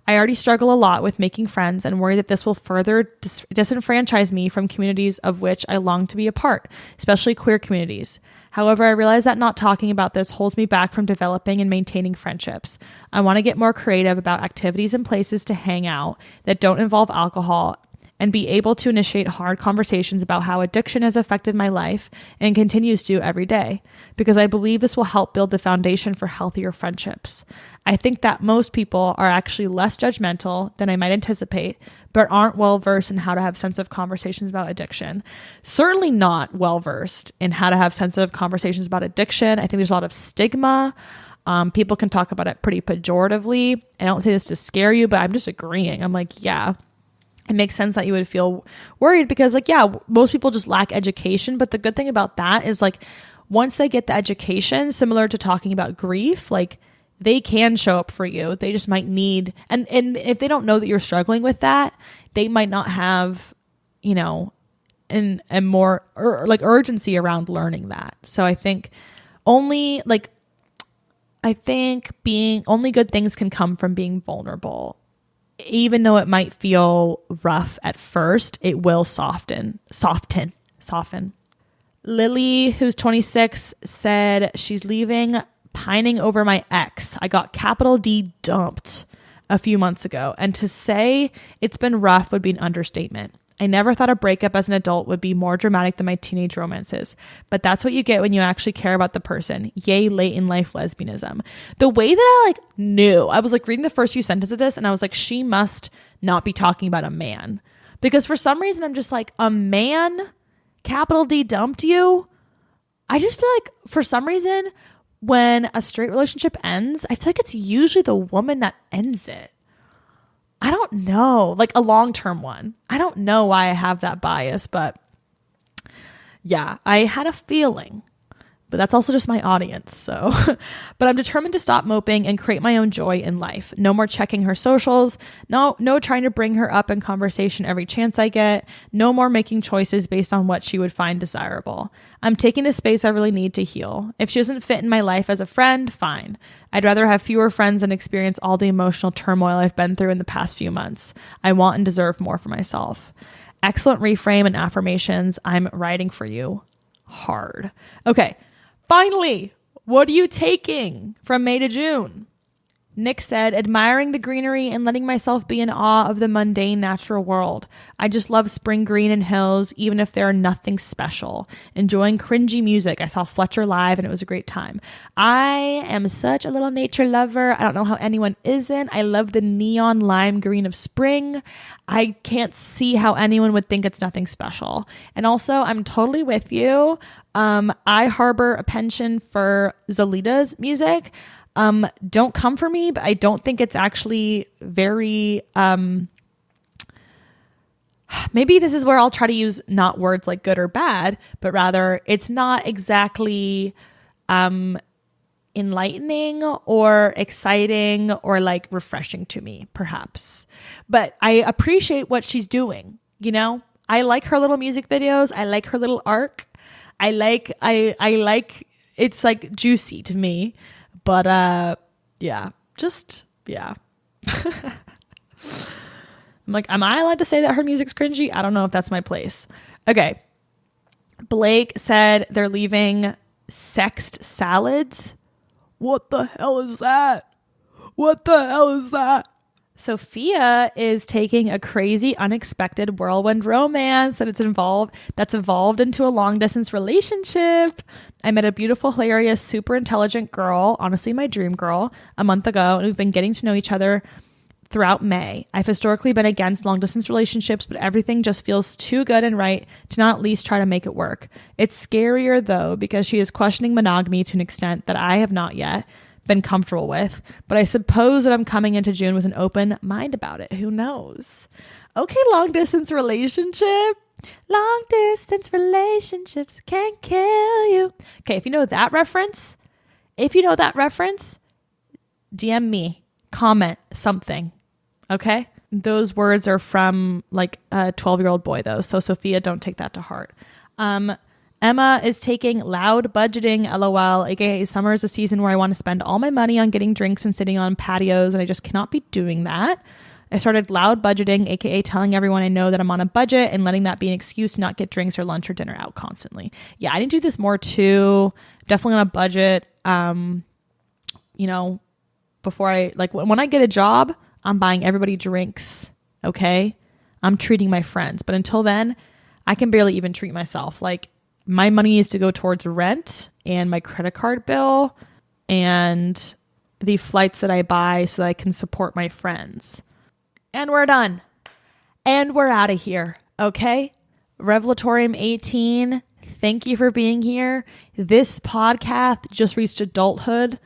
S1: I already struggle a lot with making friends and worry that this will further disenfranchise me from communities of which I long to be a part, especially queer communities. However, I realize that not talking about this holds me back from developing and maintaining friendships. I want to get more creative about activities and places to hang out that don't involve alcohol and be able to initiate hard conversations about how addiction has affected my life and continues to every day, because I believe this will help build the foundation for healthier friendships. I think that most people are actually less judgmental than I might anticipate, but aren't well versed in how to have sensitive conversations about addiction. Certainly not well versed in how to have sensitive conversations about addiction. I think there's a lot of stigma. People can talk about it pretty pejoratively. I don't say this to scare you, but I'm just agreeing. I'm like, yeah, it makes sense that you would feel worried because like, yeah, most people just lack education. But the good thing about that is like, once they get the education, similar to talking about grief, like they can show up for you. They just might need, and if they don't know that you're struggling with that, they might not have, you know, a more like urgency around learning that. So I think only good things can come from being vulnerable. Even though it might feel rough at first, it will soften. Lily, who's 26, said she's leaving, pining over my ex. I got capital D dumped a few months ago, and to say it's been rough would be an understatement. I never thought a breakup as an adult would be more dramatic than my teenage romances, but that's what you get when you actually care about the person. Yay, late in life lesbianism. The way that I knew, I was reading the first few sentences of this and I was like, she must not be talking about a man, because for some reason I'm just like, a man capital D dumped you. I just feel like for some reason when a straight relationship ends, I feel like it's usually the woman that ends it. I don't know, like a long-term one. I don't know why I have that bias, but yeah, I had a feeling, but that's also just my audience. So, but I'm determined to stop moping and create my own joy in life. No more checking her socials. No trying to bring her up in conversation every chance I get. No more making choices based on what she would find desirable. I'm taking the space I really need to heal. If she doesn't fit in my life as a friend, fine. I'd rather have fewer friends than experience all the emotional turmoil I've been through in the past few months. I want and deserve more for myself. Excellent reframe and affirmations. I'm writing for you hard. Okay. Finally, what are you taking from May to June? Nick said, admiring the greenery and letting myself be in awe of the mundane natural world. I just love spring green and hills, even if they're nothing special. Enjoying cringy music. I saw Fletcher live and it was a great time. I am such a little nature lover. I don't know how anyone isn't. I love the neon lime green of spring. I can't see how anyone would think it's nothing special. And also, I'm totally with you. I harbor a penchant for Zolita's music. Don't come for me, but I don't think it's actually very, maybe this is where I'll try to use not words like good or bad, but rather it's not exactly, enlightening or exciting or like refreshing to me, perhaps, but I appreciate what she's doing. You know, I like her little music videos. I like her little arc. I like, it's like juicy to me. But, yeah. I'm like, am I allowed to say that her music's cringy? I don't know if that's my place. Okay. Blake said they're leaving sexed salads. What the hell is that? Sophia is taking a crazy, unexpected whirlwind romance that's evolved into a long distance relationship. I met a beautiful, hilarious, super intelligent girl, honestly my dream girl, a month ago, and we've been getting to know each other throughout May. I've historically been against long distance relationships, but everything just feels too good and right to not at least try to make it work. It's scarier though, because she is questioning monogamy to an extent that I have not yet been comfortable with, but I suppose that I'm coming into June with an open mind about it. Who knows? Okay, long distance relationships can kill you. Okay, if you know that reference, DM me, comment something. Okay, those words are from like a 12-year-old boy though, so Sophia, don't take that to heart. Emma is taking loud budgeting, LOL, aka summer is a season where I want to spend all my money on getting drinks and sitting on patios, and I just cannot be doing that. I started loud budgeting, aka telling everyone I know that I'm on a budget and letting that be an excuse to not get drinks or lunch or dinner out constantly. Yeah, I need to do this more too. Definitely on a budget. You know, before I, like when I get a job, I'm buying everybody drinks. Okay. I'm treating my friends. But until then, I can barely even treat myself. Like, my money needs to go towards rent and my credit card bill and the flights that I buy so that I can support my friends. And we're done. And we're out of here. Okay? Revelatorium 18, thank you for being here. This podcast just reached adulthood.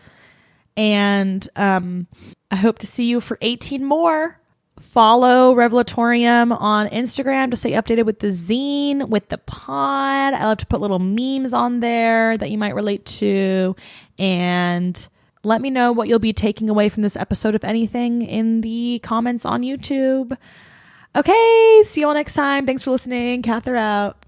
S1: And I hope to see you for 18 more. Follow Revelatorium on Instagram to stay updated with the zine, with the pod. I love to put little memes on there that you might relate to. And let me know what you'll be taking away from this episode, if anything, in the comments on YouTube. Okay, see you all next time. Thanks for listening. Cather out.